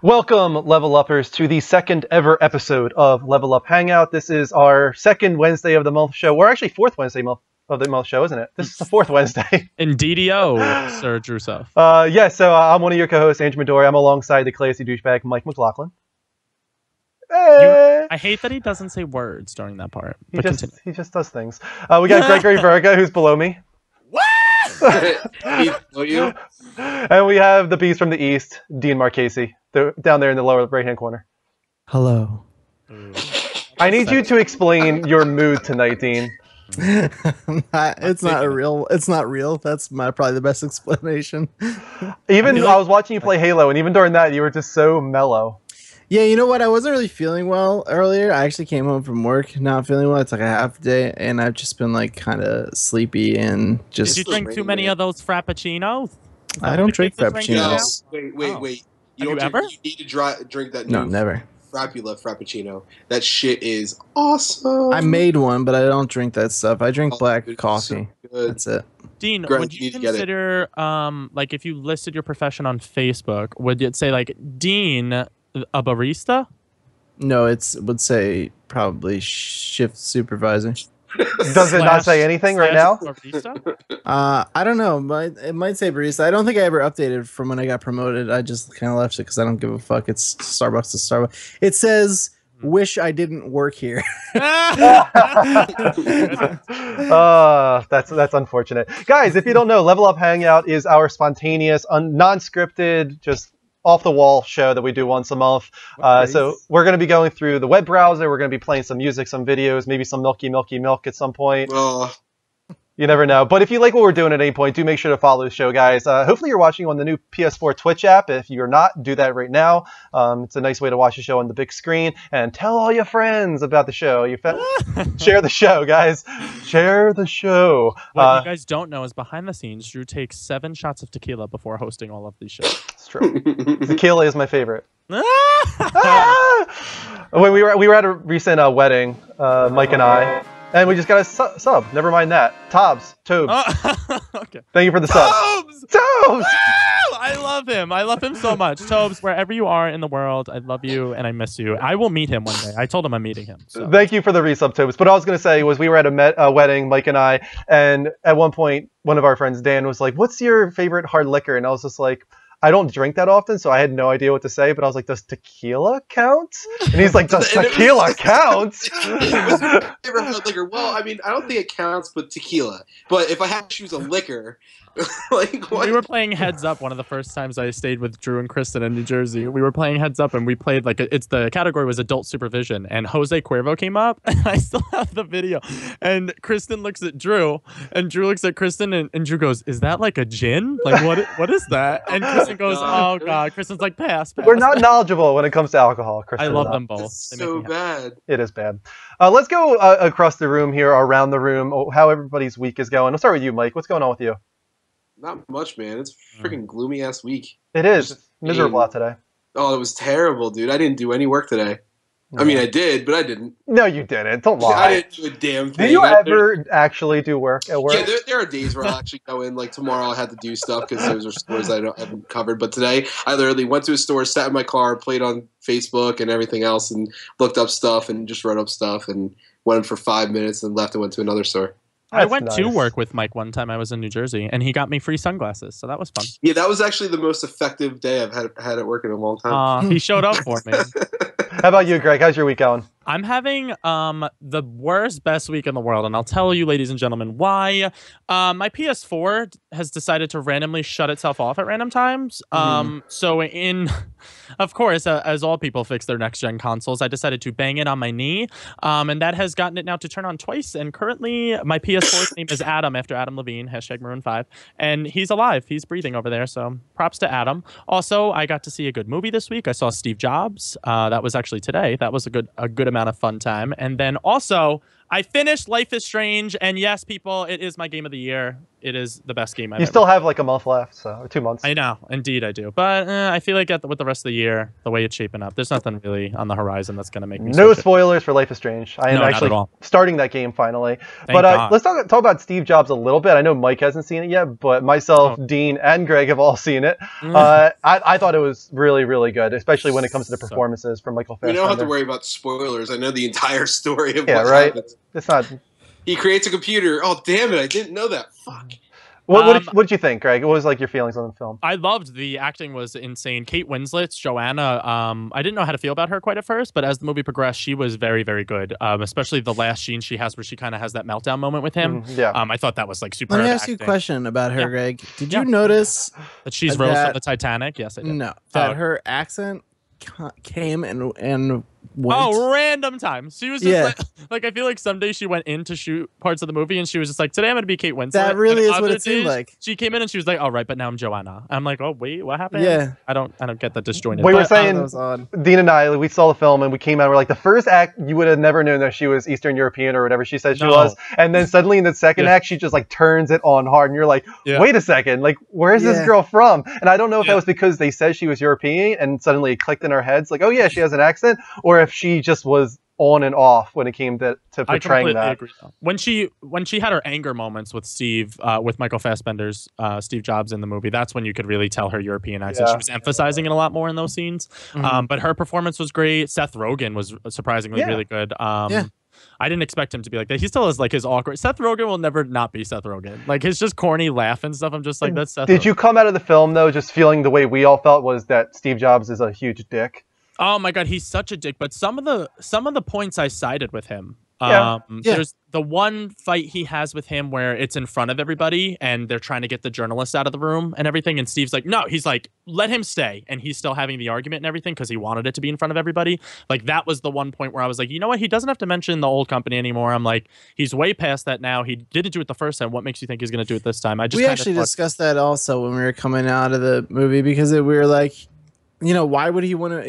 Welcome, Level Uppers, to the second ever episode of Level Up Hangout. This is our second Wednesday of the month show. We're actually fourth Wednesday of the month show, isn't it? This is the fourth Wednesday. In DDO, Sir Drusov. I'm one of your co-hosts, Andrew Midori. I'm alongside the classy douchebag, Mike McLaughlin. I hate that he doesn't say words during that part. He just does things. We got Gregory Verga, who's below me. He's below you. And we have the beast from the east, Dean Marchese, down there in the lower right-hand corner. Hello. I need you to explain your mood tonight, Dean. It's not real. That's probably the best explanation. I was watching you play Halo, and even during that, you were just so mellow. Yeah, you know what? I wasn't really feeling well earlier. I actually came home from work not feeling well. It's like a half day, and I've just been like kind of sleepy and just. Did you drink too many of those frappuccinos? I don't drink frappuccinos. Wait. You need to drink that. No, never. Frappuccino. That shit is awesome. I made one, but I don't drink that stuff. I drink black coffee. So That's it. Dean, Greg, would you need to get it. consider, like, if you listed your profession on Facebook, would it say, like, Dean, a barista? No, it would say probably shift supervisor. Does it not say anything right now? Barista? I don't know, but it might say barista. I don't think I ever updated from when I got promoted. I just kind of left it because I don't give a fuck. It's Starbucks to Starbucks. It says, "Wish I didn't work here." That's unfortunate. Guys, if you don't know, Level Up Hangout is our spontaneous, non-scripted, just off-the-wall show that we do once a month. So we're going to be going through the web browser. We're going to be playing some music, some videos, maybe some milky milk at some point. You never know. But if you like what we're doing at any point, do make sure to follow the show, guys. Hopefully you're watching on the new PS4 Twitch app. If you're not, do that right now. It's a nice way to watch the show on the big screen. And tell all your friends about the show. Share the show, guys. Share the show. What you guys don't know is behind the scenes, Drew takes 7 shots of tequila before hosting all of these shows. It's true. Tequila is my favorite. When we were at a recent wedding, Mike and I. And we just got a sub. Never mind that. Tobes. Okay. Thank you for the sub. Tobes! I love him. I love him so much. Tobes, wherever you are in the world, I love you and I miss you. I will meet him one day. I told him I'm meeting him. So. Thank you for the resub, Tobes. But what I was going to say was we were at a wedding, Mike and I, and at one point, one of our friends, Dan, was like, "What's your favorite hard liquor?" And I was just like, I don't drink that often, so I had no idea what to say, but I was like, does tequila count? And he's like, does tequila count? Favorite hard liquor? Well, I mean, I don't think it counts, but tequila. But if I had to choose a liquor, like what? We were playing Heads Up one of the first times I stayed with Drew and Kristen in New Jersey. We were playing Heads Up and we played like the category was adult supervision, and Jose Cuervo came up and I still have the video. And Kristen looks at Drew and Drew looks at Kristen and Drew goes, "Is that like a gin? Like what is that?" And Kristen goes, "Oh God." Kristen's like, pass. We're not knowledgeable when it comes to alcohol, Kristen. I love them both. It's so bad. It is bad. Let's go across the room here, around the room, how everybody's week is going. I'll start with you, Mike. What's going on with you? Not much, man. It's a freaking gloomy ass week. It is. It's miserable out today. Oh, it was terrible, dude. I didn't do any work today. I mean, I did, but I didn't. No, you didn't. Don't lie. I didn't do a damn thing. Did you ever actually do work at work? Yeah, there are days where I'll actually go in. Like tomorrow, I had to do stuff because those are stores I haven't covered. But today, I literally went to a store, sat in my car, played on Facebook and everything else, and looked up stuff and just wrote up stuff and went for 5 minutes and left and went to another store. I went to work with Mike one time. I was in New Jersey, and he got me free sunglasses, so that was fun. Yeah, that was actually the most effective day I've had at work in a long time. He showed up for me. How about you, Greg? How's your week going? I'm having the worst, best week in the world, and I'll tell you, ladies and gentlemen, why. My PS4 has decided to randomly shut itself off at random times. So of course, as all people fix their next-gen consoles, I decided to bang it on my knee, and that has gotten it now to turn on twice, and currently my PS4's name is Adam, after Adam Levine, #Maroon5, and he's alive. He's breathing over there, so props to Adam. Also, I got to see a good movie this week. I saw Steve Jobs. That was actually today. That was a good amount of fun time. And then also, I finished Life is Strange, and yes, people, it is my game of the year. It is the best game I've You ever still played. have like a month left, so or 2 months. I know, indeed I do. But I feel like with the rest of the year, the way it's shaping up, there's nothing really on the horizon that's going to make me No switch it. spoilers for Life is Strange. I am No, not actually at all. starting that game finally. Thank But God. let's talk about Steve Jobs a little bit. I know Mike hasn't seen it yet, but myself, Oh. Dean, and Greg have all seen it. Mm. I thought it was really, really good, especially when it comes to the So- performances from Michael We Fassbender. don't have to worry about spoilers. I know the entire story of Yeah, what right. happens. It's not. He creates a computer. Oh, damn it. I didn't know that. Fuck. What did you think, Greg? What was like your feelings on the film? I loved the acting was insane. Kate Winslet's Joanna. I didn't know how to feel about her quite at first, but as the movie progressed, she was very, very good. Especially the last scene she has where she kind of has that meltdown moment with him. Yeah. I thought that was like super. Let me ask you a question about her, Yeah. Greg. Did Yeah. you notice That she's Rose that- from the Titanic. Yes, I did. no that Oh. her accent came and went? Oh, random times. She was just Yeah. like I feel like someday she went in to shoot parts of the movie and she was just like, today I'm gonna be Kate Winslet. That really And is what other it seemed days, like. She came in and she was like, all right, but now I'm Joanna. I'm like, oh wait, what happened? Yeah. I don't get that disjointed. We were But, saying- That was odd. Dean and I, we saw the film and we came out. We're like, the first act, you would have never known that she was Eastern European or whatever she said she No. was. And then suddenly in the second Yeah. act, she just like turns it on hard, and you're like, Yeah. wait a second, like where's this Yeah. girl from? And I don't know if Yeah. that was because they said she was European and suddenly it clicked in our heads, like, oh yeah, she has an accent, or if she just was on and off when it came to I portraying completely that. agree. Though. When she had her anger moments with Steve, with Michael Fassbender's Steve Jobs in the movie, that's when you could really tell her European accent. Yeah. She was emphasizing it a lot more in those scenes. Mhm. But her performance was great. Seth Rogen was surprisingly Yeah. really good. Yeah. I didn't expect him to be like that. He still has like his awkward. Seth Rogen will never not be Seth Rogen. Like his just corny laugh and stuff. I'm just like, that's Seth. Did Rogen. you come out of the film though just feeling the way we all felt, was that Steve Jobs is a huge dick? Oh my god, he's such a dick. But some of the points I sided with him. Yeah. Yeah. There's the one fight he has with him where it's in front of everybody and they're trying to get the journalist out of the room and everything. And Steve's like, no, he's like, let him stay. And he's still having the argument and everything because he wanted it to be in front of everybody. Like that was the one point where I was like, you know what? He doesn't have to mention the old company anymore. I'm like, he's way past that now. He didn't do it the first time. What makes you think he's going to do it this time? I just We kinda actually thought- discussed that also when we were coming out of the movie because we were like, you know, why would he want to?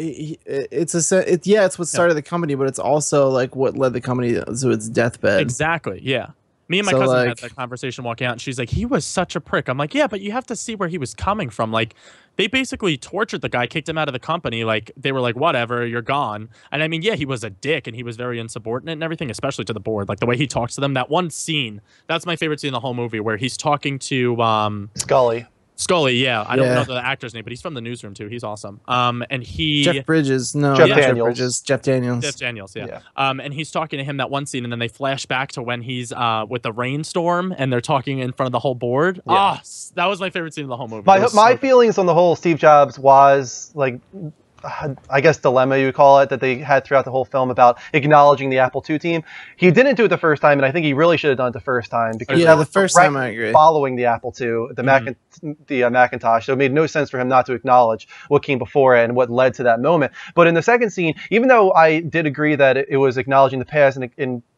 It's what started the company, but it's also like what led the company to its deathbed. Exactly. Yeah. Me and my So, cousin had like- that conversation walking out, and she's like, he was such a prick. I'm like, yeah, but you have to see where he was coming from. Like, they basically tortured the guy, kicked him out of the company. Like, they were like, whatever, you're gone. And I mean, yeah, he was a dick, and he was very insubordinate and everything, especially to the board. Like, the way he talks to them. That one scene, that's my favorite scene in the whole movie, where he's talking to Scully. Scully, yeah. I don't Yeah. know the actor's name, but he's from the newsroom, too. He's awesome. And he... Jeff Bridges, no, Jeff not Daniels. Jeff Daniels. Jeff Daniels, yeah. Yeah. And he's talking to him that one scene, and then they flash back to when he's with the rainstorm, and they're talking in front of the whole board. Yeah. That was my favorite scene of the whole movie. It My was my so good. feelings on the whole Steve Jobs was like, I guess dilemma you call it, that they had throughout the whole film about acknowledging the Apple II team. He didn't do it the first time, and I think he really should have done it the first time because Yeah, that the was first time directly I agree. following the Apple II, the Macintosh. So it made no sense for him not to acknowledge what came before it and what led to that moment. But in the second scene, even though I did agree that it was acknowledging the past and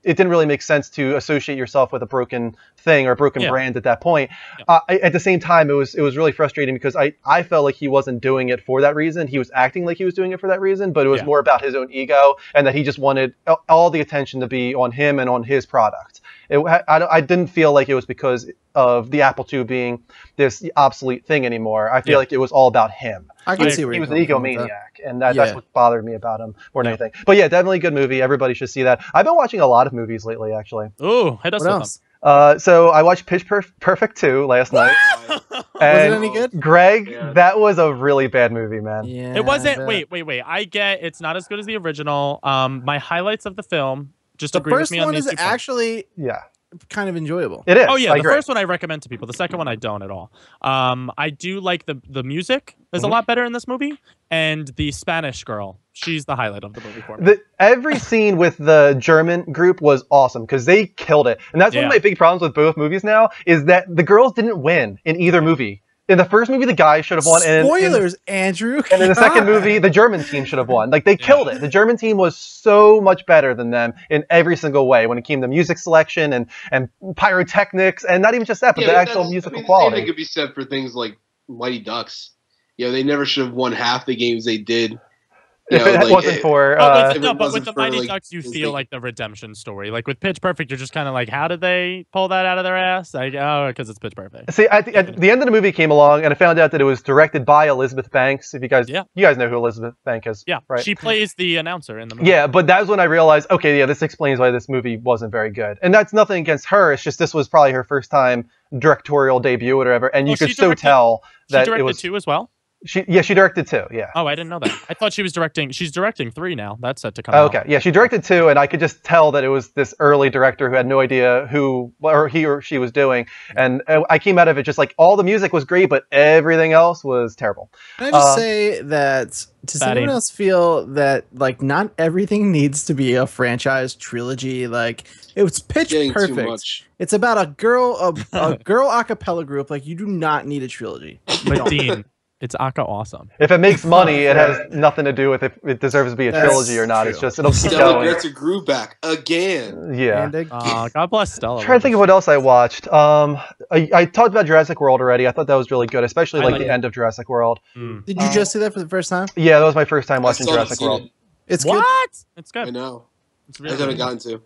it didn't really make sense to associate yourself with a broken thing or a broken Yeah. brand at that point. Yeah. At the same time, it was really frustrating because I felt like he wasn't doing it for that reason. He was acting like he was doing it for that reason, but it was Yeah. more about his own ego and that he just wanted all the attention to be on him and on his product. I didn't feel like it was because of the Apple II being this obsolete thing anymore. I feel Yeah. like it was all about him. I can I- see where He you're was an coming from with egomaniac, and that's Yeah. what bothered me about him more than Yeah. anything. But yeah, definitely a good movie. Everybody should see that. I've been watching a lot of movies lately, actually. Ooh, hit us What with else? So I watched Pitch Perfect 2 last night. them. Was it And any good? Greg, Yeah. that was a really bad movie, man. Yeah, It wasn't. I bet. Wait. I get it's not as good as the original. My highlights of the film. Just The agree with first me on one these is 2 points. actually Yeah, kind of enjoyable. it is. Oh yeah, I the agree. first one I recommend to people. The second one I don't at all. I do like the music is a Mhm. lot better in this movie, and the Spanish girl, she's the highlight of the movie for me. Every scene with the German group was awesome because they killed it. And that's one of Yeah. my big problems with both movies now is that the girls didn't win in either movie. In the first movie, the guy should have won. Spoilers, Andrew. And in the second movie, the German team should have won. Like, they killed it. The German team was so much better than them in every single way when it came to music selection and pyrotechnics, and not even just that, but the actual musical The same quality. thing could be said for things like Mighty Ducks. You know, they never should have won half the games they did. You know, if it like, wasn't for if it but with wasn't the for, Mighty like, Ducks, you Disney. feel like the redemption story. Like with Pitch Perfect, you're just kind of like, how did they pull that out of their ass? Like, oh, because it's Pitch Perfect. See, at the end of the movie came along, and I found out that it was directed by Elizabeth Banks. If you guys know who Elizabeth Banks is, Yeah, right? she plays the announcer in the movie. Yeah, but that was when I realized, okay, yeah, this explains why this movie wasn't very good. And that's nothing against her. It's just this was probably her first time directorial debut or whatever, and you could so tell that it was. She directed 2 as well. She directed 2. Yeah. Oh, I didn't know that. I thought she was directing. She's directing 3 now. That's set to come out. Okay, yeah, she directed 2, and I could just tell that it was this early director who had no idea who or he or she was doing. And I came out of it just like all the music was great, but everything else was terrible. Can I just say that? Does anyone else feel that like not everything needs to be a franchise trilogy? Like it was Pitch Perfect. It's about a girl a girl a cappella group. Like you do not need a trilogy. But Dean, it's Aka awesome. If it makes money, it has nothing to do with if it deserves to be a trilogy or not. True. It's just it'll keep Stella going. gets a groove back again. Yeah. God bless Stella. I'm trying to think of what else I watched. I talked about Jurassic World already. I thought that was really good, especially like the end of Jurassic World. Did you just see that for the first time? Yeah, that was my first time watching Jurassic World. It's good. It's good. I know. It's really I haven't gotten to.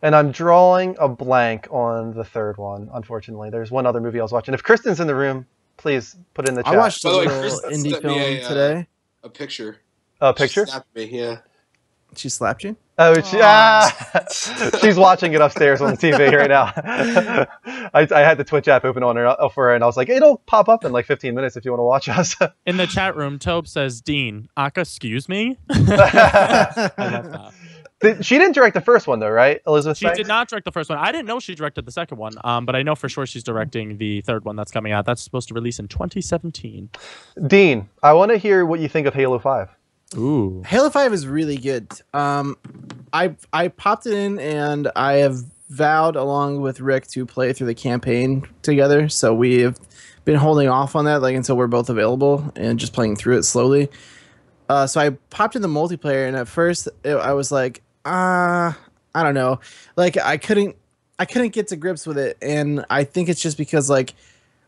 And I'm drawing a blank on the third one, unfortunately. There's one other movie I was watching. If Kristen's in the room, please put it in the chat. I watched a little indie film today. A picture. A picture? She slapped me, yeah. She slapped you? Oh, she's watching it upstairs on the TV right now. I had the Twitch app open on her for her, and I was like, it'll pop up in like 15 minutes if you want to watch us. In the chat room, Tobe says, Dean, Aka, excuse me? I love that. She didn't direct the first one, though, right, Elizabeth She Banks? did not direct the first one. I didn't know she directed the second one, but I know for sure she's directing the third one that's coming out. That's supposed to release in 2017. Dean, I want to hear what you think of Halo 5. Ooh. Halo 5 is really good. I popped it in, and I have vowed, along with Rick, to play through the campaign together. So we have been holding off on that until we're both available and just playing through it slowly. So I popped in the multiplayer, and at first I was like, I don't know, like I couldn't get to grips with it, and I think it's just because like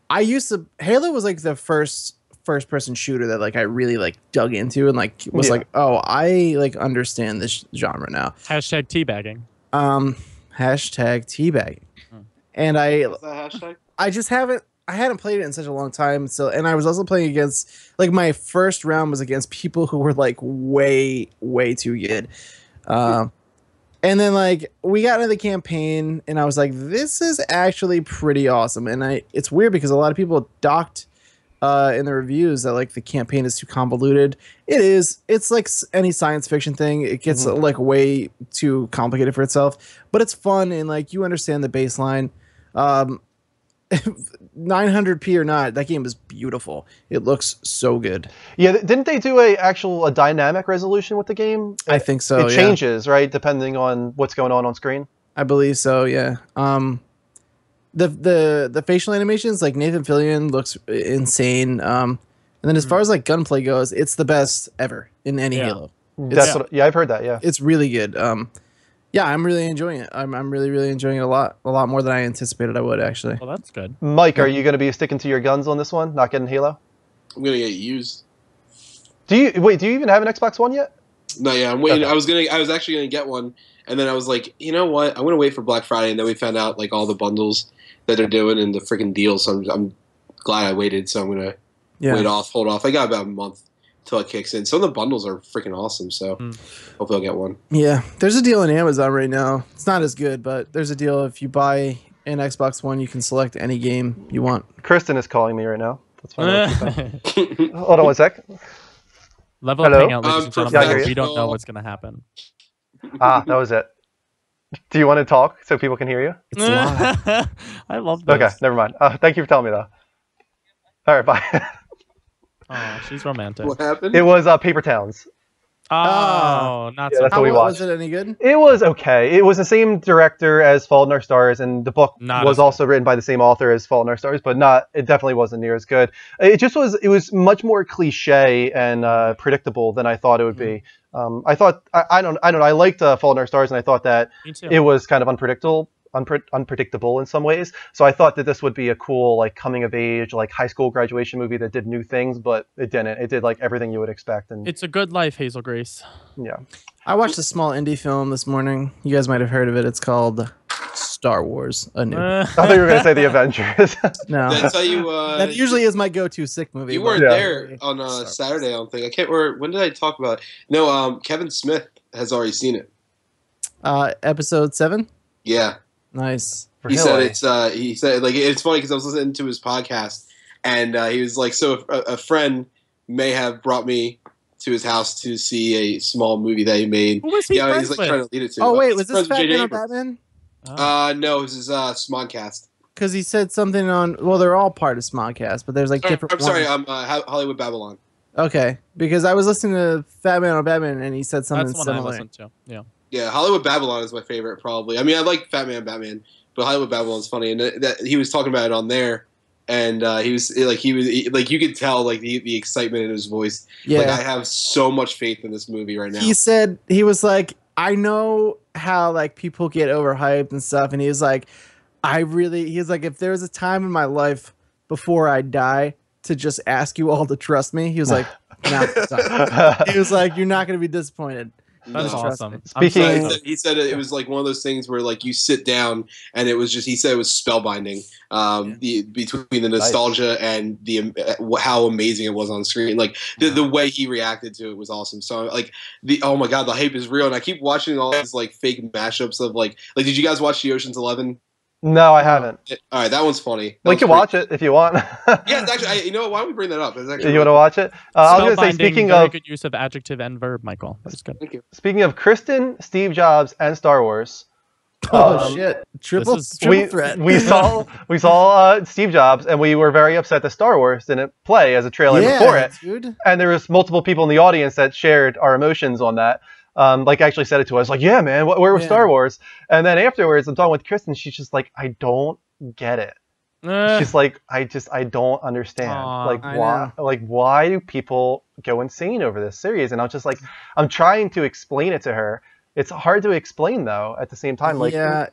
Halo was like the first person shooter that like I really like dug into and like was like, oh, I like understand this genre now. Hashtag teabagging. Hashtag teabagging. And What's that hashtag? I hadn't played it in such a long time, and I was also playing against like my first round was against people who were like way too good. And then like we got into the campaign, and I was like, this is actually pretty awesome. And it's weird because a lot of people docked in the reviews that like the campaign is too convoluted. It is. It's like any science fiction thing. It gets like way too complicated for itself, but it's fun, and like you understand the baseline. 900p or not, that game is beautiful. It looks so good. Yeah, didn't they do a dynamic resolution with the game? I think so. It changes, right, depending on what's going on screen. I believe so. Yeah. The facial animations, like Nathan Fillion looks insane. And then as far as like gunplay goes, it's the best ever in any Halo. I've heard that. Yeah, it's really good. Yeah, I'm really enjoying it. I'm really enjoying it a lot more than I anticipated I would, actually. Well, that's good. Mike, are you going to be sticking to your guns on this one? Not getting Halo? I'm gonna get used. Do you even have an Xbox One yet? No, yeah, I'm waiting. Okay. I was actually gonna get one, and then I was like, you know what? I'm gonna wait for Black Friday, and then we found out like all the bundles that they're doing and the freaking deals. So I'm glad I waited. So I'm gonna hold off. I got about a month till it kicks in. Some of the bundles are freaking awesome, so hopefully I'll get one. Yeah, there's a deal on Amazon right now. It's not as good, but there's a deal. If you buy an Xbox One, you can select any game you want. Kristen is calling me right now. Let's find out. Hold on one sec. Level up Hangout, ladies and gentlemen. We don't know what's going to happen. That was it. Do you want to talk so people can hear you? It's live. I love this. Okay, never mind. Thank you for telling me, though. All right, bye. Oh, she's romantic. What happened? It was Paper Towns. Oh, not so. That's what we watched. Was it any good? It was okay. It was the same director as Fault in Our Stars, and the book was also written by the same author as Fault in Our Stars, but it definitely wasn't near as good. It was much more cliche and predictable than I thought it would be. I thought I don't know. I liked Fault in Our Stars, and I thought that it was kind of unpredictable. unpredictable in some ways. So I thought that this would be a cool like coming of age, like high school graduation movie that did new things, but it didn't. It did like everything you would expect. And It's a good life, Hazel Grace. yeah. I watched a small indie film this morning. You guys might have heard of it. It's called Star Wars: A New. I thought you were gonna say the Avengers. No, Did I tell you? that usually is my go-to sick movie. You but- weren't Yeah. there on Saturday, I don't think. I can't remember. When did I talk about it? No, Kevin Smith has already seen it. Episode 7. Yeah. Nice. He said it's. He said like it's funny because I was listening to his podcast and he was like, so a friend may have brought me to his house to see a small movie that he made. Who was he Yeah, friends he's like with? trying to lead it to. Oh wait, was this friends with Fat J.J. Man or Abrams. Batman? No, this is Smodcast. Because he said something on. Well, they're all part of Smodcast, but there's like different. I'm sorry, ones. Hollywood Babylon. Okay, because I was listening to Fat Man on Batman, and he said something That's the one I similar. listened to. Yeah. Yeah, Hollywood Babylon is my favorite, probably. I mean, I like Fat Man Batman, but Hollywood Babylon is funny, and that he was talking about it on there, and he was you could tell like the excitement in his voice. Yeah, Like I have so much faith in this movie right now. he said he was like, I know how like people get overhyped and stuff, and he was like, he's like, if there's a time in my life before I die to just ask you all to trust me, he was like, now's the time. He was like, you're not going to be disappointed. That's No. trust awesome. me. I'm Speaking- so- He said it was like one of those things where like you sit down and it was just he said it was spellbinding. Between the nostalgia and the how amazing it was on screen, like the way he reacted to it was awesome. So like oh my god, the hype is real, and I keep watching all these like fake mashups of like did you guys watch the Ocean's 11? No, I haven't. All right, that one's funny. We can watch it if you want. Yeah, it's actually. You know what? Why don't we bring that up? It's actually You want to watch it? I was gonna say, Spellbinding, very good use of adjective and verb, Michael. That's good. Thank you. speaking of Kristen, Steve Jobs, and Star Wars. Oh shit! Triple is- threat. We saw Steve Jobs, and we were very upset that Star Wars didn't play as a trailer before it. dude. And there was multiple people in the audience that shared our emotions on that. Like actually said it to us, like, yeah, man, where was Star Wars? And then afterwards, I'm talking with Kristen. She's just like, I don't get it. She's like, I don't understand. Aw, like I why? Like why do people go insane over this series? And I'm just like, I'm trying to explain it to her. It's hard to explain though. At the same time, like, yeah,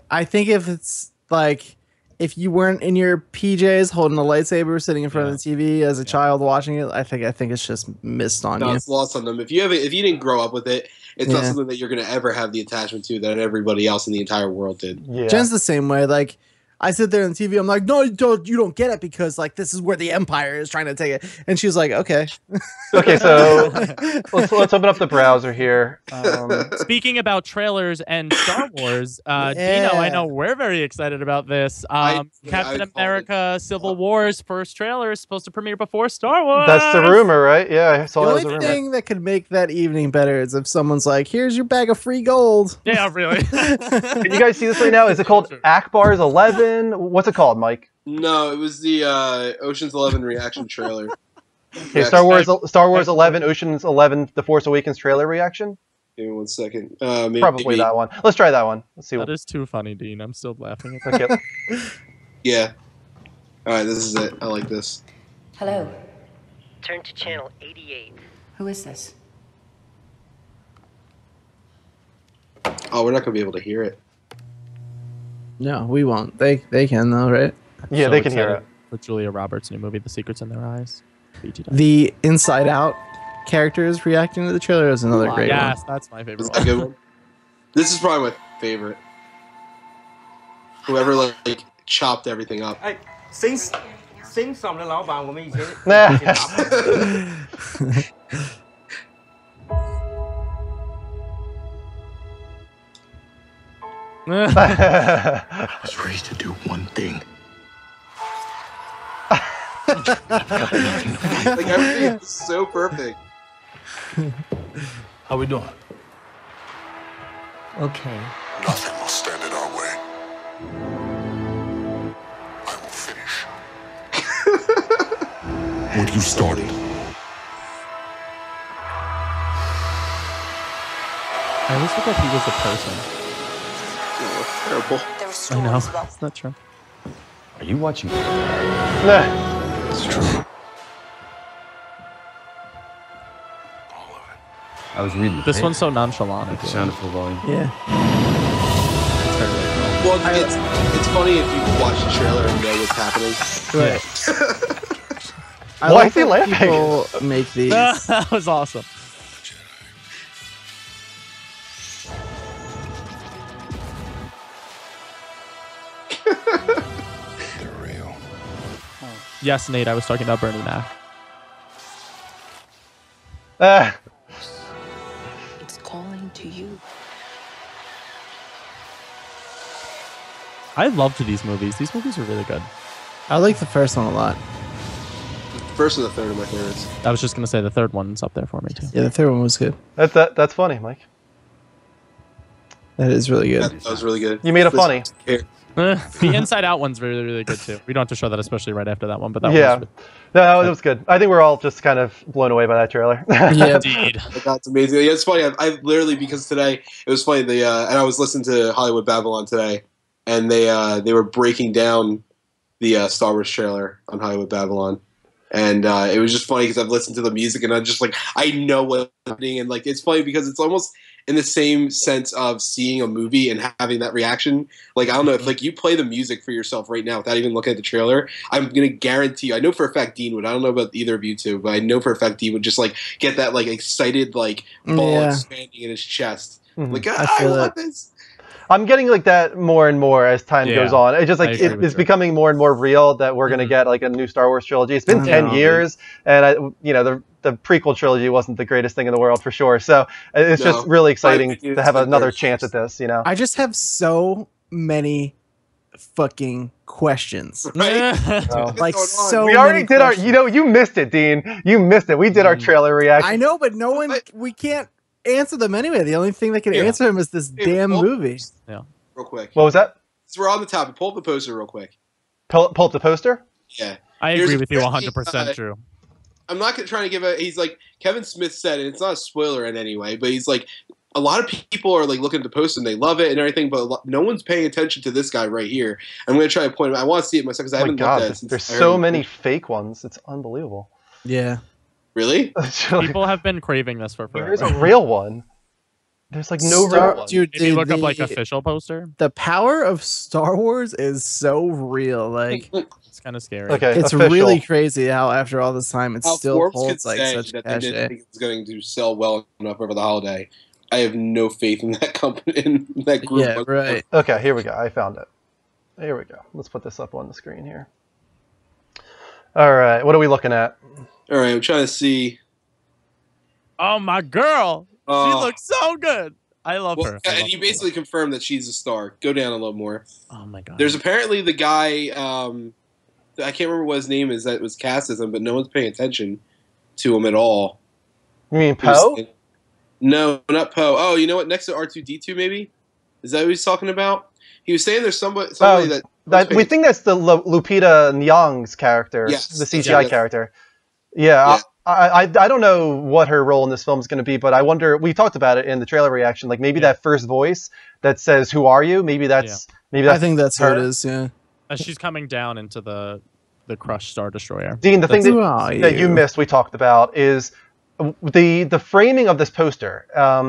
I think if it's like if you weren't in your PJs holding a lightsaber sitting in front of the TV as a child watching it, I think it's just missed on No, you. it's lost on them. If you didn't grow up with it, it's not something that you're going to ever have the attachment to that everybody else in the entire world did. yeah. Jen's the same way. Like I sit there on the TV, I'm like, no, you don't get it because like this is where the Empire is trying to take it, and she's like, okay. Okay, so let's open up the browser here. Speaking about trailers and Star Wars, Dino, I know we're very excited about this. I Captain called America: Civil War's first trailer is supposed to premiere before Star Wars. That's the rumor, right? Yeah, I saw The that as a only rumor. thing that could make that evening better is if someone's like, here's your bag of free gold. Yeah, really. Can you guys see this right now? Is it called Akbar's 11? What's it called, Mike? No, it was the Ocean's 11 reaction trailer. Okay, Yeah, Star Wars 11, Ocean's 11, The Force Awakens trailer reaction. Give me 1 second. Maybe, Probably that one. Let's try that one. Let's see. That is too funny, Dean. I'm still laughing at Okay. Yeah. All right, this is it. I like this. Hello. Turn to channel 88. Who is this? Oh, we're not gonna be able to hear it. No, we won't. They can though, right? Yeah, So they can hear excited it. for Julia Roberts' new movie, The Secrets in Their Eyes. BT dot. The Inside Out characters reacting to the trailer is another great one. Yes, that's my Is favorite that a one. good one? This is probably my favorite. Whoever like chopped everything up. 哎，Sing song 的老板，我们以前 Nah. 以前打过 I was raised to do one thing. Like everything is so perfect. How we doing? Okay. Nothing will stand in our way. I will finish what you started. I always forget he was a person. Oh, terrible. There were I stories know. about It's not true. Are you watching? Nah. It's true. All of it. I was reading. This one's so nonchalant. I Like the feel sound like. of full volume. Yeah. It's very, like, Well, it's funny if you watch the trailer and know what's happening. Right. Why is he laughing? People make these. That was awesome. They're real. Yes, Nate, I was talking about Bernie Mac. It's calling to you. I loved these movies. These movies are really good. I like the first one a lot. The first and the third are my favorites. I was just gonna say the third one's up there for me too. Yeah, the third one was good. That's funny, Mike. That is really good. That was really good. You made it funny. The Inside Out one's really, really good too. We don't have to show that, especially right after that one, but that Yeah. was No, it was good. I think we're all just kind of blown away by that trailer. Yeah. indeed. That's amazing. Yeah, it's funny. I literally, because today it was funny. And I was listening to Hollywood Babylon today, and they were breaking down the Star Wars trailer on Hollywood Babylon, and it was just funny because I've listened to the music and I'm just like, I know what's happening, and like it's funny because it's almost in the same sense of seeing a movie and having that reaction. Like, I don't know, if like you play the music for yourself right now without even looking at the trailer, I'm gonna guarantee you, I know for a fact Dean would, I don't know about either of you two, but I know for a fact Dean would just like get that like excited like ball expanding in his chest. Like, I want this. I'm getting like that more and more as time goes on. It's just like it's becoming more and more real that we're gonna get like a new Star Wars trilogy. It's been 10 years, and the prequel trilogy wasn't the greatest thing in the world for sure. So it's just really exciting to have another chance at this. I just have so many fucking questions. Right? Like so. We already did questions. you missed it, Dean. You missed it. We did our trailer reaction. I know, but no one. We can't answer them anyway. The only thing that can answer them is this damn movie. Yeah. Real quick. What was that? So we're on the topic. Pull up the poster real quick. Pull up the poster? Yeah. I agree with you 100%, Drew. I'm not trying to give he's like, Kevin Smith said, and it's not a spoiler in any way, but he's like, a lot of people are like looking at the poster and they love it and everything, but no one's paying attention to this guy right here. I'm going to try to point him. I want to see it myself because I haven't looked at it since. There's so many fake ones. It's unbelievable. Yeah. Really? People have been craving this for forever. There's a real one. There's like no real one. Dude, Maybe look up like official poster. The power of Star Wars is so real. Like, it's kind of scary. Okay, it's official. really crazy how after all this time it still Forbes holds like say such that cachet. they didn't think it's going to sell well enough over the holiday. I have no faith in that company, in that group. Yeah, right. Okay, here we go. I found it. Here we go. Let's put this up on the screen here. All right, what are we looking at? All right, I'm trying to see. Oh, my girl. She looks so good. I love her. And you basically confirmed that she's a star. Go down a little more. Oh, my God. There's apparently the guy, I can't remember what his name is, that was cast as him, but no one's paying attention to him at all. You mean Poe? No, not Poe. Oh, you know what? Next to R2-D2, maybe? Is that what he's talking about? He was saying there's somebody that we think that's the Lupita Nyong''s character, the CGI character. Yeah. I don't know what her role in this film is going to be, but I wonder. We talked about it in the trailer reaction. Like maybe that first voice that says "Who are you?" Maybe that's I think that's her. who it is. Yeah. She's coming down into the crushed Star Destroyer. Dean, the thing that you missed, we talked about, is the framing of this poster.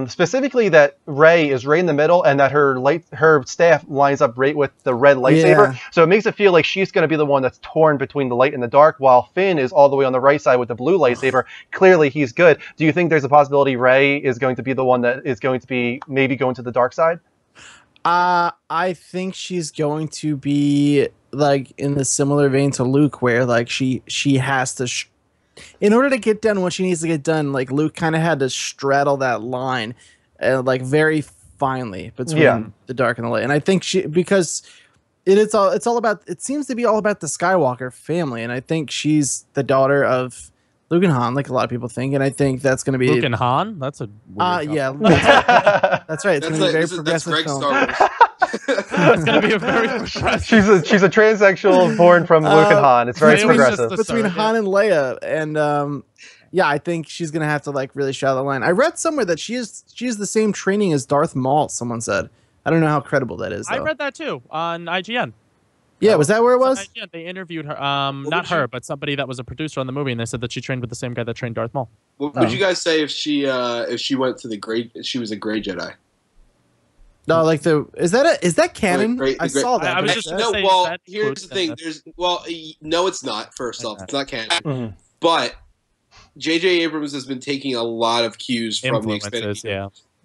Specifically, that Rey is right in the middle, and that her staff lines up right with the red lightsaber. So it makes it feel like she's going to be the one that's torn between the light and the dark, while Finn is all the way on the right side with the blue lightsaber. Clearly, he's good. Do you think there's a possibility Rey is going to be the one that is going to be maybe going to the dark side? I think she's going to be like in the similar vein to Luke, where like she has to. In order to get done what she needs to get done, like Luke kind of had to straddle that line, like very finely between the dark and the light. And I think because it's all about. It seems to be all about the Skywalker family, and I think she's the daughter of Luke and Han, like a lot of people think. And I think that's going to be Luke and Han. That's a weird that's right. It's going to be very progressive film. Star Wars. It's going to be a very progressive. She's a transsexual born from Luke and Han. It's very progressive. Between Han and Leia, and I think she's gonna have to like really shadow the line. I read somewhere that she has the same training as Darth Maul. Someone said. I don't know how credible that is, though. I read that too on IGN. Yeah, was that where it was? IGN, they interviewed her, not her, but somebody that was a producer on the movie, and they said that she trained with the same guy that trained Darth Maul. What would you guys say if she went to the Grey? She was a Grey Jedi. No, like is that canon? I saw that. I was just gonna say, well, that here's quote the thing. No, it's not. First off, it's not canon. Mhm. But J.J. Abrams has been taking a lot of cues from the extended influences,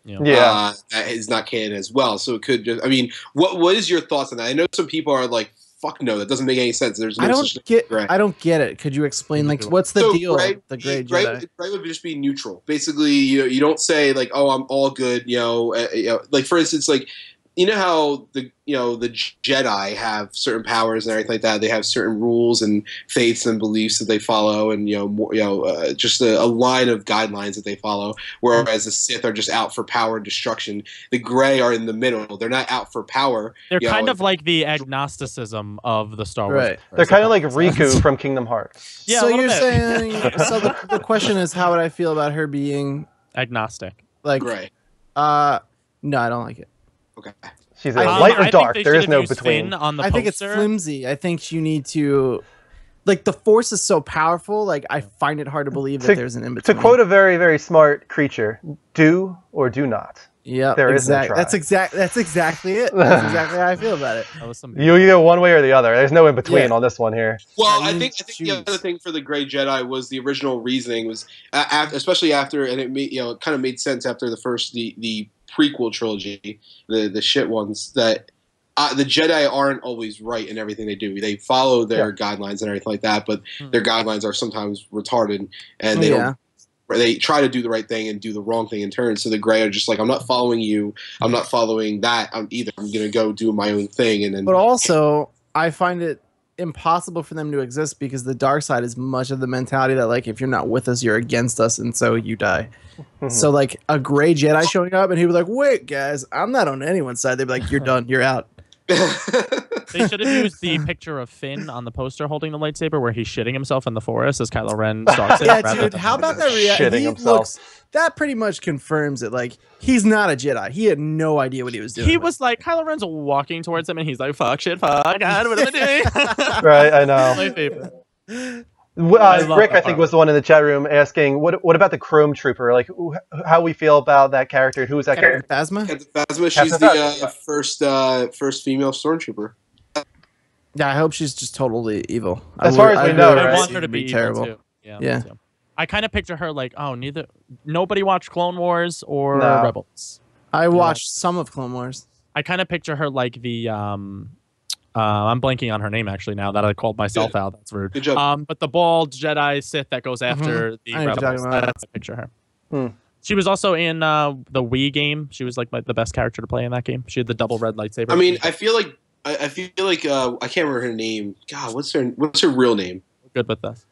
universe. Yeah. That is not canon as well. So it could just. I mean, what is your thoughts on that? I know some people are like, "Fuck no, that doesn't make any sense." There's no I don't such thing as Gray. I don't get it. Could you explain like what's the deal? The Gray Jedi. Gray would just be neutral. Basically, you don't say like, "Oh, I'm all good." Like for instance, like. You know how the Jedi have certain powers and everything like that. They have certain rules and faiths and beliefs that they follow, and just a line of guidelines that they follow. Whereas the Sith are just out for power and destruction. The Gray are in the middle. They're not out for power. They're kind of like the agnosticism of the Star Wars. Right. They're kind of like Riku from Kingdom Hearts. Yeah. So you're saying? So the question is, how would I feel about her being agnostic? Like Gray. No, I don't like it. Okay. She's light or dark. There is no between. On the I think it's flimsy. I think you need to, like, the Force is so powerful. Like, I find it hard to believe that there's an in between. To quote a very, very smart creature, do or do not. Yeah, there is no try. That's exactly it. That's exactly how I feel about it. You either one way or the other. There's no in between on this one here. Well, I think the other thing for the Gray Jedi was the original reasoning was, especially after, and it made, it kind of made sense after the prequel trilogy, the shit ones, that the Jedi aren't always right in everything they do. They follow their guidelines and everything like that, but their guidelines are sometimes retarded, and they don't. They try to do the right thing and do the wrong thing in turn. So the Gray are just like, I'm not following you. I'm not following that. Either. I'm gonna go do my own thing, and then. But also, I find it impossible for them to exist because the dark side is much of the mentality that, like, if you're not with us, you're against us, and so you die. So like a Gray Jedi showing up and he'd be like, wait guys, I'm not on anyone's side. They'd be like, you're done, you're out. They should have used the picture of Finn on the poster holding the lightsaber where he's shitting himself in the forest as Kylo Ren stalks him. Yeah, dude, how about that reaction? That pretty much confirms it. Like, he's not a Jedi. He had no idea what he was doing. He was like, Kylo Ren's walking towards him and he's like, fuck, shit, fuck, God, what am I doing? Right, I know. My favorite. Rick, I think, was the one in the chat room asking, "What about the Chrome Trooper? Like, how we feel about that character? Who is that character?" Phasma. Phasma. She's the first female stormtrooper. Yeah, I hope she's just totally evil. As far as we know, I want her to be terrible. Too. Yeah. I kind of picture her like, nobody watched Clone Wars or Rebels. I watched some of Clone Wars. I kind of picture her like the I'm blanking on her name actually now that I called myself out. That's rude. Good job. But the bald Jedi Sith that goes after the Rebels. That's a picture of her. She was also in the Wii game. She was like the best character to play in that game. She had the double red lightsaber. I mean, I feel like I can't remember her name. God, what's her real name? Good with this.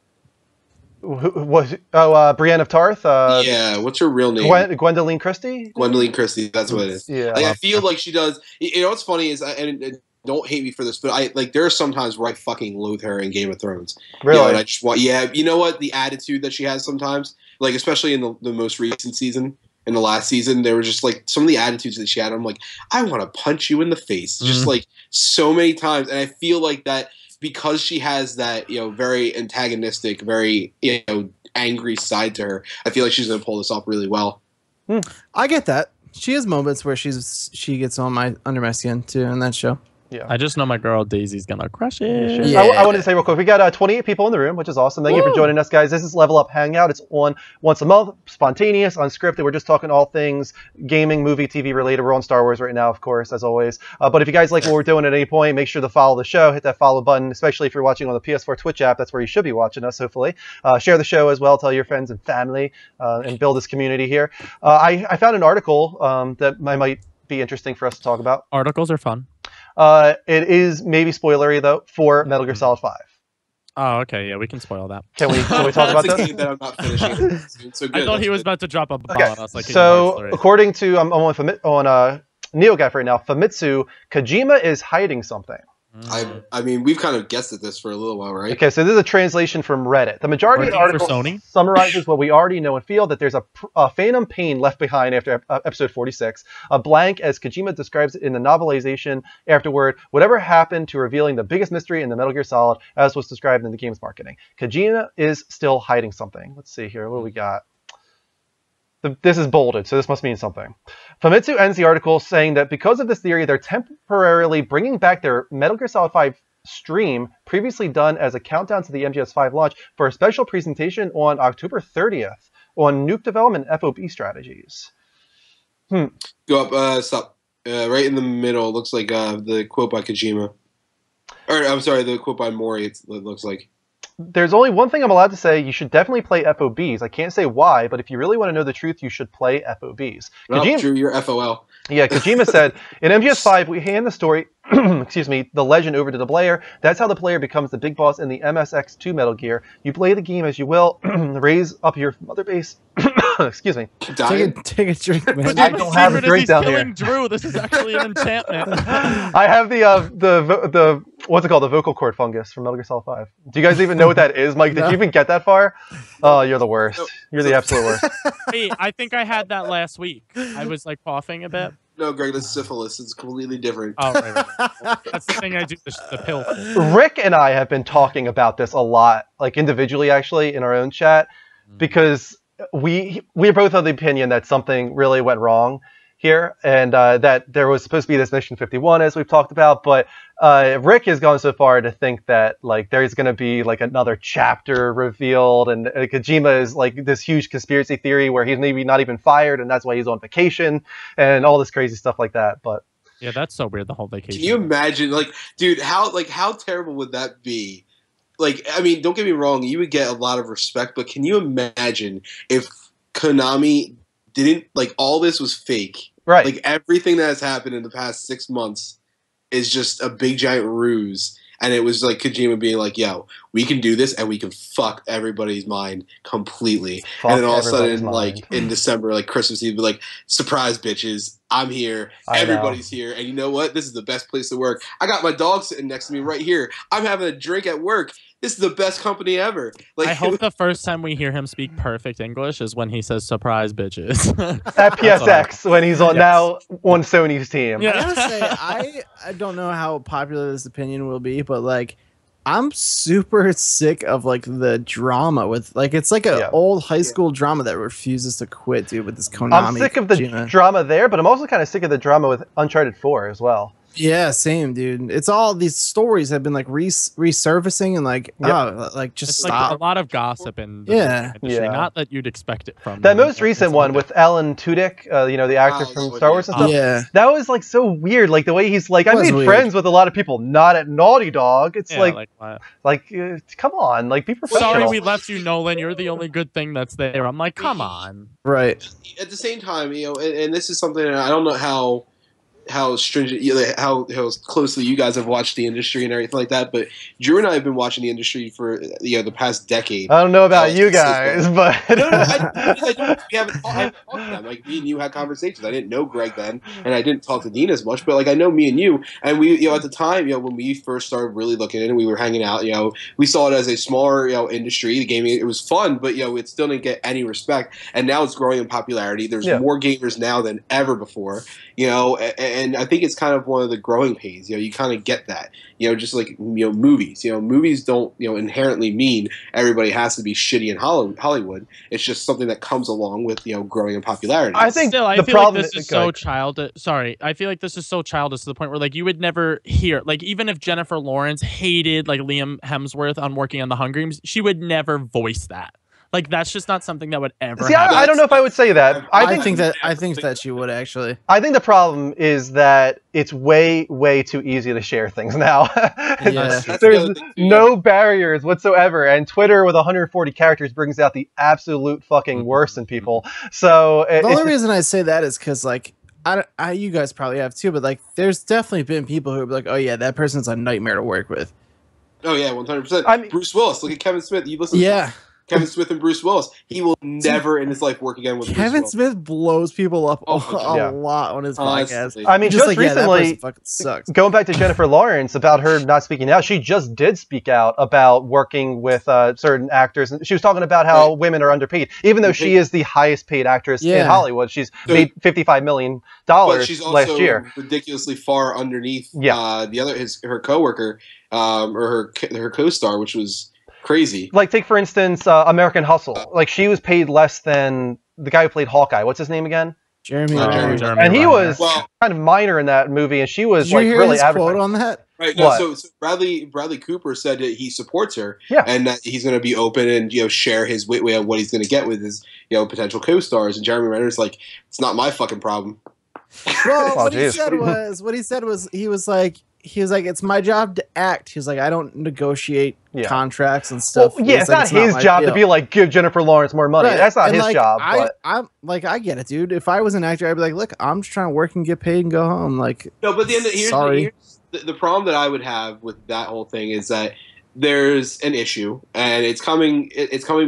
Brienne of Tarth. Yeah, what's her real name? Gwendoline Christie. Gwendoline Christie. That's what it is. Yeah, I feel like she does. You know what's funny is, and don't hate me for this, but there are some times where I fucking loathe her in Game of Thrones. Really? And I just want, you know what? The attitude that she has sometimes, like especially in the most recent season, in the last season, there were just like some of the attitudes that she had. I'm like, I want to punch you in the face, just like so many times. And I feel like that because she has that, very antagonistic, very angry side to her. I feel like she's going to pull this off really well. I get that. She has moments where she gets under my skin too in that show. Yeah. I just know my girl Daisy's gonna crush it. Yeah. I wanted to say real quick, we got 28 people in the room, which is awesome. Thank you for joining us, guys. This is Level Up Hangout. It's on once a month, spontaneous, unscripted. We're just talking all things gaming, movie, TV related. We're on Star Wars right now, of course, as always. But if you guys like what we're doing at any point, make sure to follow the show. Hit that follow button, especially if you're watching on the PS4 Twitch app. That's where you should be watching us, hopefully. Share the show as well. Tell your friends and family and build this community here. I found an article that might be interesting for us to talk about. Articles are fun. It is maybe spoilery though for Metal Gear Solid 5. Oh, okay, yeah, we can spoil that. Can we talk about That's a that? game that I'm not finishing. So good. I thought he was about to drop a bomb on us. Like so according to I'm on NeoGaf right now, Famitsu, Kojima is hiding something. I mean, we've kind of guessed at this for a little while, right? Okay, so this is a translation from Reddit. The majority of the article summarizes what we already know and feel, that there's a phantom pain left behind after episode 46, a blank, as Kojima describes it in the novelization afterward, whatever happened to revealing the biggest mystery in the Metal Gear Solid, as was described in the game's marketing. Kojima is still hiding something. Let's see here, what do we got? This is bolded, so this must mean something. Famitsu ends the article saying that because of this theory, they're temporarily bringing back their Metal Gear Solid 5 stream, previously done as a countdown to the MGS5 launch, for a special presentation on October 30th on nuke development FOB strategies. Go up, stop. Right in the middle, looks like the quote by Kojima. Or, I'm sorry, the quote by Mori, it looks like. There's only one thing I'm allowed to say. You should definitely play FOBs. I can't say why, but if you really want to know the truth, you should play FOBs. Drew, you're FOL. Yeah, Kojima said, in MGS5, we hand the story, excuse me, the legend over to the player. That's how the player becomes the big boss in the MSX2 Metal Gear. You play the game as you will, raise up your mother base. Excuse me. Take a drink, man. I don't have a drink down here. Drew, this is actually an enchantment. I have the what's it called? The vocal cord fungus from Metal Gear Solid 5. Do you guys even know what that is, Mike? Did you even get that far? Oh, you're the worst. You're the absolute worst. Hey, I think I had that last week. I was like coughing a bit. No, Greg, that's syphilis. It's completely different. Oh, right. That's the thing I do, the pill. Rick and I have been talking about this a lot, like individually, actually, in our own chat, because we are both of the opinion that something really went wrong here, and that there was supposed to be this Mission 51, as we've talked about, but Rick has gone so far to think that like there's going to be like another chapter revealed, and Kojima is like this huge conspiracy theory where he's maybe not even fired, and that's why he's on vacation, and all this crazy stuff like that. But yeah, that's so weird. The whole vacation. Can you imagine, like, dude, how terrible would that be? Like, I mean, don't get me wrong, you would get a lot of respect, but can you imagine if Konami didn't, like, all this was fake? Right. Like, everything that has happened in the past 6 months is just a big giant ruse. And it was like Kojima being like, yo, we can do this and we can fuck everybody's mind completely. And then all of a sudden, like, in December, like Christmas Eve, be like, surprise, bitches, I'm here. Everybody's here. And you know what? This is the best place to work. I got my dog sitting next to me right here. I'm having a drink at work. This is the best company ever. Like, I hope the first time we hear him speak perfect English is when he says "surprise, bitches" at PSX when he's on now on Sony's team. Yeah. I gotta say, I don't know how popular this opinion will be, but like, I'm super sick of like the drama with like it's like an old high school drama that refuses to quit, dude. With this Konami. I'm sick of the drama there, but I'm also kind of sick of the drama with Uncharted 4 as well. Yeah, same, dude. It's all these stories have been like resurfacing and like, like just it's stop. Like a lot of gossip in the industry, not that you'd expect it from that most recent one with Alan Tudyk, you know, the actor from Star Wars and stuff. Yeah, that was like so weird. Like the way he's like, I made friends with a lot of people, not at Naughty Dog. It's like come on, like be professional. Sorry, we left you, Nolan. You're the only good thing that's there. I'm like, come on. Right. At the same time, you know, and this is something that I don't know how stringent, how closely you guys have watched the industry and everything like that. But Drew and I have been watching the industry for the past decade. I don't know about you guys, but we haven't talked to them. Like me and you had conversations. I didn't know Greg then, and I didn't talk to Dean as much. But like I know me and you, and we, at the time, when we first started really looking at it, we were hanging out. We saw it as a smaller, industry. The gaming, it was fun, but it still didn't get any respect. And now it's growing in popularity. There's more gamers now than ever before. And I think it's kind of one of the growing pains. You kind of get that. Just like movies. Movies don't inherently mean everybody has to be shitty in Hollywood. It's just something that comes along with growing in popularity. I think I feel like this is so childish. Sorry, I feel like this is so childish to the point where like you would never hear, like, even if Jennifer Lawrence hated like Liam Hemsworth on working on The Hunger Games, she would never voice that. Like, that's just not something that would ever happen. I don't know if I would say that. I think that she would actually. I think the problem is that it's way, way too easy to share things now. There's no barriers whatsoever, and Twitter with 140 characters brings out the absolute fucking worst in people. So the only reason I say that is because like you guys probably have too, but like there's definitely been people who are like, oh yeah, that person's a nightmare to work with. Oh yeah, 100%. Bruce Willis. Look at Kevin Smith. You listen. Yeah. Kevin Smith and Bruce Willis. He will never in his life work again with Kevin Bruce Smith blows people up a lot on his podcast. I mean, just recently, that fucking sucks. Going back to Jennifer Lawrence about her not speaking out, she just did speak out about working with certain actors. She was talking about how women are underpaid, even though she is the highest paid actress in Hollywood. She's made $55 million last year. Ridiculously far underneath her coworker or her co-star, which was crazy. Like, take for instance American Hustle. Like, she was paid less than the guy who played Hawkeye. What's his name again? Jeremy. Jeremy And he Renner. was Well- kind of minor in that movie, and she was Did you like hear really his advertising. quote on that? Right. No, What? so Bradley Cooper said that he supports her, Yeah. and that he's going to be open and share his wit of what he's going to get with his potential co-stars. And Jeremy Renner's like, it's not my fucking problem. Well, Oh, what he geez. said was he was like it's my job to act. He was like, I don't negotiate contracts and Well, stuff. He yeah, was it's like, not his my job to deal. be like, give Jennifer Lawrence more money. Right. That's not And, his like, job. But I'm like, I get it, dude. If I was an actor, I'd be like, look, I'm just trying to work and get paid and go home. Like, No, but here's sorry. the problem that I would have with that whole thing is that there's an issue, and it's coming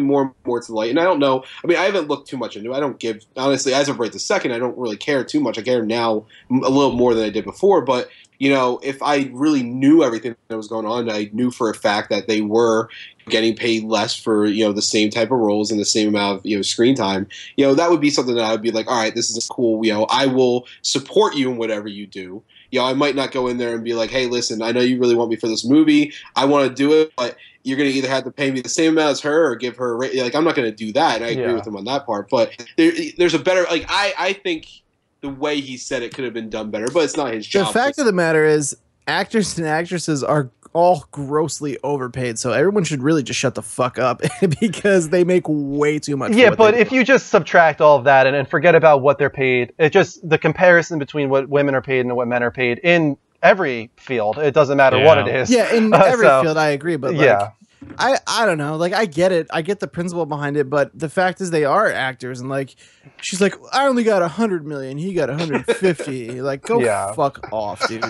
more and more to the light. And I don't know. I mean, I haven't looked too much into it. I don't give, honestly, as of right this second, I don't really care too much. I care now a little more than I did before. But if I really knew everything that was going on, I knew for a fact that they were getting paid less for the same type of roles and the same amount of screen time. That would be something that I would be like, all right, this is cool. I will support you in whatever you do. I might not go in there and be like, hey, listen, I know you really want me for this movie. I want to do it, but you're going to either have to pay me the same amount as her or give her like, I'm not going to do that. And I agree with him on that part. But there's a better, like, I think the way he said it could have been done better, but it's not his job. The fact of the matter is, actors and actresses are all grossly overpaid, so everyone should really just shut the fuck up because they make way too much. Yeah, but if you just subtract all of that and forget about what they're paid, it just the comparison between what women are paid and what men are paid in every field, it doesn't matter what it is. Yeah, in every field, I agree, but like, yeah. I don't know. Like, I get it. I get the principle behind it, but the fact is they are actors, and like, she's like, I only got 100 million. He got 150. Like, go fuck off, dude.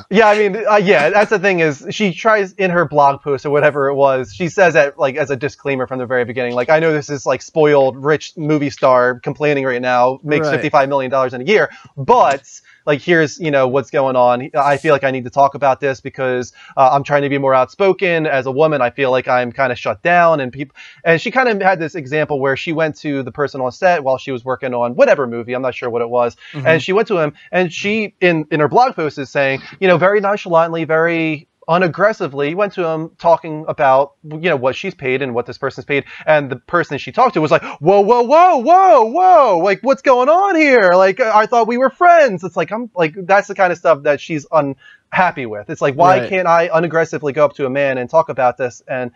Yeah, I mean, that's the thing is she tries in her blog post or whatever it was. She says that like as a disclaimer from the very beginning, like, I know this is like spoiled rich movie star complaining right now, makes $55 million in a year, but like, here's, what's going on. I feel like I need to talk about this because I'm trying to be more outspoken. As a woman, I feel like I'm kind of shut down, and she kind of had this example where she went to the person on set while she was working on whatever movie, I'm not sure what it was. And she went to him, and she, in her blog post, is saying, very nonchalantly, very unaggressively went to him talking about what she's paid and what this person's paid, and the person she talked to was like, whoa, like, what's going on here? Like, I thought we were friends. It's like, I'm like, that's the kind of stuff that she's unhappy with. It's like, why can't I unaggressively go up to a man and talk about this and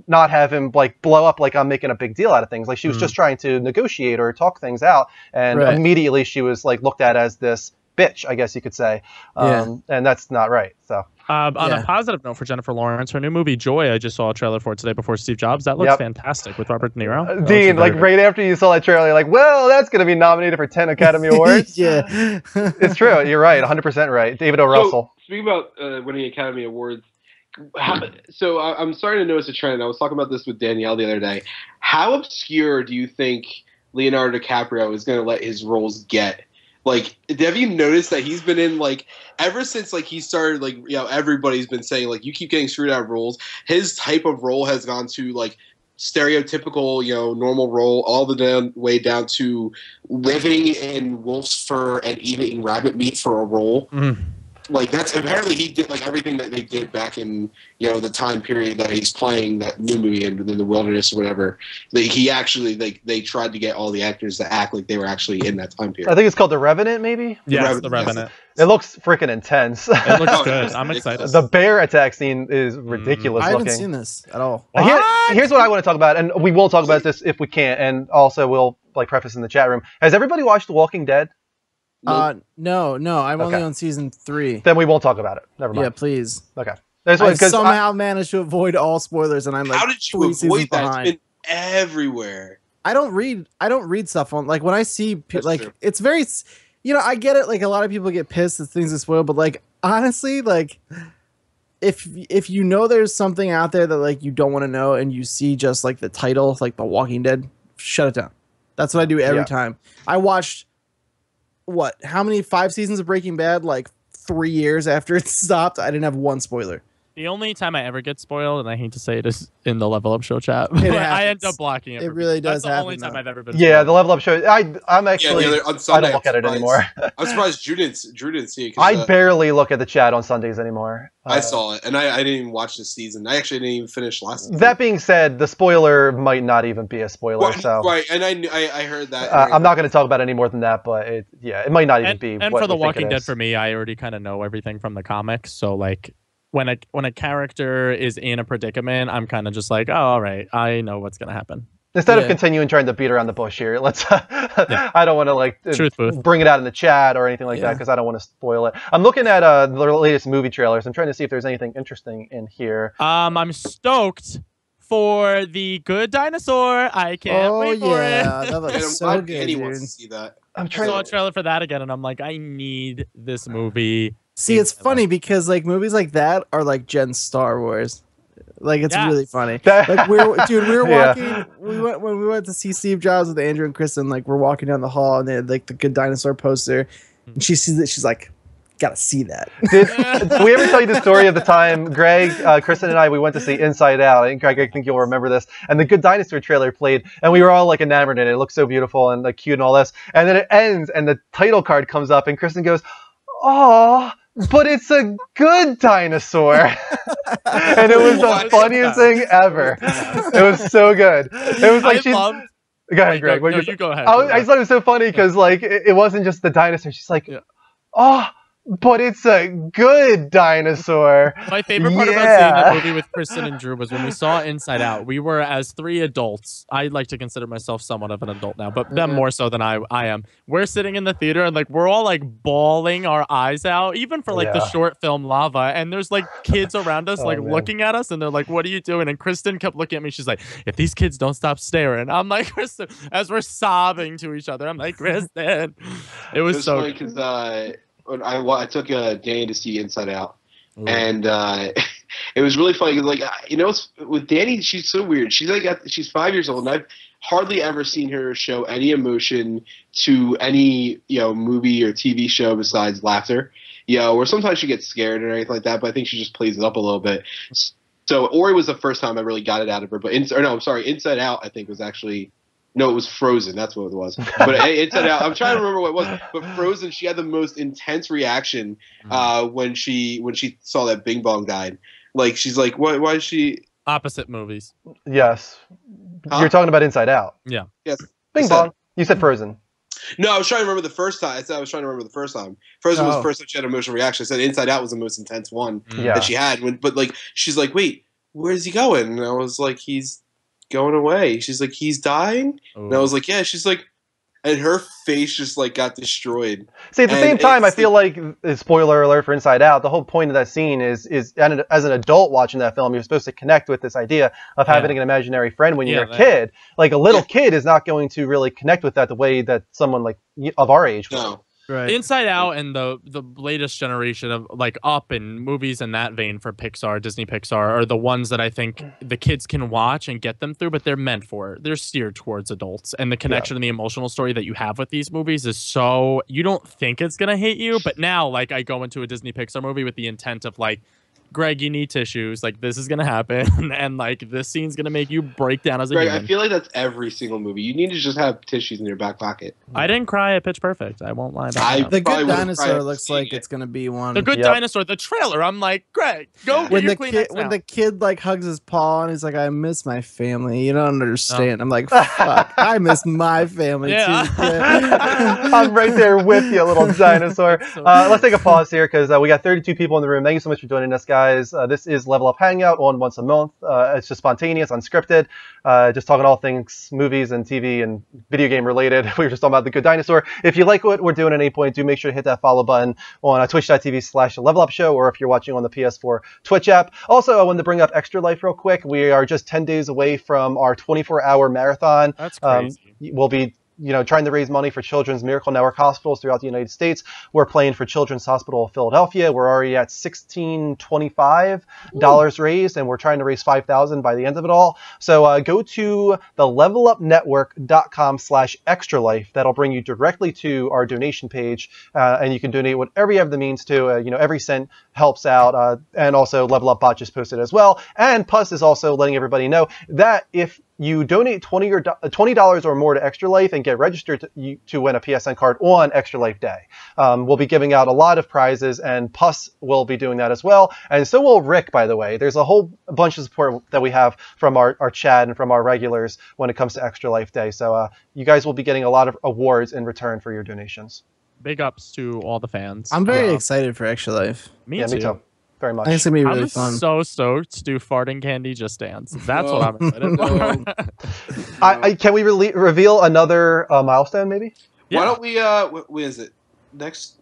not have him like blow up like I'm making a big deal out of things? Like, she was just trying to negotiate or talk things out, and immediately she was like looked at as this bitch, I guess you could say. And that's not right. So on a positive note for Jennifer Lawrence, her new movie Joy, I just saw a trailer for it today before Steve Jobs. That looks fantastic with Robert De Niro. Dean, like right after you saw that trailer, you're like, well, that's going to be nominated for 10 Academy Awards. It's true. You're right. 100% right. David O. Russell. Speaking about winning Academy Awards, so I'm starting to notice a trend. I was talking about this with Danielle the other day. How obscure do you think Leonardo DiCaprio is going to let his roles get? Like, have you noticed that he's been in, like, ever since, like, he started, like, everybody's been saying, like, you keep getting screwed out of roles. His type of role has gone to, like, stereotypical, normal role, all the way down to living in wolf's fur and eating rabbit meat for a role. Like, that's apparently he did like everything that they did back in the time period that he's playing that new movie in the wilderness or whatever. Like, he actually they tried to get all the actors to act like they were actually in that time period. I think it's called The Revenant, maybe. Yes, The Revenant. It looks freaking intense. It looks good. I'm excited. The bear attack scene is ridiculous I looking. haven't seen this at all. Here's what I want to talk about, and we will talk about this if we can, and also we'll like preface in the chat room. Has everybody watched The Walking Dead? No. I'm only on season 3. Then we won't talk about it. Never mind. Yeah, please. Okay. I somehow managed to avoid all spoilers, and I'm like, how did you avoid that? Behind. It's been everywhere. I don't read stuff on, like, when I see like true. It's very, I get it. Like, a lot of people get pissed that things are spoiled, but like, honestly, like, if there's something out there that like you don't want to know, and you see just like the title, like The Walking Dead, shut it down. That's what I do every time. I watched how many 5 seasons of Breaking Bad, like 3 years after it stopped. I didn't have one spoiler. The only time I ever get spoiled, and I hate to say it, is in the Level Up Show chat. But I end up blocking it. It really does That's the happen, only time though. I've ever been. Yeah, spoiled. the Level Up show. I'm actually. on Sunday, I don't look at it anymore. I'm surprised Drew didn't see it. 'Cause, I barely look at the chat on Sundays anymore. I saw it, and I didn't even watch this season. I actually didn't even finish last season. That being said, the spoiler might not even be a spoiler. Right, and I heard that. I'm not going to talk about any more than that, but it might not even be. And what for The we think Walking it Dead, is. for me, I already kind of know everything from the comics. So like, when a character is in a predicament, I'm kind of just like, oh, all right, I know what's gonna happen. Instead of continuing trying to beat around the bush here, let's. I don't want to like bring it out in the chat or anything like that because I don't want to spoil it. I'm looking at the latest movie trailers. I'm trying to see if there's anything interesting in here. I'm stoked for The Good Dinosaur. I can't wait for it. That looks so good, anyone dude. to see that. I'm I trying saw a trailer for that again, and I'm like, I need this movie. See, it's funny because like movies like that are like Jen's Star Wars. Like it's really funny. Like we were walking. When we went to see Steve Jobs with Andrew and Kristen. Like we're walking down the hall, and they had like the Good Dinosaur poster, and she sees it. She's like, "Gotta see that." Did we ever tell you the story of the time Greg, Kristen, and I we went to see Inside Out? And Greg, I think you'll remember this. And the Good Dinosaur trailer played, and we were all like enamored in it. It looked so beautiful and like cute and all this. And then it ends, and the title card comes up, and Kristen goes, "Oh, but it's a good dinosaur." And it was the funniest thing ever. It was so good. It was like go ahead, Greg. No, you go ahead. I just thought it was so funny because like it wasn't just the dinosaur. She's like, oh, but it's a good dinosaur. My favorite part about seeing that movie with Kristen and Drew was when we saw Inside Out. We were, as 3 adults, I like to consider myself somewhat of an adult now, but them more so than I am. We're sitting in the theater and like we're all like bawling our eyes out, even for like the short film Lava. And there's like kids around us looking at us, and they're like, "What are you doing?" And Kristen kept looking at me. She's like, "If these kids don't stop staring," I'm like, "Kristen," as we're sobbing to each other. I'm like, "Kristen." It was so funny because when I took Danny to see Inside Out, and it was really funny because, like, with Danny, she's so weird. She's like she's 5 years old, and I've hardly ever seen her show any emotion to any movie or TV show besides laughter. Or sometimes she gets scared or anything like that, but I think she just plays it up a little bit. So Ori was the first time I really got it out of her, but Inside Out I think was actually. No, it was Frozen. That's what it was. But Inside Out. I'm trying to remember what it was. But Frozen, she had the most intense reaction when she saw that Bing Bong died. Like she's like, why is she? Opposite movies. Yes, you're talking about Inside Out. Yeah. Yes. Bing Bong. You said Frozen. No, I was trying to remember the first time. I was trying to remember the first time. Frozen was the first time she had an emotional reaction. I said Inside Out was the most intense one that she had. But like, she's like, wait, where's he going? And I was like, he's going away. She's like, he's dying? And I was like, yeah. She's like, and her face just like got destroyed. See, at the same time, I feel like, spoiler alert for Inside Out, the whole point of that scene is as an adult watching that film, you're supposed to connect with this idea of having an imaginary friend when you're a kid. Like a little kid is not going to really connect with that the way that someone like of our age would. No. Right. Inside Out and the latest generation of like Up and movies in that vein for Pixar, Disney Pixar, are the ones that I think the kids can watch and get them through, but they're steered towards adults. And the connection and the emotional story that you have with these movies is so, you don't think it's gonna hit you, but now like I go into a Disney Pixar movie with the intent of like, Greg, you need tissues. Like, this is going to happen. And, like, this scene's going to make you break down as a human. I feel like that's every single movie. You need to just have tissues in your back pocket. I didn't cry at Pitch Perfect. I won't lie about that. The Good Dinosaur looks like it's going to be one. The Good Dinosaur, the trailer. I'm like, Greg, go get your Kleenex now. When the kid, like, hugs his paw and he's like, I miss my family. You don't understand. I'm like, fuck, I miss my family, too. I'm right there with you, little dinosaur. Let's take a pause here because we got 32 people in the room. Thank you so much for joining us, guys. This is Level Up Hangout on once a month. It's just spontaneous, unscripted, just talking all things movies and TV and video game related. We were just talking about The Good Dinosaur. If you like what we're doing at any point, do make sure to hit that follow button on twitch.tv/levelupshow, or if you're watching on the PS4 Twitch app. Also, I wanted to bring up Extra Life real quick. We are just 10 days away from our 24-hour marathon. That's crazy. We'll be trying to raise money for Children's Miracle Network hospitals throughout the United States. We're playing for Children's Hospital of Philadelphia. We're already at $1,625 raised, and we're trying to raise $5,000 by the end of it all. So go to the levelupnetwork.com/extralife. That'll bring you directly to our donation page, and you can donate whatever you have the means to. Every cent helps out, and also Level Up Bot just posted as well. And Puss is also letting everybody know that if you donate $20 or more to Extra Life and get registered to win a PSN card on Extra Life Day. We'll be giving out a lot of prizes, and Puss will be doing that as well. And so will Rick, by the way. There's a whole bunch of support that we have from our chat and from our regulars when it comes to Extra Life Day. So you guys will be getting a lot of awards in return for your donations. Big ups to all the fans. I'm very excited for Extra Life. Me too. Very much. I think it's gonna be really fun. I'm so stoked to do farting candy just dance. That's what I'm excited for. Can we reveal another milestone, maybe? Yeah. Why don't we? When is it? Next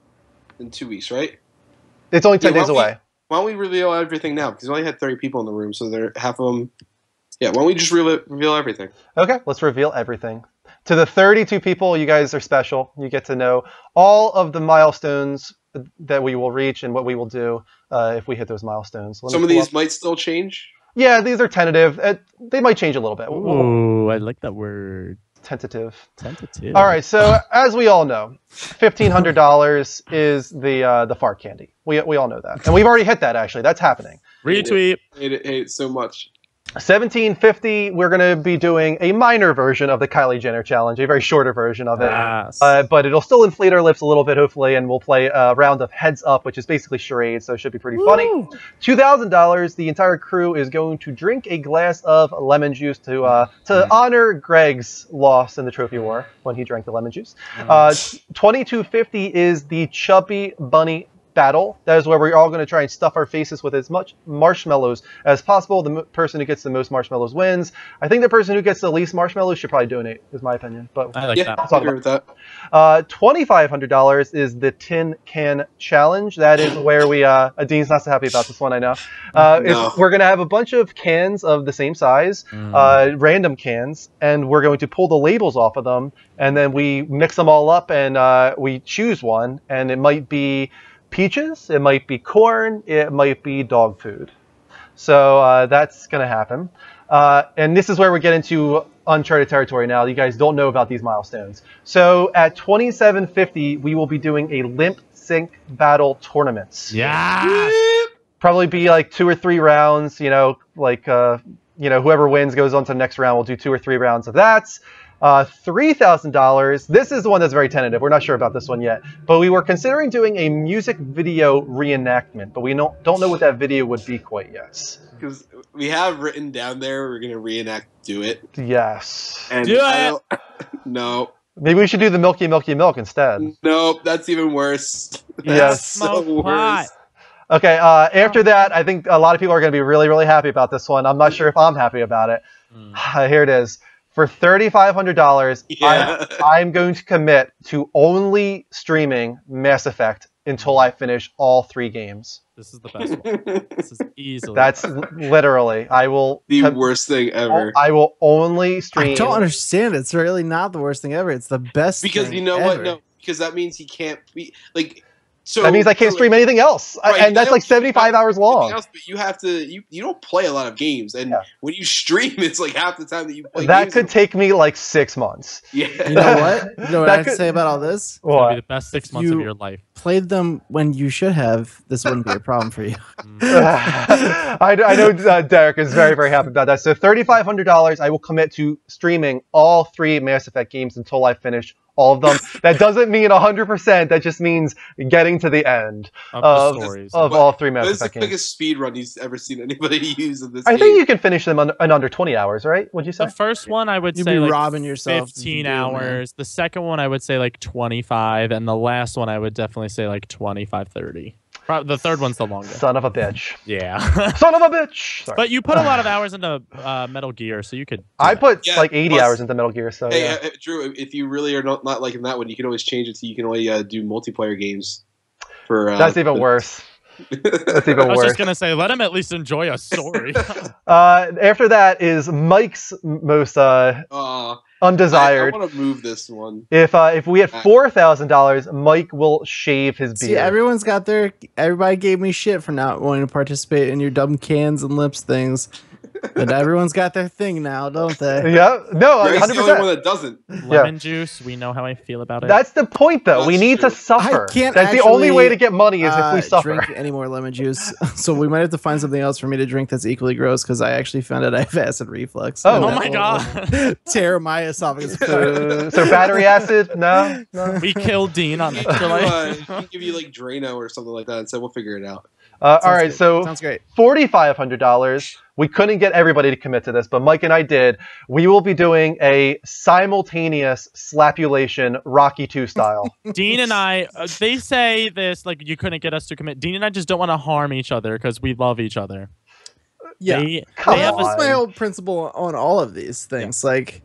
in 2 weeks, right? It's only 10 days away. Why don't we reveal everything now? Because we only had 30 people in the room, so they're half of them. Yeah. Why don't we just reveal everything? Okay, let's reveal everything. To the 32 people, you guys are special. You get to know all of the milestones that we will reach and what we will do if we hit those milestones. Some of these might still change? Yeah, these are tentative. They might change a little bit. Ooh, I like that word. Tentative. Tentative. All right, so as we all know, $1,500 is the fart candy. We all know that. And we've already hit that, actually. That's happening. Retweet. Hate it so much. $1,750, we're going to be doing a minor version of the Kylie Jenner challenge, a very shorter version of it. Yes. But it'll still inflate our lips a little bit, hopefully, and we'll play a round of Heads Up, which is basically charades, so it should be pretty funny. $2,000, the entire crew is going to drink a glass of lemon juice to honor Greg's loss in the Trophy War when he drank the lemon juice. $2,250 is the Chubby Bunny battle. That is where we're all going to try and stuff our faces with as much marshmallows as possible. The person who gets the most marshmallows wins. I think the person who gets the least marshmallows should probably donate, is my opinion. But I like that. I agree with that. $2,500 is the Tin Can Challenge. That is where we, Dean's not so happy about this one, I know. No. We're going to have a bunch of cans of the same size, random cans, and we're going to pull the labels off of them, and then we mix them all up, and we choose one, and it might be peaches, it might be corn, it might be dog food. So that's going to happen. And this is where we get into uncharted territory now. You guys don't know about these milestones. So at $2,750, we will be doing a lip sync battle tournaments. Yeah. Probably be like 2 or 3 rounds, whoever wins goes on to the next round. We'll do 2 or 3 rounds of that. $3,000. This is the one that's very tentative. We're not sure about this one yet, but we were considering doing a music video reenactment, but we don't know what that video would be quite yet. Because we have written down there we're gonna reenact "Do It." Yes. And Do it. No. Maybe we should do the Milky Milky Milk instead. Nope, that's even worse. Yes. So worse. Okay. After that, I think a lot of people are going to be really, really happy about this one. I'm not sure if I'm happy about it. Here it is. For $3,500, I'm going to commit to only streaming Mass Effect until I finish all 3 games. This is the best one. This is easily. That's literally. I will. The worst thing ever. I will only stream. I don't understand. It's really not the worst thing ever. It's the best. Because thing you know ever. what? No, because that means he can't be like. So that means I can't stream anything else, and that's like 75 hours long. Else, but you have to. You don't play a lot of games, and when you stream, it's like half the time that you play. That could take me like 6 months. Yeah. You know what? You know what I have to say about all this? It's gonna be the best 6 months of your life. Played them when you should have. This wouldn't be a problem for you. I know Derek is very, very happy about that. So $3,500, I will commit to streaming all 3 Mass Effect games until I finish all of them. That doesn't mean 100%. That just means getting to the end of all 3 Mass Effect games. This is the biggest speed run he's ever seen anybody use in this game. I think you can finish them in under 20 hours, right? Would you say? The first one I would You'd say be like robbing yourself 15 hours. The second one I would say like 25, and the last one I would definitely say like 25, 30. The third one's the longest. Son of a bitch. Yeah. Son of a bitch. Sorry. But you put a lot of hours into Metal Gear, so you could. I put like 80 hours into Metal Gear. So hey, Drew, if you really are not liking that one, you can always change it to you can only do multiplayer games. For that's even worse. That's even worse. I was just gonna say, let him at least enjoy a story. After that is Mike's most undesired. I want to move this one. If we had $4,000, Mike will shave his beard. See, everybody gave me shit for not wanting to participate in your dumb cans and lips things. But everyone's got their thing now, don't they? Yeah, no, Greg's 100%. the only one that doesn't. Lemon juice. We know how I feel about it. That's the point, though. We need to suffer. That's the only way to get money is if we suffer. Drink any more lemon juice, so we might have to find something else for me to drink that's equally gross. Because I actually found out I have acid reflux. Oh, my god! Tear my esophagus. So battery acid? No. We killed Dean on He Extra can give you like Drano or something like that, and so we'll figure it out. All right, good. so Sounds great. $4,500. We couldn't get everybody to commit to this, but Mike and I did. We will be doing a simultaneous slapulation Rocky 2 style. Dean and I, they say this like you couldn't get us to commit. Dean and I just don't want to harm each other because we love each other. Yeah, that's my whole principle on all of these things. Like,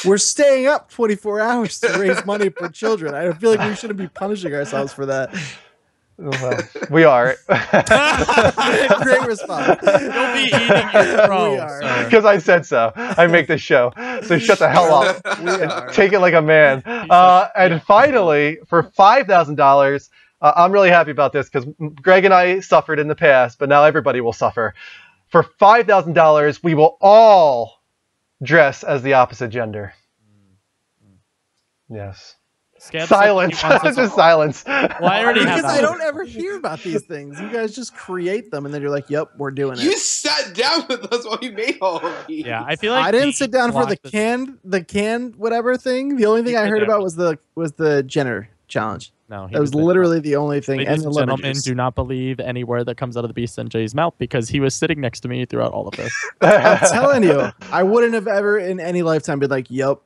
we're staying up 24 hours to raise money for children. I feel like we shouldn't be punishing ourselves for that. Well, we are. Great response. You'll be eating your crows. Because I said so. I make this show. So shut the hell up. We are. Take it like a man. And finally, for $5,000, I'm really happy about this because Greg and I suffered in the past, but now everybody will suffer. For $5,000, we will all dress as the opposite gender. Yes. Silence. Just silence. Well, I already have Because that. I don't ever hear about these things. You guys just create them, and then you're like, "Yep, we're doing it." You sat down with us while you made all of these. Yeah, I feel like I didn't Dean sit down for the blocked canned whatever thing. The only thing I heard about was the Jenner challenge. No, he That was didn't. literally the only thing. Ladies the and lemon gentlemen, juice. do not believe any word that comes out of the Beast NJ's mouth because he was sitting next to me throughout all of this. I'm telling you, I wouldn't have ever in any lifetime been like, "Yep,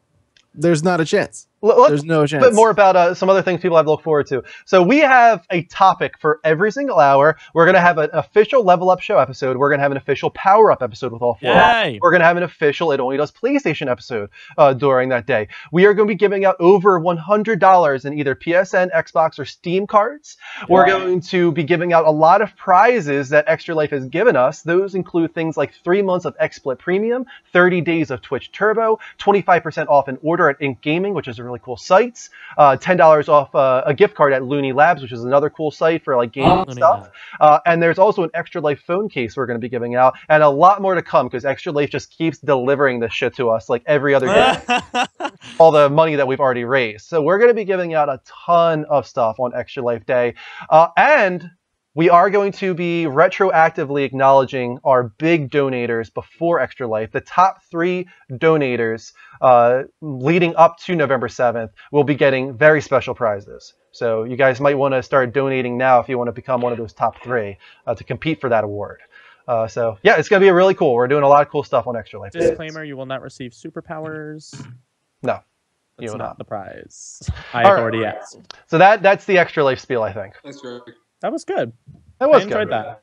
there's not a chance." There's no chance. A bit more about some other things people have to look forward to. So we have a topic for every single hour. We're going to have an official Level Up Show episode. We're going to have an official Power Up episode with all four. Yay! We're going to have an official It Only Does PlayStation episode during that day. We are going to be giving out over $100 in either PSN, Xbox, or Steam cards. We're going to be giving out a lot of prizes that Extra Life has given us. Those include things like 3 months of XSplit Premium, 30 days of Twitch Turbo, 25% off an order at Ink Gaming, which is a really cool site. $10 off a gift card at Looney Labs, which is another cool site for like gaming stuff. And there's also an Extra Life phone case we're going to be giving out, and a lot more to come because Extra Life just keeps delivering this shit to us like every other day. All the money that we've already raised. So we're going to be giving out a ton of stuff on Extra Life Day. And we are going to be retroactively acknowledging our big donators before Extra Life. The top 3 donators leading up to November 7th will be getting very special prizes. So you guys might want to start donating now if you want to become one of those top 3 to compete for that award. So yeah, it's going to be really cool. We're doing a lot of cool stuff on Extra Life. Disclaimer, you will not receive superpowers. No. That's You will not the prize. I All have right. already asked. So that's the Extra Life spiel, I think. Thanks, Greg. That was good. That was I enjoyed good.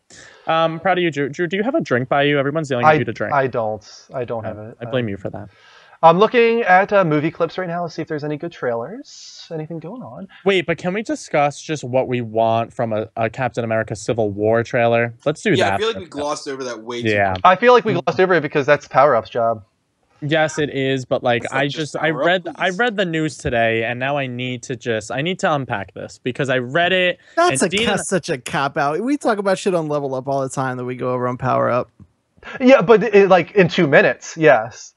that. Proud of you, Drew. Drew, do you have a drink by you? Everyone's yelling at you to drink. I don't have it. I blame you for that. I'm looking at movie clips right now to see if there's any good trailers, anything going on. Wait, but can we discuss just what we want from a Captain America Civil War trailer? Let's do that. Yeah, I feel like we glossed over that way too much. I feel like we glossed over it because that's Power Up's job. Yes, it is, but like I read the news today, and now I need to unpack this because I read it. That's and such a cop out. We talk about shit on Level Up all the time that we go over on Power Up. Yeah, but like in 2 minutes, yes.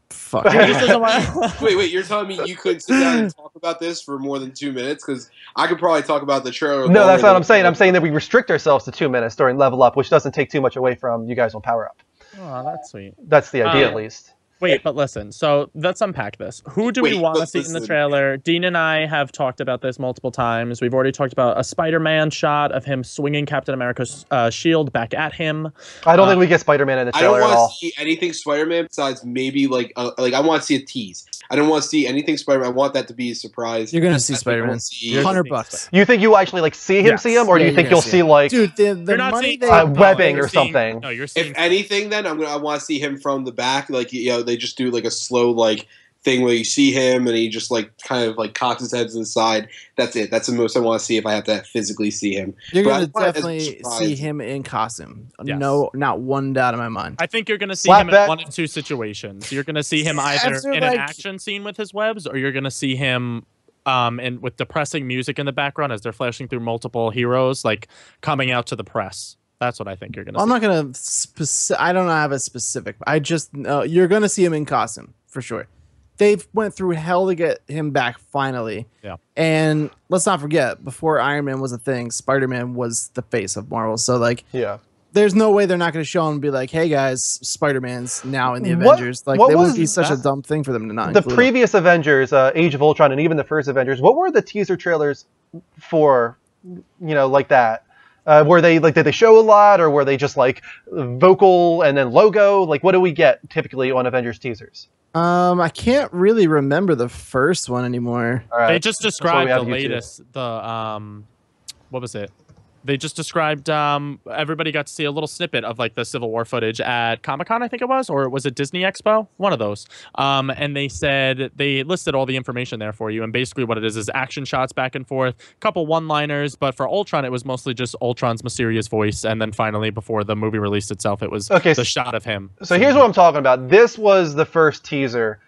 Fuck. Wait, you're telling me you couldn't sit down and talk about this for more than 2 minutes? Because I could probably talk about the trailer. No, that's not what I'm saying. I'm saying that we restrict ourselves to 2 minutes during Level Up, which doesn't take too much away from you guys on Power Up. Oh, that's sweet. That's the idea, at least. Wait, but listen. So let's unpack this. Who do we want to see in the trailer? Dean and I have talked about this multiple times. We've already talked about a Spider-Man shot of him swinging Captain America's shield back at him. I don't think we get Spider-Man in the trailer at all. I don't want to see anything Spider-Man besides maybe like I want to see a tease. I don't want to see anything Spider-Man. I want that to be a surprise. You're gonna see Spider-Man. $100. You think you actually like see him see him, or do you think you'll see like dude the money webbing or something? No, you're seeing. If anything, then I want to see him from the back. Like they just do like a slow like thing where you see him and he just like kind of like cocks his head to the side. That's it. That's the most I want to see if I have to physically see him. You're But gonna I'm not as definitely surprised. see him in costume. Yes. No, not one doubt in my mind. I think you're going to see Slap him bet. in one of two situations. You're going to see him either After, in like- an action scene with his webs, or you're going to see him and with depressing music in the background as they're flashing through multiple heroes, like coming out to the press. That's what I think you're going to I'm see. not gonna. I don't have a specific. I just know you're gonna see him in costume for sure. They've went through hell to get him back finally. Yeah. And let's not forget, before Iron Man was a thing, Spider-Man was the face of Marvel. So like, Yeah. there's no way they're not going to show him and be like, "Hey guys, Spider-Man's now in the What- Avengers." Like, what they was would be such a that? dumb thing for them to not The include him. previous Avengers, Age of Ultron, and even the first Avengers, what were the teaser trailers for, like that? Were they like, did they show a lot, or were they just like vocal and then logo? Like, what do we get typically on Avengers teasers? I can't really remember the first one anymore. All right. They just That's why we described have the YouTube. latest, what was it? They just described, everybody got to see a little snippet of like the Civil War footage at Comic-Con, I think it was, or was it Disney Expo? One of those. And they said, they listed all the information there for you. And basically what it is action shots back and forth, couple one-liners, but for Ultron, it was mostly just Ultron's mysterious voice. And then finally, before the movie released itself, it was the shot of him. So here's what I'm talking about. This was the first teaser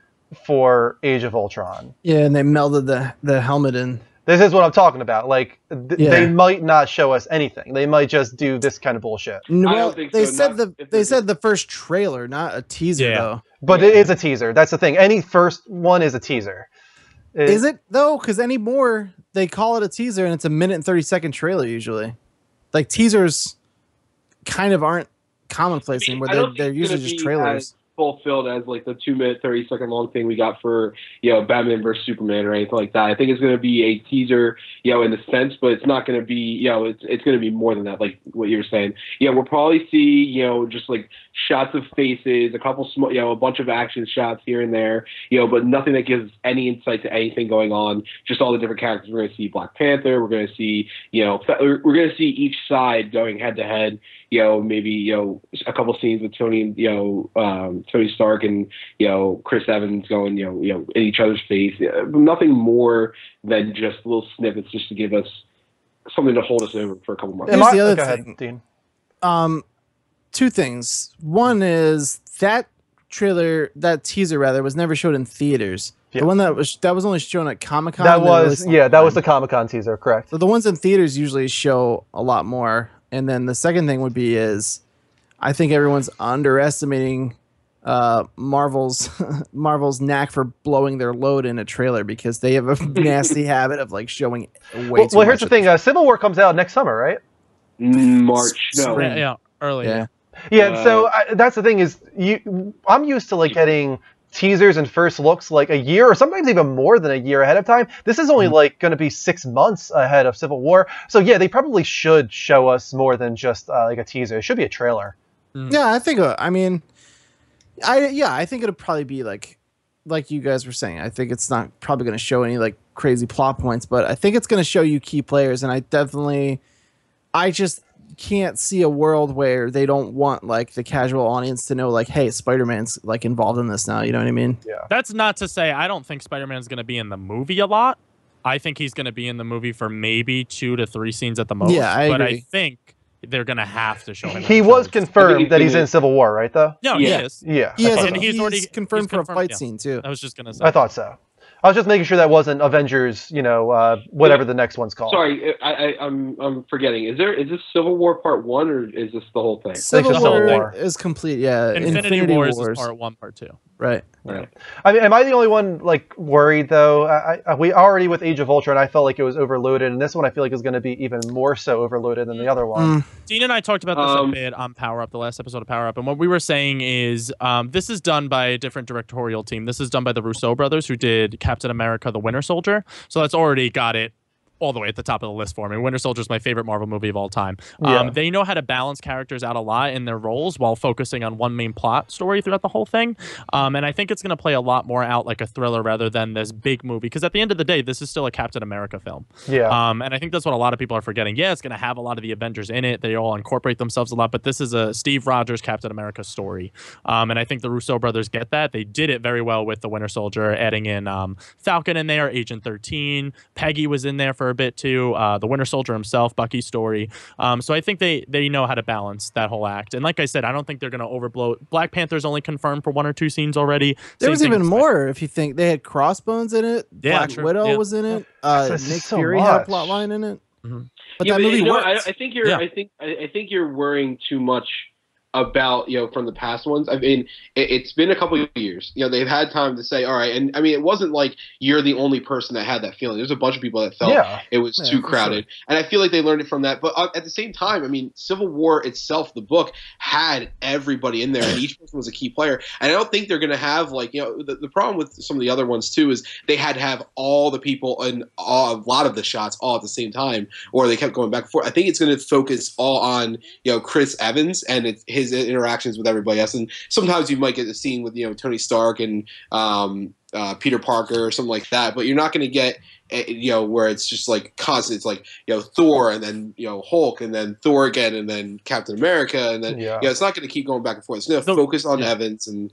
for Age of Ultron. Yeah, and they melded the helmet in. This is what I'm talking about. Like, Yeah. they might not show us anything. They might just do this kind of bullshit. Well, think they so, said not if they it's- said the first trailer, not a teaser Yeah. though. But it is a teaser. That's the thing. Any first one is a teaser. Is it though? Because anymore they call it a teaser and it's a 1:30 trailer usually. Like teasers kind of aren't commonplace anymore. I don't think They're it's usually gonna just be trailers. as fulfilled as like the 2-minute 30-second long thing we got for Batman versus Superman or anything like that. I think it's going to be a teaser in the sense, but it's not going to be it's going to be more than that, like what you were saying. We'll probably see just like shots of faces, a couple small a bunch of action shots here and there, but nothing that gives any insight to anything going on. Just all the different characters. We're going to see Black Panther. We're going to see we're going to see each side going head to head. Maybe a couple scenes with Tony Tony Stark and Chris Evans going in each other's face. Nothing more than just little snippets, just to give us something to hold us over for a couple months. Here's the other Go ahead, thing. Dean. Two things. One is that teaser rather was never showed in theaters. Yeah. The one that was only shown at Comic-Con. That and then was released that was online. the Comic-Con teaser, correct? So the ones in theaters usually show a lot more. And then the second thing would be I think everyone's underestimating Marvel's knack for blowing their load in a trailer because they have a nasty habit of like showing way too Well, here's much the of thing. Civil War comes out next summer, right? March, no. Spring. Yeah, early. Yeah. Yeah. So that's the thing is, I'm used to like getting teasers and first looks like a year or sometimes even more than a year ahead of time. This is only like going to be 6 months ahead of Civil War. So yeah, they probably should show us more than just like a teaser. It should be a trailer. Yeah, I think. I think it'll probably be like you guys were saying. I think it's not probably going to show any like crazy plot points, but I think it's going to show you key players. And I just can't see a world where they don't want like the casual audience to know like, hey, Spider-Man's like involved in this now. You know what I mean? Yeah. That's not to say I don't think Spider-Man's going to be in the movie a lot. I think he's going to be in the movie for maybe 2 to 3 scenes at the most. Yeah, I but I agree. think they're going to have to show him. He in the was trailers. confirmed that he's in Civil War, right? Though. No, Yeah. he is. Yeah. He I has, thought And so. he's already confirmed for a confirmed, fight yeah. scene too. I was just going to say. I thought so. I was just making sure that wasn't Avengers, whatever the next one's called. Sorry, I'm forgetting. Is this Civil War Part 1 or is this the whole thing? Civil Civil War War. is complete. Yeah, Infinity Wars is part 1, part 2. Right. Right. I mean, am I the only one like worried though? We already with Age of Ultron, I felt like it was overloaded, and this one I feel like is going to be even more so overloaded than the other one. Dean and I talked about this a bit on Power Up, the last episode of Power Up, and what we were saying is this is done by a different directorial team. This is done by the Russo brothers who did Captain America: The Winter Soldier, so that's already got it all the way at the top of the list for me. Winter Soldier is my favorite Marvel movie of all time. Yeah. They know how to balance characters out a lot in their roles while focusing on one main plot story throughout the whole thing. And I think it's going to play a lot more out like a thriller rather than this big movie. Because at the end of the day, this is still a Captain America film. Yeah. And I think that's what a lot of people are forgetting. Yeah, it's going to have a lot of the Avengers in it. They all incorporate themselves a lot. But this is a Steve Rogers Captain America story. And I think the Russo brothers get that. They did it very well with the Winter Soldier, adding in Falcon in there, Agent 13. Peggy was in there for a bit too. The Winter Soldier himself, Bucky's story. So I think they know how to balance that whole act. And like I said, I don't think they're going to overblow. Black Panther's only confirmed for 1 or 2 scenes already. There was even more if you think they had Crossbones in it. Yeah, Black true. Widow Yeah. was in it. This is Nick so Fury had a much. plot line in it. But Yeah, that movie you know, worked. I think you're. Yeah. I think you're worrying too much about from the past ones. I mean, it's been a couple of years. They've had time to say, all right. And I mean, it wasn't like you're the only person that had that feeling. There's a bunch of people that felt it was too crowded, and I feel like they learned it from that. But at the same time, I mean, Civil War itself, the book had everybody in there, and each person was a key player. And I don't think they're going to have the problem with some of the other ones too is they had to have all the people and a lot of the shots all at the same time, or they kept going back and forth. I think it's going to focus all on Chris Evans and his interactions with everybody else, and sometimes you might get a scene with Tony Stark and Peter Parker or something like that, but you're not going to get where it's just like constant. It's like Thor and then Hulk and then Thor again and then Captain America and then it's not going to keep going back and forth. It's going to focus on Evans and.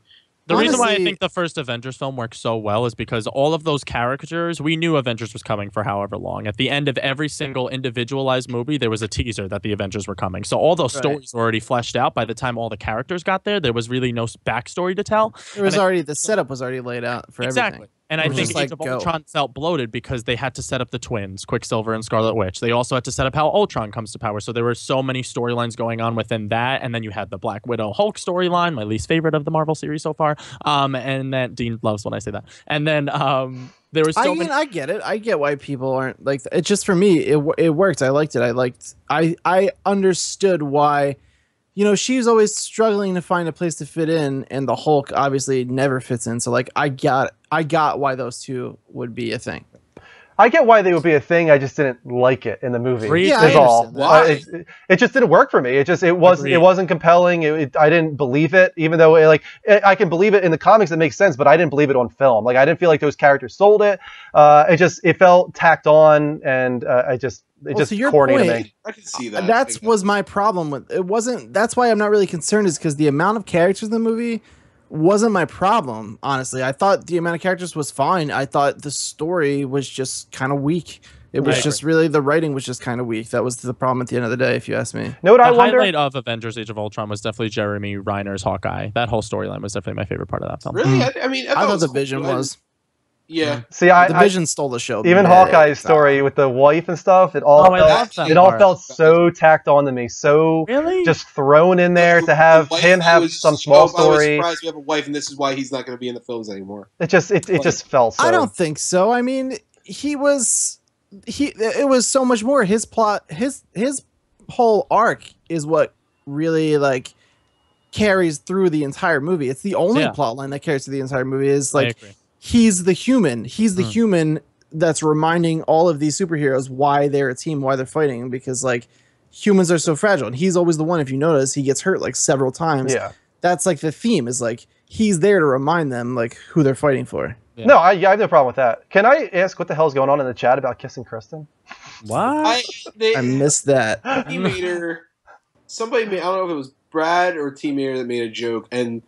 The reason why I think the first Avengers film worked so well is because all of those characters, we knew Avengers was coming for however long. At the end of every single individualized movie, there was a teaser that the Avengers were coming. So all those stories were already fleshed out. By the time all the characters got there was really no backstory to tell. There was the setup was already laid out for everything. And I think Age of Ultron felt bloated because they had to set up the twins, Quicksilver and Scarlet Witch. They also had to set up how Ultron comes to power. So there were so many storylines going on within that. And then you had the Black Widow Hulk storyline, my least favorite of the Marvel series so far. And that Dean loves when I say that. And then there was so many. I get it. I get why people aren't like. It's just for me. It worked. I liked it. I understood why. She's always struggling to find a place to fit in, and the Hulk obviously never fits in. So like, I got why those two would be a thing. I get why they would be a thing. I just didn't like it in the movie. Yeah, is all. Why? It just didn't work for me. It wasn't compelling. I didn't believe it, even though I can believe it in the comics. It makes sense, but I didn't believe it on film. Like I didn't feel like those characters sold it. It felt tacked on, and It just corny to me. I can see that. That was my problem with it. Wasn't that's why I'm not really concerned is because the amount of characters in the movie wasn't my problem. Honestly, I thought the amount of characters was fine. I thought the story was just kind of weak. It was just really the writing was just kind of weak. That was the problem at the end of the day, if you ask me. Know what I wonder? The highlight of Avengers: Age of Ultron was definitely Jeremy Reiner's Hawkeye. That whole storyline was definitely my favorite part of that film. Really? I mean, I thought the Vision was. Yeah. See, the Vision stole the show. Even Hawkeye's story with the wife and stuff, it all felt so tacked on to me, so just thrown in there to have him have some small story. I was surprised we have a wife, and this is why he's not going to be in the films anymore. It just felt so. I don't think so. I mean, it was so much more. His plot, his whole arc is what really like carries through the entire movie. It's the only plot line that carries through the entire movie. Is like. He's the human. He's the human that's reminding all of these superheroes why they're a team, why they're fighting, because like humans are so fragile. And he's always the one, if you notice, he gets hurt like several times. Yeah. That's like the theme is like he's there to remind them like who they're fighting for. Yeah. No, I have no problem with that. Can I ask what the hell's going on in the chat about kissing Kristen? What? I missed that. Somebody made, I don't know if it was Brad or Teamater that made a joke, and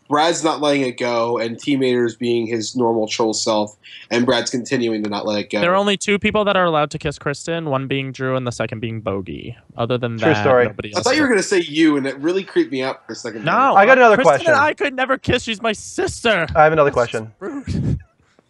Brad's not letting it go, and Teamater's being his normal troll self, and Brad's continuing to not let it go. There are only 2 people that are allowed to kiss Kristen, one being Drew and the second being Bogey. Other than True that, story. nobody else. I thought you were going to say you, and it really creeped me out for a second. No, I got another Kristen question. And I could never kiss. She's my sister. I have another question. Rude.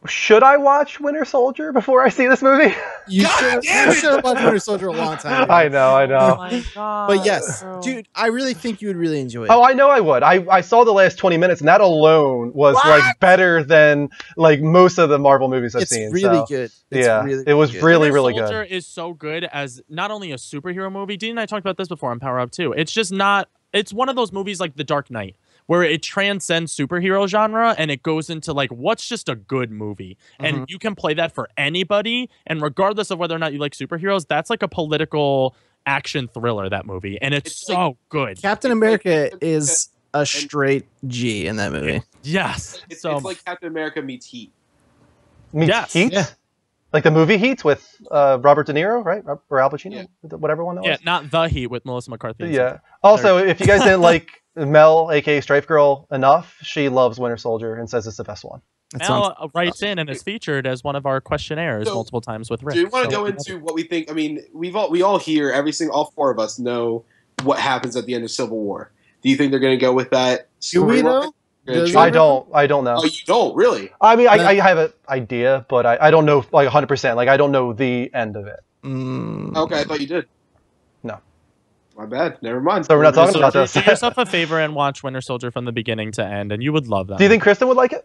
Should I watch Winter Soldier before I see this movie? You should have watched Winter Soldier a long time ago. I know. Oh my God. But yes, dude, I really think you would really enjoy it. Oh, I know I would. I saw the last 20 minutes, and that alone was like better than like most of the Marvel movies I've seen. It's really good. It was really, really good. Winter Soldier is so good as not only a superhero movie. Dean and I talked about this before on Power Up too. It's just not. It's one of those movies like The Dark Knight, where it transcends superhero genre and it goes into like what's just a good movie, and you can play that for anybody, and regardless of whether or not you like superheroes, that's like a political action thriller, that movie, and it's so like, good. Captain America is a straight G in that movie. Yes, It's so like Captain America meets Heat. Meets Heat? Yeah. Like the movie Heat with Robert De Niro, right? Or Al Pacino, whatever one that was. yeah, not The Heat with Melissa McCarthy. and Yeah. stuff. Also, if you guys didn't like Mel, aka Strife Girl, enough, she loves Winter Soldier and says it's the best one. Mel writes in and is featured as one of our questionnaires multiple times with Rick. Do we want to go into what we think? I mean, we all here, all four of us know what happens at the end of Civil War. Do you think they're going to go with that? Do we know? I don't know. Oh, you don't really? I mean, I have an idea, but I don't know like 100%. Like I don't know the end of it. Okay, I thought you did. No. My bad. Never mind. So we're not talking about this. Do yourself a favor and watch Winter Soldier from the beginning to end, and you would love that. Do you think Kristen would like it?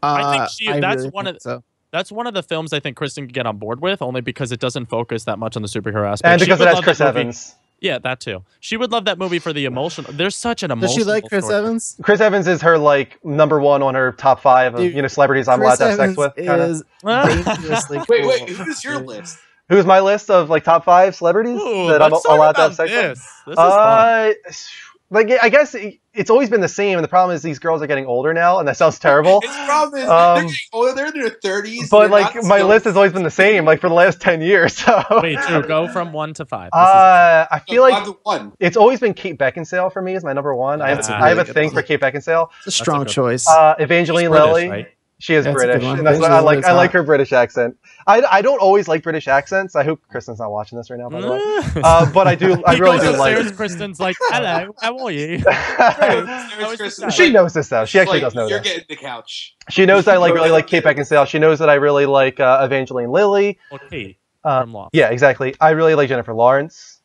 I think that's really one think of so. That's one of the films I think Kristen could get on board with, only because it doesn't focus that much on the superhero aspect. And because She it would has love Chris that movie. Evans. Yeah, that too. She would love that movie for the emotional. There's such an Does emotional. she like Chris story. Evans? Chris Evans is her like #1 on her top 5 of Dude, celebrities I'm allowed Chris to have sex Evans with. Kinda. is dangerously Wait, cool. who's your list? Who's my list of like top 5 celebrities Ooh, that I'm let's talk allowed to have about sex with? this. This is fun. Like I guess it's always been the same, and the problem is these girls are getting older now, and that sounds terrible. His problem is they're getting older. They're in their 30s. But like my list has always been the same, like for the last 10 years. So Wait, so go from 1 to 5. I feel like 5 to 1. it's always been Kate Beckinsale for me as my #1. I have a thing for Kate Beckinsale. It's a strong choice. Evangeline British, Lilly. right? She is That's a British, good one. and that's what I like. I Evangeline like Lilly's her British accent. I don't always like British accents. I hope Kristen's not watching this right now, by the way. But I do. I really do like. Kristen's like, hello, how are you? She knows this though. She actually does know You're this. getting the couch. She knows that I really like Kate Beckinsale. She knows that I really like Evangeline Lilly. Okay. From Lost. Yeah, exactly. I really like Jennifer Lawrence.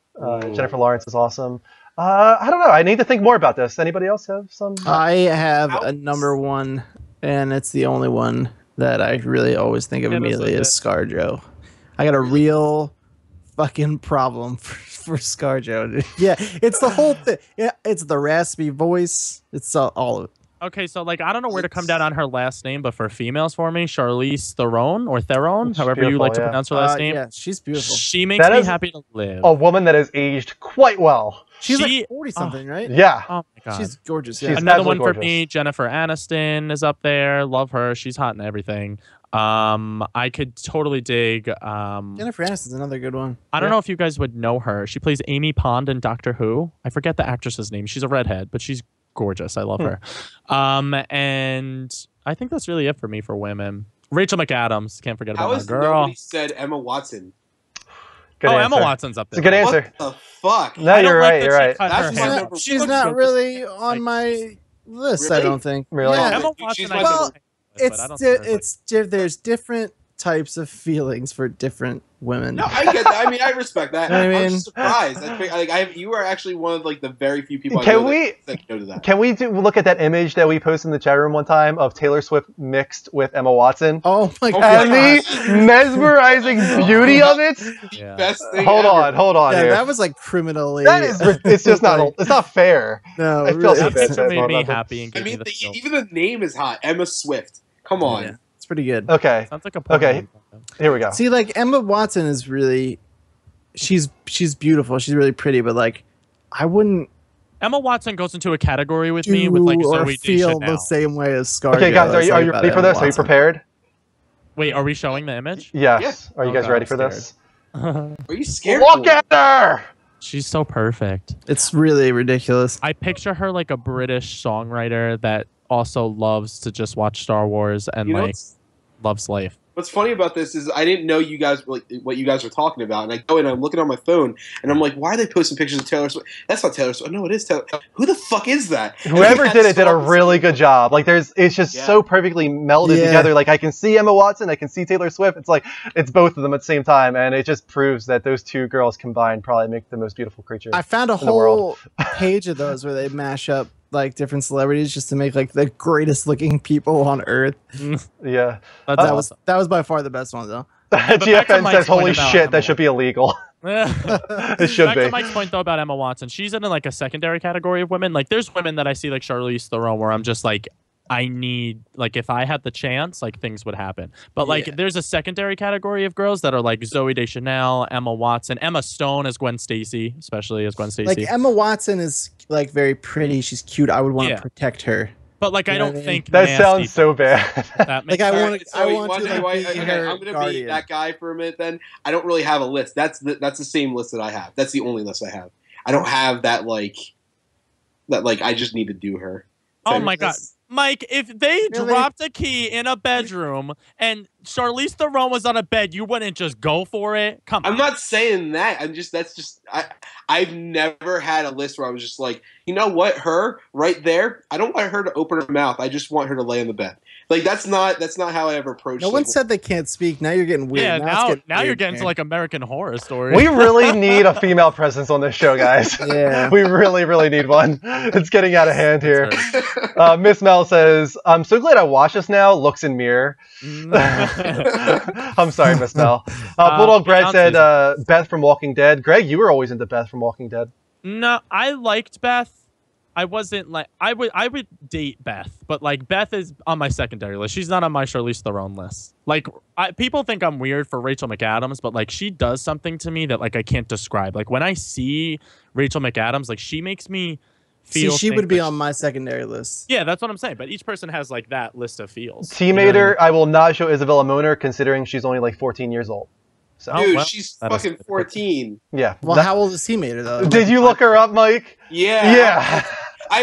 Jennifer Lawrence is awesome. I don't know. I need to think more about this. Anybody else have some? I have a #1, and it's the only one that I really always think of immediately is ScarJo. I got a real fucking problem for ScarJo. Dude. Yeah, it's the whole thing. Yeah, it's the raspy voice. It's all of it. Okay, so like I don't know where to come down on her last name, but for females for me, Charlize Theron or Theron, however you like to pronounce her last name. Yeah, she's beautiful. She makes me happy to live. A woman that has aged quite well. She's like 40 something, right? Yeah. Oh my god. She's gorgeous. She's Yeah. Another one gorgeous. for me, Jennifer Aniston is up there. Love her. She's hot and everything. I could totally dig. Jennifer Aniston's another good one. I don't know if you guys would know her. She plays Amy Pond in Doctor Who. I forget the actress's name. She's a redhead, but she's gorgeous. I love her. And I think that's really it for me for women. Rachel McAdams. Can't forget about How my has girl. nobody said Emma Watson? Good answer. Emma Watson's up there. It's a good answer. What the fuck? No, you're right. You're right. That's my number She's one. not really on my list. I Really? don't think. Really? Yeah. Emma She's Watson. my I number- don't think but I don't think her, There's different types of feelings for different women. No, I get that. I mean, I respect that. You know what I I'm mean? just surprised. You are actually one of like the very few people I Can know we- that no to that. Can we look at that image that we posted in the chat room one time of Taylor Swift mixed with Emma Watson? Oh my Oh god. And the mesmerizing beauty of it. Yeah. Best thing Hold ever. on Yeah, here. that was like criminally. That is, it's just not, it's not fair. No, I feel really, so That bad. picture made me About that. happy and I gave me mean, the feels. even the name is hot. Emma Swift. Come on. Yeah, it's pretty good. Okay, Sounds like a porn Okay. name. here we go. See, like Emma Watson is really, she's beautiful. She's really pretty, but like, I wouldn't Emma Watson goes into a category with do me with like or Zoe feel Deschanel. the same way as ScarJo. Okay, guys, as, are like, you about ready for Emma this? Are you Watson. prepared? Wait, are we showing the image? Yes. Are you Oh, guys God, ready I'm for this? Are you scared? Look at her! She's so perfect. It's really ridiculous. I picture her like a British songwriter that also loves to just watch Star Wars and You know, like loves life. what's funny about this is I didn't know you guys like what you guys were talking about, and I go in and I'm looking on my phone and I'm like, why are they posting pictures of Taylor Swift? That's not Taylor Swift. No, it is Taylor. Who the fuck is that? Whoever did it did a really good job. Like, it's just Yeah. so perfectly melded Yeah. together. Like, I can see Emma Watson, I can see Taylor Swift. It's like, it's both of them at the same time, and it just proves that those two girls combined probably make the most beautiful creature. I found a in the world. whole page of those where they mash up like different celebrities just to make like the greatest looking people on earth. Yeah. That's That awesome. was by far the best one though. back to GFN Mike's says, point holy about shit, Emma that should be illegal. It should Back be. to Mike's point though about Emma Watson, she's in like a secondary category of women. Like there's women that I see like Charlize Theron where I'm just like, I need, like, if I had the chance, like things would happen. But like there's a secondary category of girls that are like Zoe Deschanel, Emma Watson, Emma Stone as Gwen Stacy, especially as Gwen Stacy. Like Emma Watson is like very pretty. She's cute. I would want to protect her. But like I don't think that sounds so bad. That like I want so to. I'm gonna be that guy for a minute. Then I don't really have a list. That's the same list that I have. That's the only list I have. I don't have that like I just need to do her. Oh my god. Mike, if they dropped a key in a bedroom and Charlize Theron was on a bed, you wouldn't just go for it? Come on. I'm not saying that. I've never had a list where I was just like, you know what, her right there. I don't want her to open her mouth. I just want her to lay in the bed. Like that's not how I ever approach. No one said they can't speak. Now you're getting weird. Yeah, now you're getting to like American Horror Story. We really need a female presence on this show, guys. Yeah. We really, really need one. It's getting out of hand here. Miss Mel says, I'm so glad I watched this now. Looks in mirror. I'm sorry, Miss Mel. Bulldog Brad said Beth from Walking Dead. Greg, you were always into Beth from Walking Dead. No, I liked Beth. I wasn't like I would date Beth, but like Beth is on my secondary list. She's not on my Charlize Theron list. Like people think I'm weird for Rachel McAdams, but like she does something to me that like I can't describe. Like when I see Rachel McAdams, like she makes me feel. See, she would be on my secondary list. Yeah, that's what I'm saying. But each person has like that list of feels. Teammater, I will not show Isabella Moner considering she's only like 14 years old. So. Dude, she's fucking 14. Yeah. Well, how old is Teammater though? Did you look her up, Mike? Yeah. Yeah.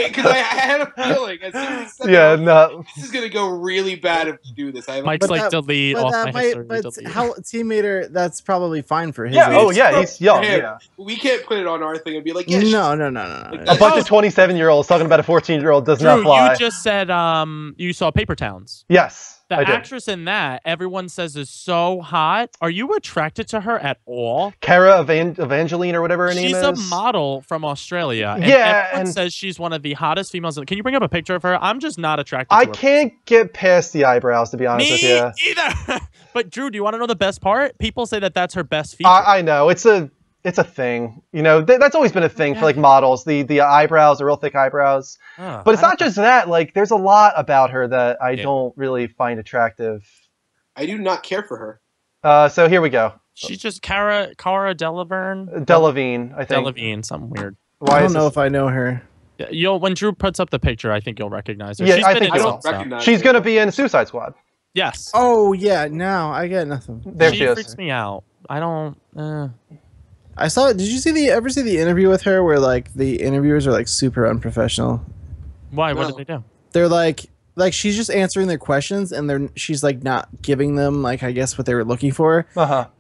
Because I had a feeling as soon as he said no. This is gonna go really bad if we do this. Mike's like delete off my history. But how Teammater? That's probably fine for his. Yeah. age. Oh yeah, he's young. Yeah. We can't put it on our thing and be like, No. Like, a bunch of 27-year-olds talking about a 14-year-old does not fly. You just said you saw Paper Towns. Yes. The actress in that, everyone says is so hot. Are you attracted to her at all? Cara Evangeline or whatever her name is. She's a model from Australia. And everyone says she's one of the hottest females. Can you bring up a picture of her? I'm just not attracted to her. I can't get past the eyebrows, to be honest with you. Either. But Drew, do you want to know the best part? People say that that's her best feature. I know. It's a thing. You know, that's always been a thing for like models. The eyebrows, the real thick eyebrows. But it's not just that. Like, there's a lot about her that I don't really find attractive. I do not care for her. So here we go. She's just Cara Delevingne. Delevingne, I think. Delevingne, something weird. I don't know if I know her. When Drew puts up the picture, I think you'll recognize her. Yeah, I don't recognize She's going to be in Suicide Squad. Yes. Oh yeah, now I get nothing. There she is. Freaks me out. I don't. I saw. Did you ever see the interview with her where like the interviewers are like super unprofessional? Why? What did they do? They're like she's just answering their questions and she's like not giving them like I guess what they were looking for.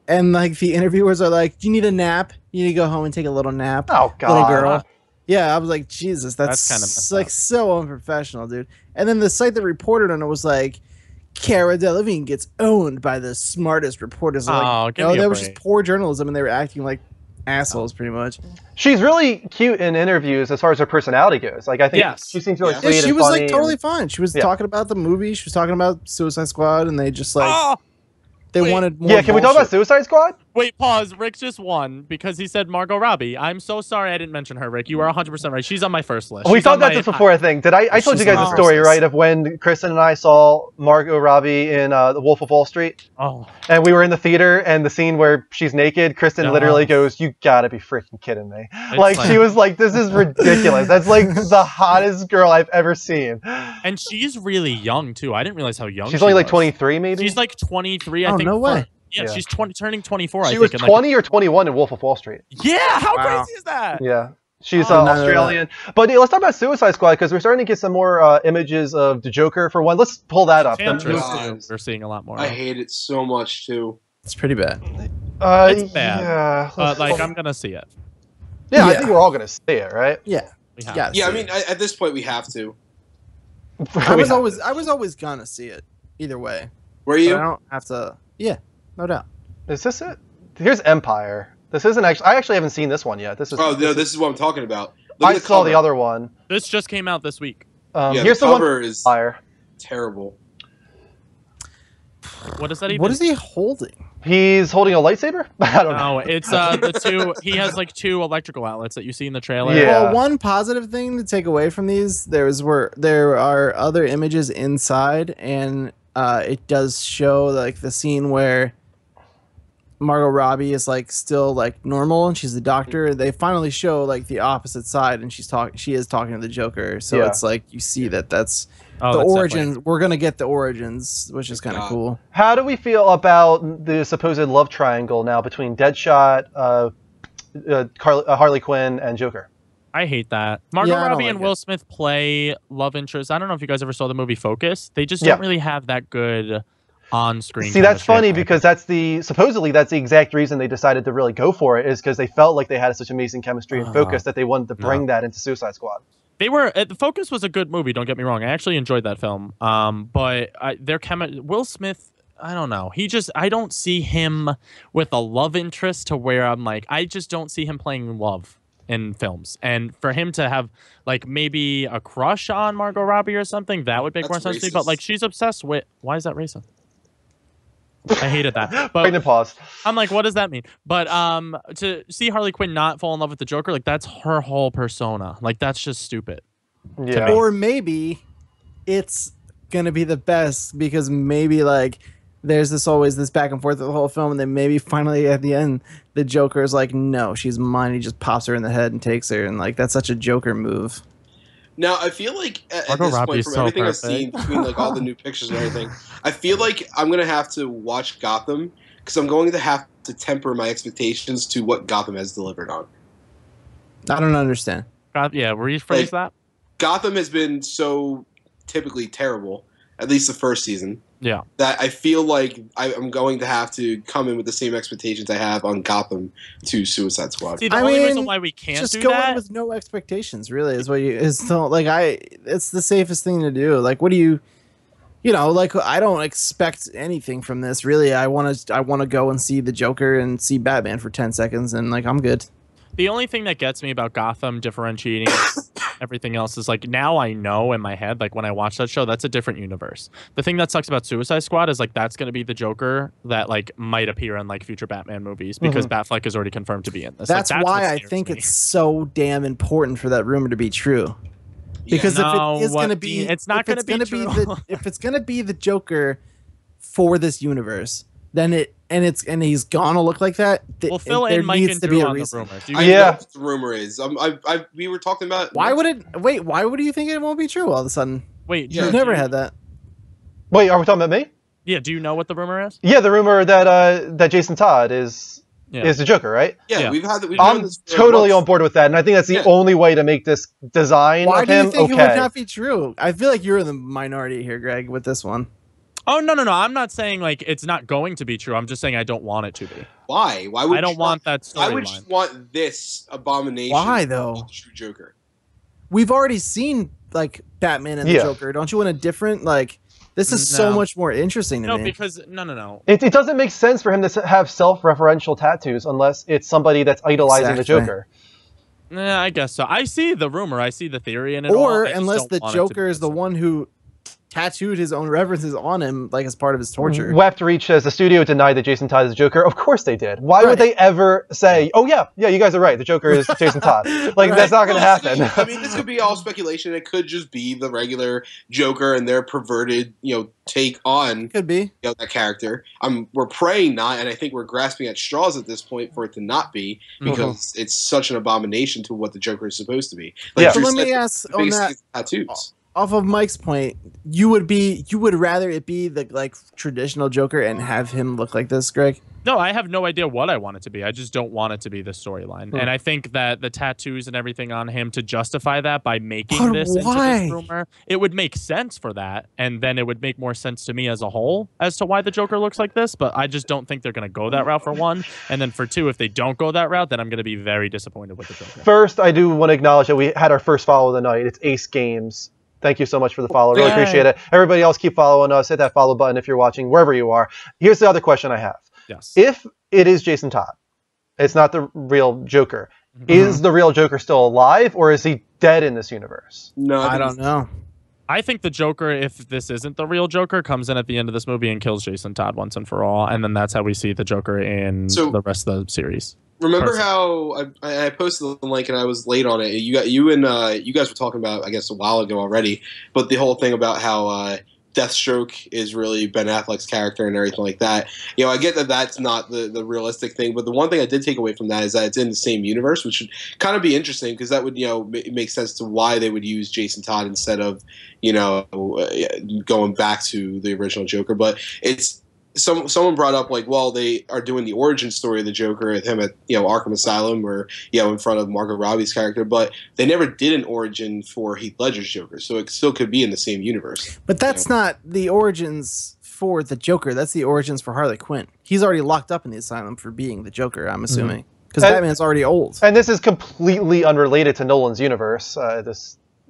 And like the interviewers are like, "Do you need a nap? You need to go home and take a little nap." Oh God. Little girl. Yeah, I was like, Jesus, that's kind of like so unprofessional, dude. And then the site that reported on it was like, Cara Delevingne gets owned by the smartest reporters. Like, no, that was just poor journalism, and they were acting like assholes, pretty much. She's really cute in interviews as far as her personality goes. Like, I think she seems really sweet and she was funny like totally fine. She was talking about the movie. She was talking about Suicide Squad, and they just like they wanted more. Yeah, can we talk about Suicide Squad? Wait, pause. Rick just won because he said Margot Robbie. I'm so sorry I didn't mention her, Rick. You are 100% right. She's on my first list. We talked about this before, I think. I told you guys the story, right, of when Kristen and I saw Margot Robbie in The Wolf of Wall Street? Oh. And we were in the theater, and the scene where she's naked, Kristen literally goes, "You gotta be freaking kidding me." Like, she was like, "This is ridiculous. That's like the hottest girl I've ever seen." And she's really young, too. I didn't realize how young she's only like 23, maybe? She's like 23, I think. No way. Yeah, she's turning 24, I think. She was 20 or 21 in Wolf of Wall Street. Yeah, how crazy is that? Yeah. She's Australian. But let's talk about Suicide Squad, because we're starting to get some more images of the Joker, for one. Let's pull that up. We're seeing a lot more. I hate it so much, too. It's pretty bad. It's bad. Yeah. But, like, I'm going to see it. Yeah, I think we're all going to see it, right? Yeah. Yeah, I mean, at this point, we have to. I was always gonna see it either way. Were you? I don't have to. Yeah, no doubt. Is this it? Here's Empire. This isn't actually. I actually haven't seen this one yet. This is. Oh no, this is what I'm talking about. I saw the other one. This just came out this week. Here's the cover one. Is Empire. Terrible. What is that even? What is he holding? He's holding a lightsaber? I don't know. No, it's the two. He has like two electrical outlets that you see in the trailer. Yeah. Well, one positive thing to take away from these, there are other images inside, and it does show like the scene where Margot Robbie is like still like normal, and she's the doctor. They finally show like the opposite side, and she is talking to the Joker. So it's like you see that's. The origins, we're going to get the origins, which is kind of cool. How do we feel about the supposed love triangle now between Deadshot, Harley Quinn, and Joker? I hate that. Margot Robbie and Will Smith play love interests. I don't know if you guys ever saw the movie Focus. They just don't really have that good on-screen. See, that's funny because supposedly that's the exact reason they decided to really go for it, is because they felt like they had such amazing chemistry and Focus that they wanted to bring that into Suicide Squad. The Focus was a good movie. Don't get me wrong. I actually enjoyed that film. But Will Smith, I don't know. I don't see him with a love interest to where I'm like, I just don't see him playing love in films. And for him to have like maybe a crush on Margot Robbie or something, that would make more sense to me. But like, she's obsessed with. Why is that racist? I hated that. But Pregnant pause. I'm like, what does that mean? But to see Harley Quinn not fall in love with the Joker, like that's her whole persona. Like that's just stupid. Yeah. Or maybe it's gonna be the best because maybe like there's always this back and forth of the whole film, and then maybe finally at the end the Joker is like, no, she's mine. He just pops her in the head and takes her, and like that's such a Joker move. Now, I feel like at this point, from everything I've seen between like all the new pictures and everything, I feel like I'm going to have to watch Gotham because I'm going to have to temper my expectations to what Gotham has delivered on. I don't understand. Yeah, rephrase that. Gotham has been so typically terrible, at least the first season. Yeah. That I feel like I'm going to have to come in with the same expectations I have on Gotham to Suicide Squad. See, the only reason why we can't just do go that in with no expectations. Really, is what it's the safest thing to do. Like, what do you know? Like, I don't expect anything from this. Really, I want to go and see the Joker and see Batman for 10 seconds, and like I'm good. The only thing that gets me about Gotham differentiating everything else is like now I know in my head, like when I watch that show, that's a different universe. The thing that sucks about Suicide Squad is like that's going to be the Joker that like might appear in like future Batman movies because Batfleck is already confirmed to be in this. That's why I think it's so damn important for that rumor to be true. Because if it is going to be, it's not going to be true. If it's going to be the Joker for this universe, then he's gonna look like that. We'll fill in Mike and Drew on the rumor. I know what the rumor is. We were talking about. Why would it? Wait, why would you think it won't be true all of a sudden? Wait, you've never had that. Wait, are we talking about me? Yeah. Do you know what the rumor is? Yeah, the rumor that Jason Todd is the Joker, right? Yeah, we've had. I'm totally on board with that, and I think that's the only way to make this design why of do him you think okay. it would not be true? I feel like you're in the minority here, Greg, with this one. Oh no! I'm not saying like it's not going to be true. I'm just saying I don't want it to be. Why? Why would I don't want that storyline? Why would you want this abomination? Why though? True Joker. We've already seen like Batman and the Joker. Don't you want a different like? This is so much more interesting to me. No, because no. It doesn't make sense for him to have self-referential tattoos unless it's somebody that's idolizing the Joker. Yeah, I guess so. I see the rumor. I see the theory in it. Or unless the Joker is the one who tattooed his own references on him, like as part of his torture. Wept Reach says the studio denied that Jason Todd is the Joker. Of course they did. Why would they ever say, "Oh yeah, you guys are right. The Joker is Jason Todd"? Like that's not going to happen. I mean, this could be all speculation. It could just be the regular Joker and their perverted, take on that character. We're praying not, and I think we're grasping at straws at this point for it to not be because it's such an abomination to what the Joker is supposed to be. Like, so let me ask on that. Tattoos. Off of Mike's point, you would rather it be the like traditional Joker and have him look like this, Greg? No, I have no idea what I want it to be. I just don't want it to be the storyline. And I think that the tattoos and everything on him to justify that by making this into this rumor, it would make sense for that. And then it would make more sense to me as a whole as to why the Joker looks like this. But I just don't think they're going to go that route for one. And then for two, if they don't go that route, then I'm going to be very disappointed with the Joker. First, I do want to acknowledge that we had our first follow of the night. It's Ace Games. Thank you so much for the follow. Really appreciate it. Everybody else, keep following us. Hit that follow button if you're watching, wherever you are. Here's the other question I have. Yes. If it is Jason Todd, it's not the real Joker, is the real Joker still alive, or is he dead in this universe? No, I don't know. I think the Joker, if this isn't the real Joker, comes in at the end of this movie and kills Jason Todd once and for all, and then that's how we see the Joker in the rest of the series. Remember how I posted the link and I was late on it. You guys were talking about, I guess, a while ago already, but the whole thing about how Deathstroke is really Ben Affleck's character and everything like that. You know, I get that that's not the realistic thing, but the one thing I did take away from that is that it's in the same universe, which should kind of be interesting because that would, you know, make sense to why they would use Jason Todd instead of, you know, going back to the original Joker. But it's someone brought up like, well, they are doing the origin story of the Joker at him at, you know, Arkham Asylum or, you know, in front of Margot Robbie's character, but they never did an origin for Heath Ledger's Joker, so it still could be in the same universe. But that's not the origins for the Joker. That's the origins for Harley Quinn. He's already locked up in the asylum for being the Joker, I'm assuming, because Batman's already old. And this is completely unrelated to Nolan's universe.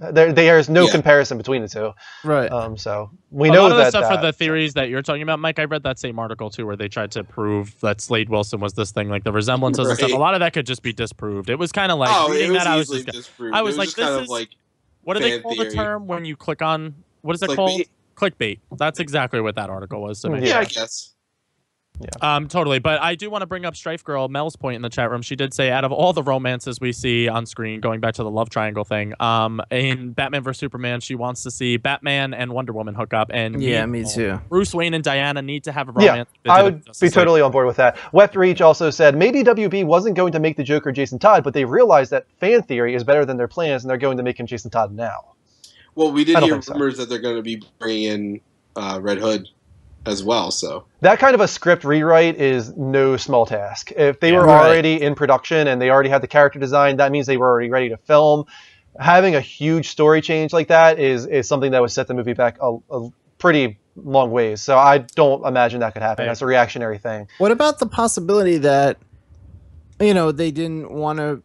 There's no comparison between the two, right? So we know a lot of that the stuff for the theories that you're talking about, Mike. I read that same article too, where they tried to prove that Slade Wilson was this thing, like the resemblances and stuff. A lot of that could just be disproved. It was kind of like reading that. I was like, this is like, what do they call the term when you click on? What is it called? Clickbait. That's exactly what that article was to me. Yeah, I guess. Yeah. Totally. But I do want to bring up Strife Girl, Mel's point in the chat room. She did say out of all the romances we see on screen, going back to the love triangle thing, in Batman vs Superman, she wants to see Batman and Wonder Woman hook up. And me too. Bruce Wayne and Diana need to have a romance. Yeah, I would be totally on board with that. Weft Reach also said maybe WB wasn't going to make the Joker Jason Todd, but they realized that fan theory is better than their plans, and they're going to make him Jason Todd now. Well, we did hear rumors that they're going to be bringing in Red Hood as well, so that kind of a script rewrite is no small task. If they were already in production and they already had the character design, that means they were already ready to film. Having a huge story change like that is something that would set the movie back a pretty long ways. So I don't imagine that could happen. That's a reactionary thing. What about the possibility that, you know, they didn't want to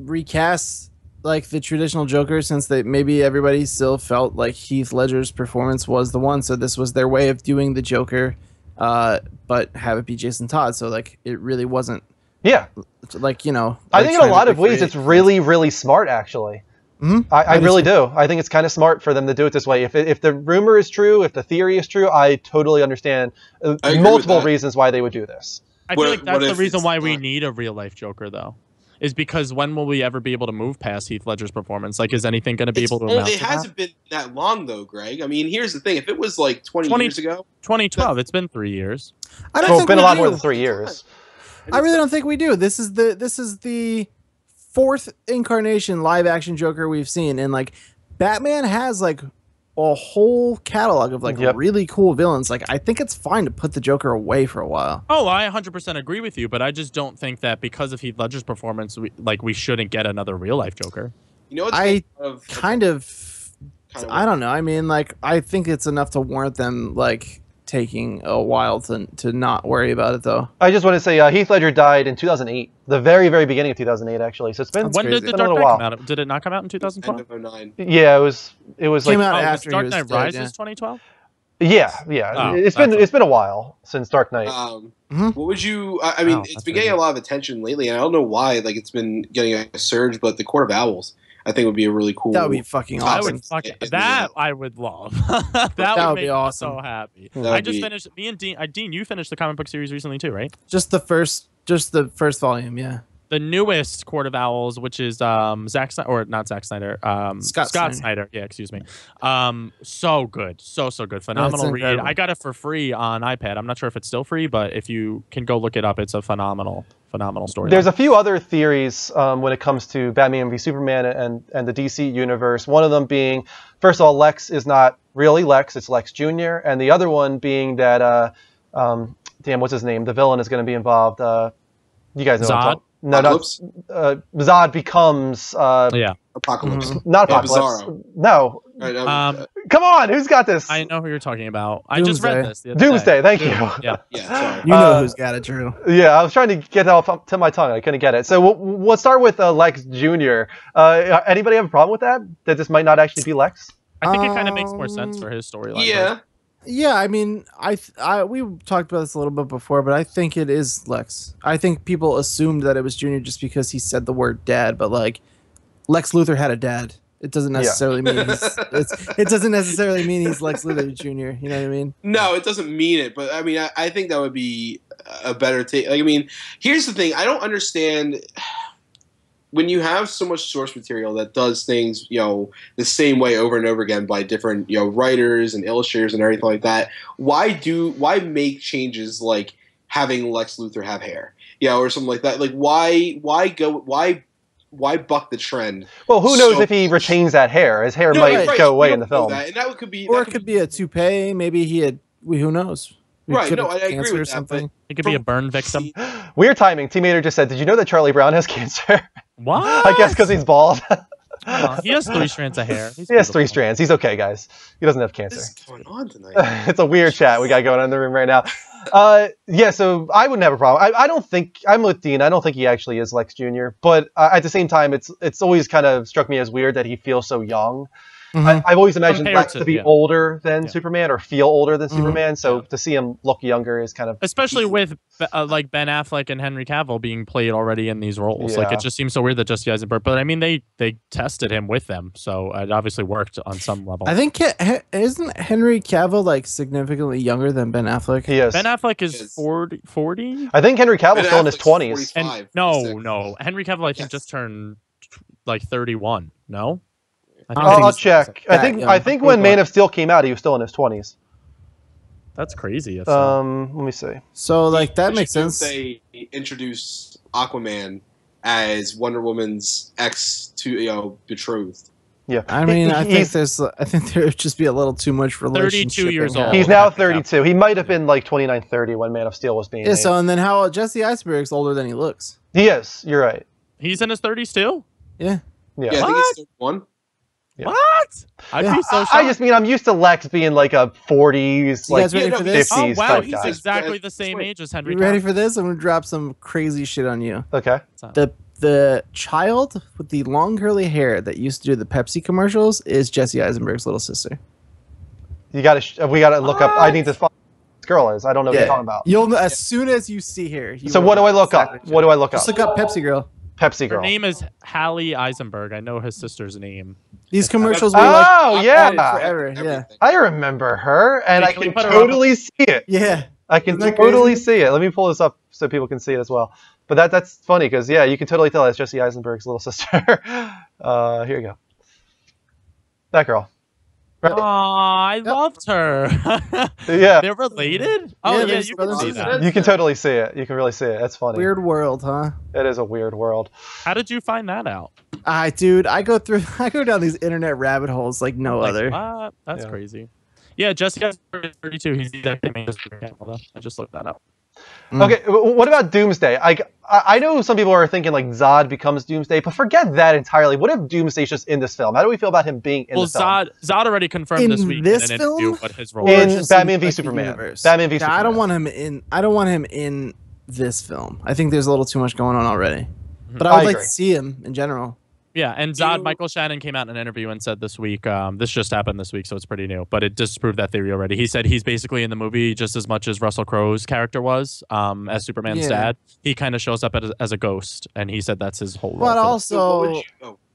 recast like the traditional Joker, since maybe everybody still felt like Heath Ledger's performance was the one, so this was their way of doing the Joker, but have it be Jason Todd, so like it really wasn't. Yeah, like, you know, I think in a lot of ways it's really, really smart actually. I really do. I think it's kind of smart for them to do it this way. If the rumor is true, if the theory is true, I totally understand multiple reasons why they would do this. I feel like that's the reason why we need a real life Joker, though. Is because when will we ever be able to move past Heath Ledger's performance? Like, is anything going to be able to amount to It hasn't been that long, though, Greg. I mean, here's the thing. If it was like 20 years ago. 2012. It's been 3 years. I don't think it's been a lot more than 3 years. I really don't think we do. This is the fourth incarnation live action Joker we've seen. And, like, Batman has, like, a whole catalog of like really cool villains. Like, I think it's fine to put the Joker away for a while. Oh, I 100% agree with you, but I just don't think that because of Heath Ledger's performance, we shouldn't get another real life Joker. You know what? I don't know. I mean, like, I think it's enough to warrant them like taking a while to not worry about it, though. I just want to say Heath Ledger died in 2008, the very, very beginning of 2008, actually. So it's been when did the Dark Knight come out? Did it not come out in 2012? End of 2009. Yeah, it was came like out after Dark Knight Rises 2012. Yeah. Oh, it's been a while since Dark Knight. What would you? I mean, it's been getting a lot of attention lately, and I don't know why. Like, it's been getting a surge, but the Court of Owls, I think, would be a really cool. That would be fucking awesome. I would love. that would make be awesome. Me so happy. I just finished. Me and Dean, you finished the comic book series recently too, right? Just the first volume, yeah. The newest Court of Owls, which is Scott Snyder. Yeah, excuse me. So good, so good, phenomenal read. I got it for free on iPad. I'm not sure if it's still free, but if you can go look it up, it's a phenomenal story. There's a few other theories when it comes to Batman v Superman and the DC universe. One of them being, first of all, Lex is not really Lex; it's Lex Jr. And the other one being that, what's his name? The villain is going to be involved. You guys know Zod? what I'm talking. No, Apocalypse? Zod becomes Apocalypse. Not Apocalypse. Bizarro. No. Right, come on, who's got this? I know who you're talking about. Doomsday. I just read this. The other Doomsday. day. Thank you. Yeah. sorry. You know who's got it, Drew. Yeah, I was trying to get that off to my tongue. I couldn't get it. So we'll start with Lex Jr. Anybody have a problem with that? That this might not actually be Lex? I think it kind of makes more sense for his storyline. Yeah. Yeah, I mean, we talked about this a little bit before, but I think it is Lex. I think people assumed that it was Junior just because he said the word dad, but like Lex Luthor had a dad It doesn't necessarily mean it doesn't necessarily mean he's Lex Luthor Jr. You know what I mean? No, it doesn't mean it. But I mean, I think that would be a better take. Like, I mean, here's the thing: I don't understand when you have so much source material that does things, the same way over and over again by different, writers and illustrators and everything like that. Why make changes like having Lex Luthor have hair, or something like that? Like, why buck the trend? Well, who knows if he retains that hair? His hair might go away in the film. And that could be, or it could be a toupee. Maybe he had. Who knows? Right. No, I agree with that. Something. It could be a burn victim. Weird timing. Team Mater just said, "Did you know that Charlie Brown has cancer?" What? I guess because he's bald. He has 3 strands of hair. He has 3 strands. He's okay, guys. He doesn't have cancer. What's going on tonight? It's a weird chat we got going on in the room right now. Yeah, so I wouldn't have a problem. I don't think I'm with Dean. I don't think he actually is Lex Jr. But at the same time, it's always kind of struck me as weird that he feels so young. Mm-hmm. I've always imagined Lex to be yeah. older than Superman or feel older than Superman. So Yeah. to see him look younger is kind of Especially with like Ben Affleck and Henry Cavill being played already in these roles. Like Yeah. it just seems so weird that Jesse Eisenberg. But I mean, they tested him with them, so it obviously worked on some level. I think isn't Henry Cavill like significantly younger than Ben Affleck? he is. Ben Affleck is 40. I think Henry Cavill's Ben still in his Affleck's 20s. 45, And 46. no. Henry Cavill, I think, Yes. just turned like 31. No, I think I'll he's- check. that I young. think when Man of Steel came out, he was still in his 20s. That's crazy. Let me see. So like that What makes you do if sense. They introduce Aquaman as Wonder Woman's betrothed. Yeah, I mean, I He's- think there would just be a little too much relationship. 32 years old. He's Oh, now Henry Cavill. 32. He might have been like 29, 30 when Man of Steel was being Yeah. made. So and then how Jesse Eisenberg's older than he looks. He is. You're right. He's in his 30s still. Yeah. Yeah. Yeah, I think What? it's 31. Yeah. What? I'd Yeah. be so shocked. I just mean I'm used to Lex being like a 40s, You like guys ready for this? 50s Oh wow, type he's guy. exactly the same age as Henry You ready Cavill. for this? I'm gonna drop some crazy shit on you. Okay. The child with the long curly hair that used to do the Pepsi commercials is Jesse Eisenberg's little sister. We gotta look up. I need to find who this girl is. I don't know what you're talking about. You'll know as soon as you see her. So what do I look up? What do I look up? Just look up Pepsi Girl. Pepsi Her girl. name is Hallie Eisenberg. I know his sister's name. These commercials were Oh, like yeah. on forever. Everything. Yeah. I remember her, and Hey, I can we can put her totally see it. Yeah. I can Isn't that totally crazy? see it. Let me pull this up so people can see it as well. But that's funny because yeah, you can totally tell that's Jesse Eisenberg's little sister. Here you go. That girl. Right? Oh, I loved her. Yeah. They're related? Oh, Yeah, yeah, they're you can brothers see and that. You can totally see it. You can really see it. That's funny. Weird world, huh? It is a weird world. How did you find that out? Dude, I go down these internet rabbit holes like no Like, other. what? That's Yeah. crazy. Yeah, Jesse Eisenberg is 32. He's the exact same age as Henry Cavill, though. I just looked that up. Okay, what about Doomsday? I know some people are thinking like Zod becomes Doomsday, but forget that entirely. What if Doomsday's just in this film? How do we feel about him being in Well, the film? Zod already confirmed In this week this in an interview film? what his role Or In is. just Batman v like, the Superman. universe? Batman v Yeah, Superman. I don't want him in this film. I think there's a little too much going on already. But I would like agree. to see him in general. Yeah, and Zod, Michael Shannon came out in an interview and said this week, this just happened this week, so it's pretty new, but it disproved that theory already. He said he's basically in the movie just as much as Russell Crowe's character was, as Superman's Yeah. dad. He kind of shows up as a ghost, and he said that's his whole role. But for the- also,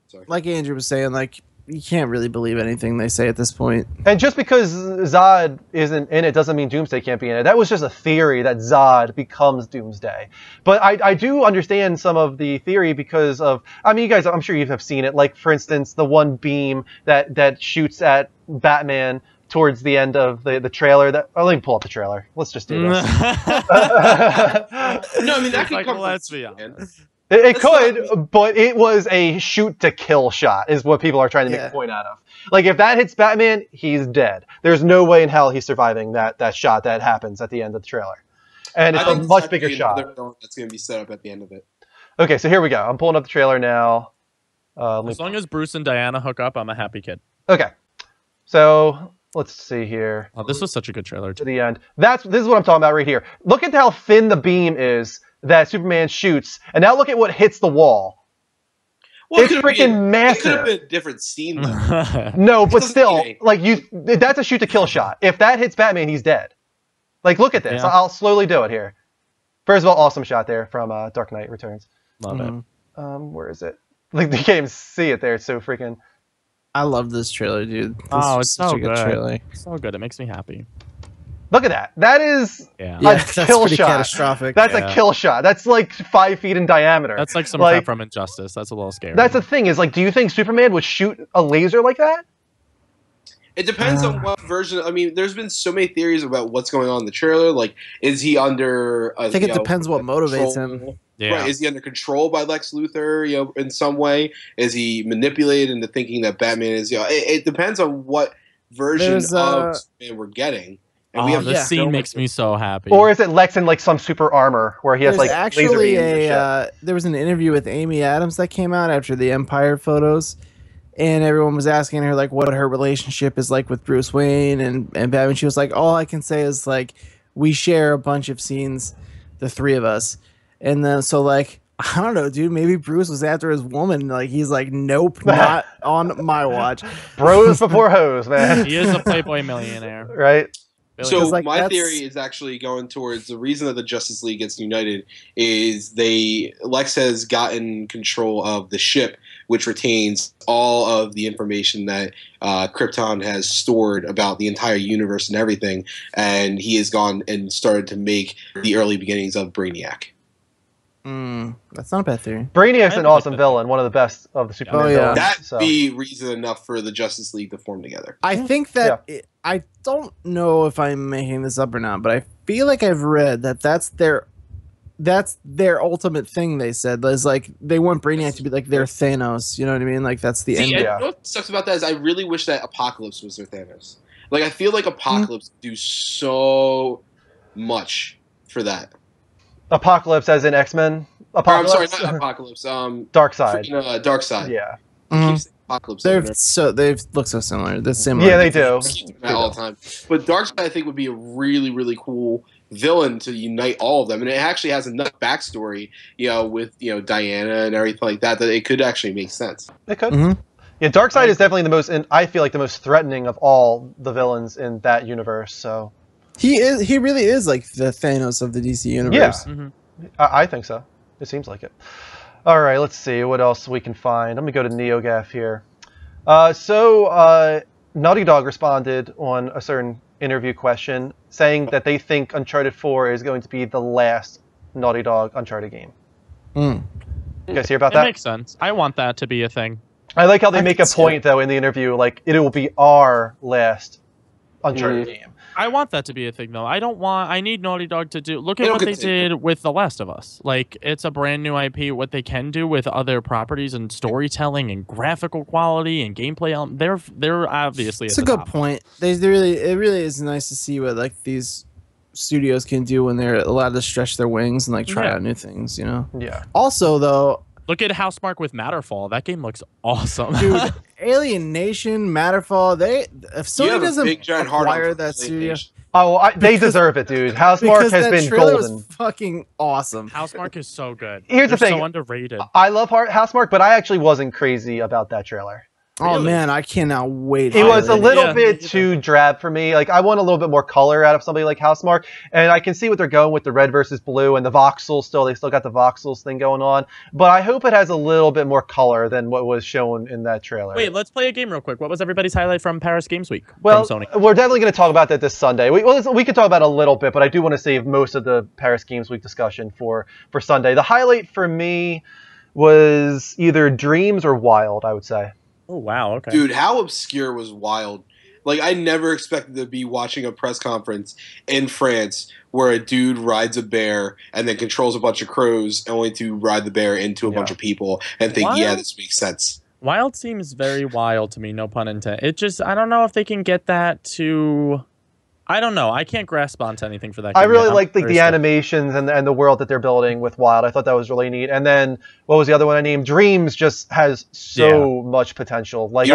Sorry. like Andrew was saying, like you can't really believe anything they say at this point. And just because Zod isn't in it doesn't mean Doomsday can't be in it. That was just a theory that Zod becomes Doomsday. But I do understand some of the theory because of, I mean, you guys, I'm sure you have seen it. Like, for instance, the one beam that shoots at Batman towards the end of the trailer. Let me pull up the trailer. Let's just do this. No, I mean that It's could like, come let's from be Superman. honest. It That's could, but it was a shoot-to-kill shot, is what people are trying to make Yeah. a point out of. Like, if that hits Batman, he's dead. There's no way in hell he's surviving that shot that happens at the end of the trailer. And it's I a think much it's bigger actually shot. another villain that's going to be set up at the end of it. Okay, so here we go. I'm pulling up the trailer now. As long as Bruce and Diana hook up, I'm a happy kid. Okay, so let's see here. Oh, this was such a good trailer. To the end. This is what I'm talking about right here. Look at how thin the beam is that Superman shoots, and now look at what hits the wall. Well, It's it could've freaking been- massive. It could have been a different scene though. No, but doesn't still, mean like that's a shoot-to-kill shot. If that hits Batman, he's dead. Like, look at this. Yeah. I'll slowly do it here. First of all, awesome shot there from Dark Knight Returns. Love it. Mhm. Where is it? Like, you can't even see it there. It's so freaking. I love this trailer, dude. This Oh, was it's such so a good good. trailer. So good. It makes me happy. Look at that. That is Yeah. a That's kill pretty shot. catastrophic. That's Yeah. a kill shot. That's like 5 feet in diameter. That's like some crap from Injustice. That's a little scary. That's the thing is, like, do you think Superman would shoot a laser like that? It depends on what version. I mean, there's been so many theories about what's going on in the trailer. Like, is he under? I think it depends what motivates him. Yeah. Right? Is he under control by Lex Luthor? In some way, is he manipulated into thinking that Batman is? It depends on what version of Superman we're getting. And we have this scene makes me so happy. Or is it Lex in like some super armor where he has There's like actually laser beams and shit? there was an interview with Amy Adams that came out after the Empire photos, and everyone was asking her like what her relationship is like with Bruce Wayne and Batman. She was like, all I can say is like we share a bunch of scenes, the three of us, and then so like I don't know, dude. Maybe Bruce was after his woman. Like he's like, nope, not on my watch. Bros before hoes, man. He is a Playboy millionaire, right? So like, my theory is actually going towards the reason that the Justice League gets united is Lex has gotten control of the ship, which retains all of the information that Krypton has stored about the entire universe and everything, and he has gone and started to make the early beginnings of Brainiac. That's not a bad theory. Brainiac's an awesome villain, one of the best of the Superman villains. That'd be reason enough for the Justice League to form together. I think that I don't know if I'm making this up or not, but I feel like I've read that that's their ultimate thing. They said is like they want Brainiac to be like their Thanos. You know what I mean? Like that's the end. You know what sucks about that is I really wish that Apocalypse was their Thanos. Like I feel like Apocalypse do so much for that. Apocalypse as in X-Men? Apocalypse? I'm sorry, not Apocalypse. Darkseid. Darkseid. Yeah. Apocalypse. They look so similar. They're similar. Yeah, they do. All the time. But Darkseid, I think, would be a really, really cool villain to unite all of them, and it actually has enough backstory, with Diana and everything like that, that it could actually make sense. It could. Yeah, Darkseid is definitely the most, and I feel like the most threatening of all the villains in that universe. So he really is like the Thanos of the DC universe. Yeah, I think so. It seems like it. All right, let's see what else we can find. Let me go to NeoGaf here. Naughty Dog responded on a certain interview question saying that they think Uncharted 4 is going to be the last Naughty Dog Uncharted game. You guys hear about that? That makes sense. I want that to be a thing. I like how they make a point, though, in the interview, like, it will be our last Uncharted game. I want that to be a thing, though. I need Naughty Dog to do... Look at what they did with The Last of Us. Like, it's a brand new IP. What they can do with other properties and storytelling and graphical quality and gameplay, they're obviously It's a good point. It really is nice to see what, like, these studios can do when they're allowed to stretch their wings and, like, try out new things, Yeah. Also, though... Look at Housemarque with Matterfall. That game looks awesome. Dude, Alien Nation, Matterfall, if Sony doesn't acquire that studio... Oh, they deserve it, dude. Housemarque has been golden. Was fucking awesome. Housemarque is so good. Here's the thing. So underrated. I love Housemarque, but I actually wasn't crazy about that trailer. Oh man, I cannot wait. It was a little bit too drab for me. Like I want a little bit more color out of somebody like Housemarque, and I can see what they're going with the red versus blue and the voxels. They still got the voxels thing going on, but I hope it has a little bit more color than what was shown in that trailer. Wait, let's play a game real quick. What was everybody's highlight from Paris Games Week? Well, from Sony? We're definitely going to talk about that this Sunday. We could talk about it a little bit, but I do want to save most of the Paris Games Week discussion for Sunday. The highlight for me was either Dreams or Wild, I would say. Oh, wow, okay. Dude, how obscure was Wild? Like, I never expected to be watching a press conference in France where a dude rides a bear and then controls a bunch of crows only to ride the bear into a bunch of people and think, yeah, this makes sense. Wild seems very wild to me, no pun intended. It just, I don't know if they can get that to... I don't know. I can't grasp onto anything for that game. I really like the animations and the world that they're building with Wild. I thought that was really neat. And then what was the other one I named? Dreams just has so much potential. Like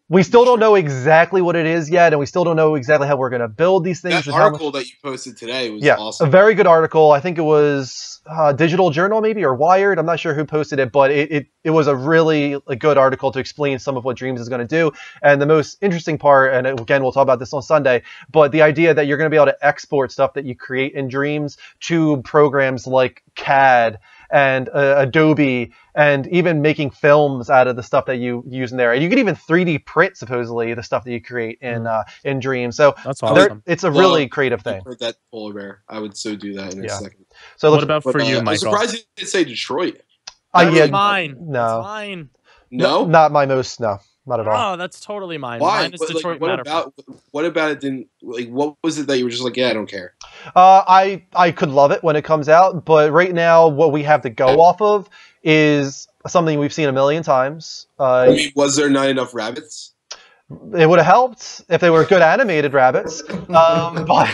we still don't know exactly what it is yet, and we still don't know exactly how we're going to build these things. That article that you posted today was awesome. A very good article. I think it was Digital Journal maybe or Wired. I'm not sure who posted it, but it was a really good article to explain some of what Dreams is going to do. And the most interesting part, and again, we'll talk about this on Sunday, but the idea that you're going to be able to export stuff that you create in Dreams to programs like CAD and Adobe, and even making films out of the stuff that you use in there. And you can even 3D print supposedly the stuff that you create in Dream. So that's awesome. It's a really creative thing. For that polar bear, I would so do that in a second. So what about for you, Michael? I'm surprised you didn't say Detroit. That's mine. No, that's mine. No, not my most. No, not at all. Oh, that's totally mine. Why? Mine is Detroit Matterfall. What about it didn't like? What was it that you were just like, yeah, I don't care? I could love it when it comes out, but right now what we have to go off of is something we've seen a million times. I mean, was there not enough rabbits? It would have helped if they were good animated rabbits. But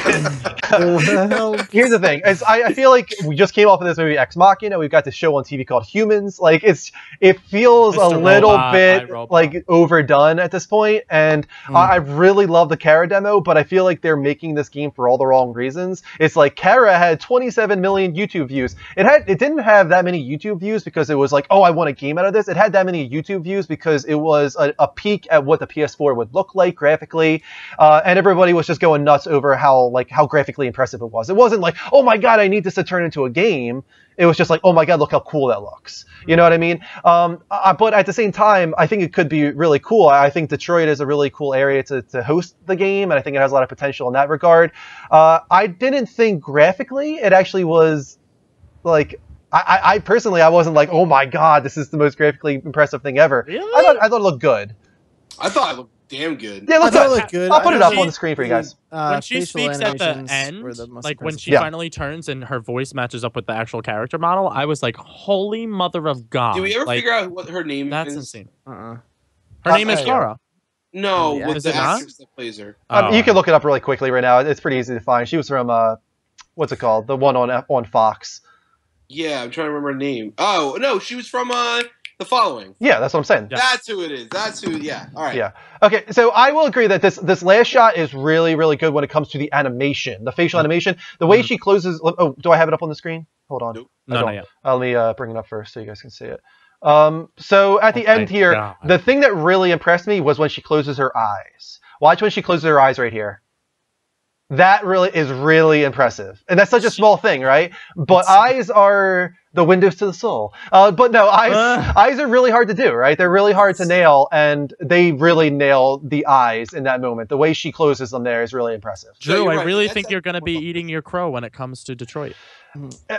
here's the thing: I feel like we just came off of this movie Ex Machina. We've got this show on TV called Humans. Like it feels Mr. a little Robot, bit iRobot. like overdone at this point. And I really love the Kara demo, but I feel like they're making this game for all the wrong reasons. It's like Kara had 27 million YouTube views. It didn't have that many YouTube views because it was like, oh, I want a game out of this. It had that many YouTube views because it was a peek at what the PS4 would look like graphically, and everybody was just going nuts over how graphically impressive it was. It wasn't like, oh my god, I need this to turn into a game. It was just like, oh my god, look how cool that looks. You know what I mean? But at the same time, I think it could be really cool. I think Detroit is a really cool area to host the game, and I think it has a lot of potential in that regard. I didn't think graphically it actually was like. I personally, I wasn't like, oh my god, this is the most graphically impressive thing ever. Really? I thought it looked good. I thought it looked damn good. Yeah, I thought it looked good. I'll put it up on the screen for you guys. When she facial speaks at the animations end, were the most like when impressive. she finally turns and her voice matches up with the actual character model, I was like, holy mother of God. Did we ever like, figure out what her name that's is? insane. Uh-uh. Her name is yeah. Kara. No, Yeah. with Is the it not? actress that plays her. You can look it up really quickly right now. It's pretty easy to find. She was from what's it called? The one on Fox. Yeah, I'm trying to remember her name. Oh no, she was from The Following. Yeah, that's what I'm saying. Yeah. That's who it is. That's who. Yeah. All right. Yeah. Okay, so I will agree that this last shot is really, really good when it comes to the animation, the facial animation. The way she closes... Oh, do I have it up on the screen? Hold on. Nope. No, not yet. Let me bring it up first so you guys can see it. So at the end here, God. the thing that really impressed me was when she closes her eyes. Watch when she closes her eyes right here. That really is really impressive. And that's such a small thing, right? But eyes are the windows to the soul. But no, eyes are really hard to do, right? They're really hard to nail, and they really nail the eyes in that moment. The way she closes them there is really impressive. Drew, you're I right. really That's think you're going to be eating your crow when it comes to Detroit.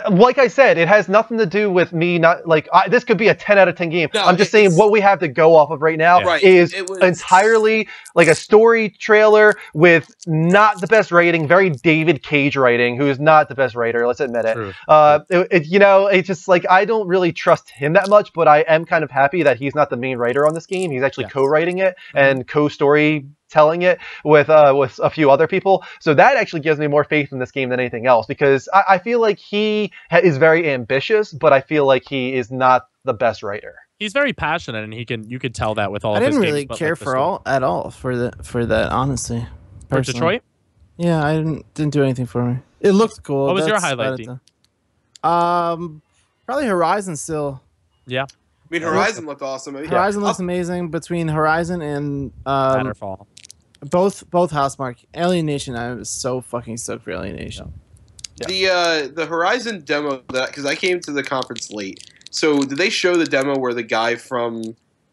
Like I said, it has nothing to do with me not like this could be a 10 out of 10 game. No, I'm just saying what we have to go off of right now Right. is It was- entirely like a story trailer with not the best writing, very David Cage writing, who is not the best writer, let's admit it. True. It's just like I don't really trust him that much, but I am kind of happy that he's not the main writer on this game. He's actually co-writing it and co-story telling it with a few other people. So that actually gives me more faith in this game than anything else, because I feel like he is very ambitious, but I feel like he is not the best writer. He's very passionate, and you could tell that with all I of his didn't games, really but, care like, the for story. for that honestly. For personally. Detroit. Yeah, I didn't do anything for me. It looked cool. What was your That's highlight, about it, Dean? though. Probably Horizon still. Yeah, I mean, Horizon looked awesome. I mean, Horizon looks amazing. Between Horizon and Matterfall. both Housemarque. Alienation, I was so fucking stoked for Alienation. The Horizon demo because I came to the conference late. So did they show the demo where the guy from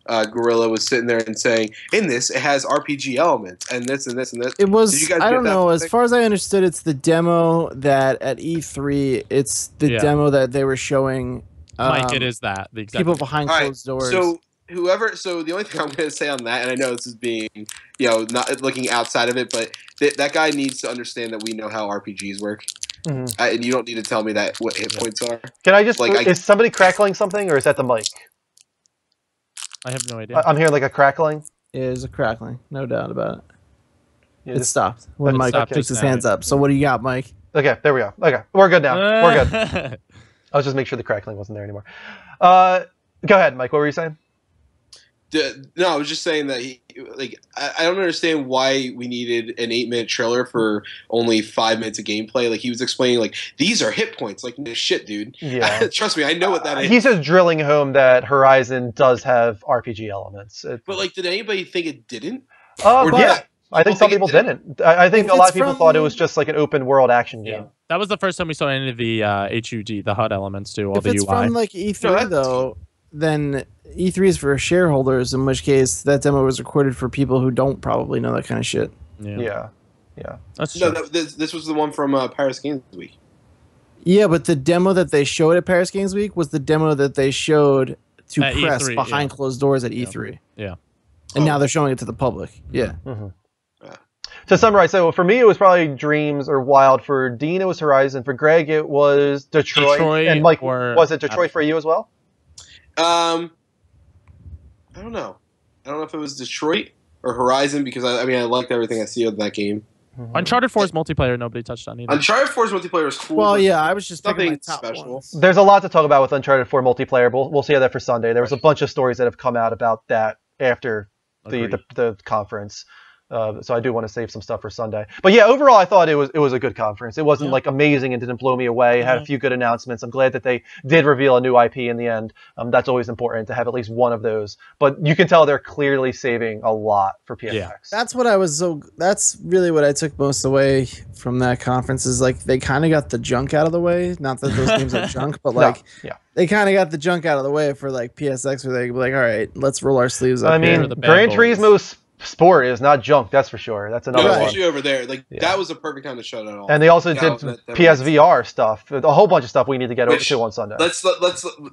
Gorilla was sitting there and saying, "In this, it has RPG elements and this and this and this." It was. Did you guys I get don't that know. As thing? far as I understood, it's the demo that at E3. It's the demo that they were showing. Mike, it is that the exact people thing. behind All right, closed doors. So the only thing I'm going to say on that, and I know this is being, not looking outside of it, but that guy needs to understand that we know how RPGs work. Mm-hmm. And you don't need to tell me that what hit points are. Can I just Like, is somebody crackling something, or is that the mic? I have no idea. I'm hearing like a crackling. it is a crackling, no doubt about it. Yeah, It just- stopped when It Mike stopped puts his just now. hands up. So what do you got, Mike? Okay, there we go. Okay, we're good now. We're good. I was just making sure the crackling wasn't there anymore. Go ahead, Mike. What were you saying? No, I was just saying that I don't understand why we needed an 8-minute trailer for only 5 minutes of gameplay. Like he was explaining, like these are hit points. Like no shit, dude. Yeah. Trust me, I know what that is. He's just drilling home that Horizon does have RPG elements. But like, did anybody think it didn't? But yeah. I think some people didn't. I think If a lot it's of people from- thought it was just like an open world action game. That was the first time we saw any of the HUD, the HUD elements too, or If the it's UI. from like E3 though, then E3 is for shareholders. In which case, that demo was recorded for people who don't probably know that kind of shit. Yeah. That's true. No, this was the one from Paris Games Week. Yeah, but the demo that they showed at Paris Games Week was the demo that they showed to At press E3, behind closed doors at E3. Yeah. And now they're showing it to the public. Yeah. To summarize, so for me it was probably Dreams or Wild. For Dean it was Horizon. For Greg it was Detroit. And Mike, was it Detroit for you as well? I don't know. I don't know if it was Detroit or Horizon because I mean I liked everything I see of that game. Uncharted 4's multiplayer nobody touched on either. Uncharted 4's multiplayer is cool. Well, but yeah, I was just picking my nothing top special. ones. There's a lot to talk about with Uncharted 4 multiplayer. We'll see that for Sunday. There was a bunch of stories that have come out about that after the conference. So I do want to save some stuff for Sunday. But yeah, overall, I thought it was a good conference. It wasn't like amazing and didn't blow me away. It had a few good announcements. I'm glad that they did reveal a new IP in the end. That's always important to have at least one of those. But you can tell they're clearly saving a lot for PSX. Yeah. That's really what I took most away from that conference is like they kind of got the junk out of the way. Not that those games are junk, but like they kind of got the junk out of the way for like PSX where they like, all right, let's roll our sleeves up. I mean, Gran Turismo Sport is not junk, that's for sure. That's another one. Especially over there, like that was the perfect time to shut it off. And they also did PSVR stuff, a whole bunch of stuff we need to get over to on Sunday. Let's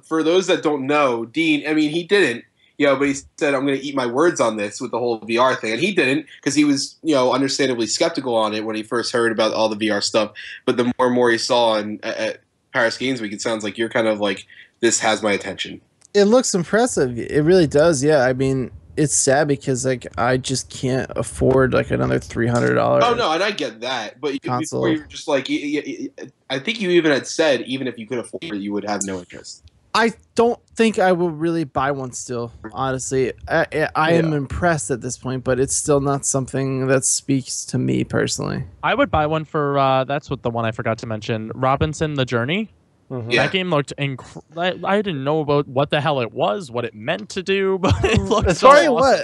for those that don't know, Dean. I mean, he didn't, but he said I'm going to eat my words on this with the whole VR thing, and he didn't because he was, understandably skeptical on it when he first heard about all the VR stuff. But the more and more he saw at Paris Games Week, it sounds like you're kind of like, this has my attention. It looks impressive. It really does. Yeah, I mean. It's sad because like I just can't afford like another $300. Oh no, and I get that, but before you were just like, I think you even had said even if you could afford it, you would have no interest. I don't think I will really buy one still. Honestly, I am impressed at this point, but it's still not something that speaks to me personally. I would buy one for that's what the one I forgot to mention, Robinson the Journey. That game looked I didn't know about what the hell it was, what it meant to do, but it looked it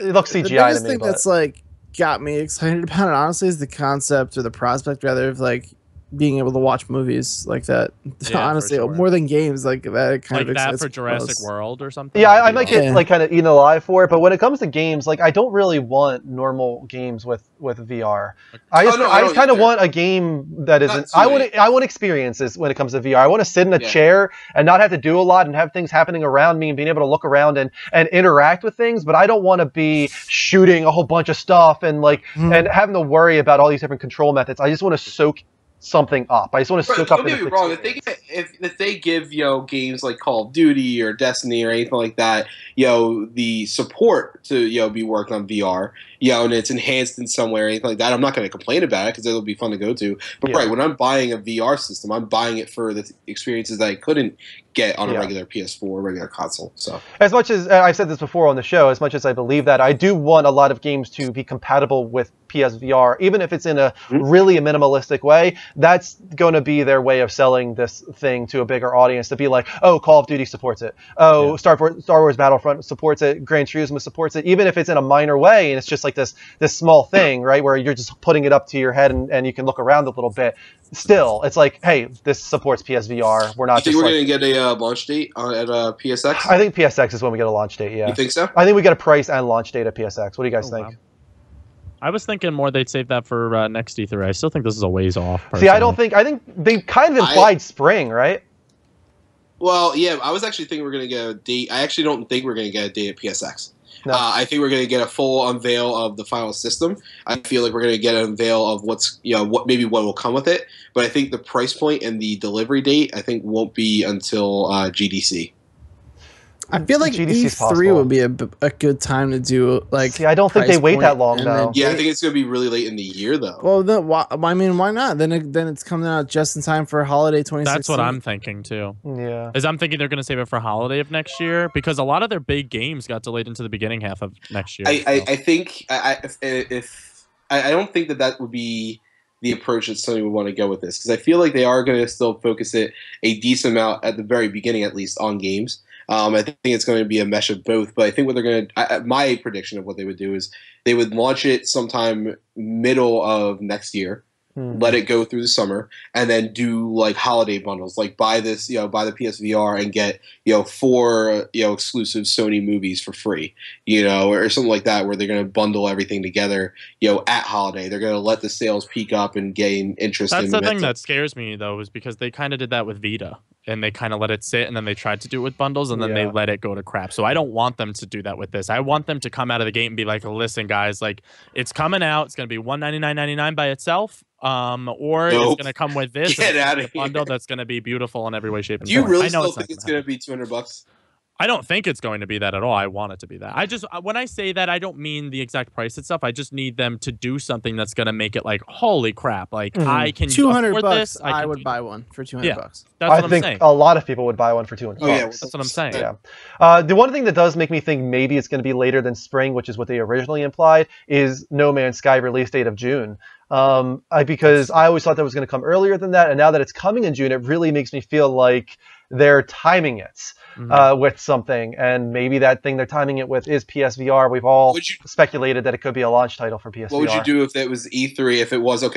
looks CGI the biggest to me, thing that's like got me excited about it honestly is the concept or the prospect rather of like being able to watch movies like that. Honestly, more than games like that kind like of that for Jurassic World or something. Yeah, I might get like kind of eaten alive for it, but when it comes to games, like I don't really want normal games with VR. I just kind of want a game that isn't. I want experiences when it comes to VR. I want to sit in a chair and not have to do a lot and have things happening around me and being able to look around and interact with things. But I don't want to be shooting a whole bunch of stuff and like and having to worry about all these different control methods. I just want to soak something up. I just want to soak up. Don't get me wrong. If they give games like Call of Duty or Destiny or anything like that, the support to be worked on VR, and it's enhanced in some way or anything like that, I'm not going to complain about it because it'll be fun to go to. But when I'm buying a VR system, I'm buying it for the experiences that I couldn't get on a regular PS4, regular console. So as much as I've said this before on the show, as much as I believe that, I do want a lot of games to be compatible with PSVR, even if it's in a really minimalistic way. That's going to be their way of selling this thing to a bigger audience, to be like, oh, Call of Duty supports it. Oh, Star Wars Battlefront supports it. Gran Turismo supports it, even if it's in a minor way and it's just like this small thing, right, where you're just putting it up to your head and you can look around a little bit. Still, it's like, hey, this supports PSVR. We're not. You think we're going to get a launch date at PSX? I think PSX is when we get a launch date. Yeah. You think so? I think we get a price and launch date at PSX. What do you guys think? Wow. I was thinking more they'd save that for next E3. I still think this is a ways off. Personally. See, I think they kind of implied spring, right? Well, yeah, I was actually thinking we're going to get a date. I actually don't think we're going to get a date at PSX. No. I think we're going to get a full unveil of the final system. I feel like we're going to get an unveil of what's, what will come with it. But I think the price point and the delivery date, I think, won't be until GDC. I feel like E3 would be a good time to do like. See, I don't think they wait that long though. Yeah, I think it's going to be really late in the year though. Well, I mean, why not? Then it's coming out just in time for holiday 2016. That's what I'm thinking too. Yeah, I'm thinking they're going to save it for holiday of next year because a lot of their big games got delayed into the beginning half of next year. I think I don't think that would be the approach that Sony would want to go with this because I feel like they are going to still focus it a decent amount at the very beginning, at least, on games. I think it's going to be a mesh of both, but I think what they're going to, my prediction of what they would do is they would launch it sometime middle of next year, let it go through the summer, and then do like holiday bundles, like buy this, buy the PSVR and get, 4, exclusive Sony movies for free, or something like that, where they're going to bundle everything together, at holiday. They're going to let the sales peak up and gain interest. That's the thing that scares me, though, is because they kind of did that with Vita, and they kind of let it sit, and then they tried to do it with bundles, and then they let it go to crap. So I don't want them to do that with this. I want them to come out of the gate and be like, listen, guys, like, it's coming out. It's going to be $199.99 by itself. Or it's going to come with this bundle that's going to be beautiful in every way, shape, and form. Do you really still think it's going to be $200? I don't think it's going to be that at all. I want it to be that. When I say that, I don't mean the exact price itself. I just need them to do something that's going to make it like, holy crap! Like I can afford this. I would buy one for $200. That's what I'm saying. I think a lot of people would buy one for $200. Oh yeah, that's what I'm saying. Yeah. The one thing that does make me think maybe it's going to be later than spring, which is what they originally implied, is No Man's Sky release date of June. Because I always thought that was going to come earlier than that, and now that it's coming in June, it really makes me feel like they're timing it with something, and maybe that thing they're timing it with is PSVR. We've all speculated that it could be a launch title for PSVR. What would you do if it was E3? If it was like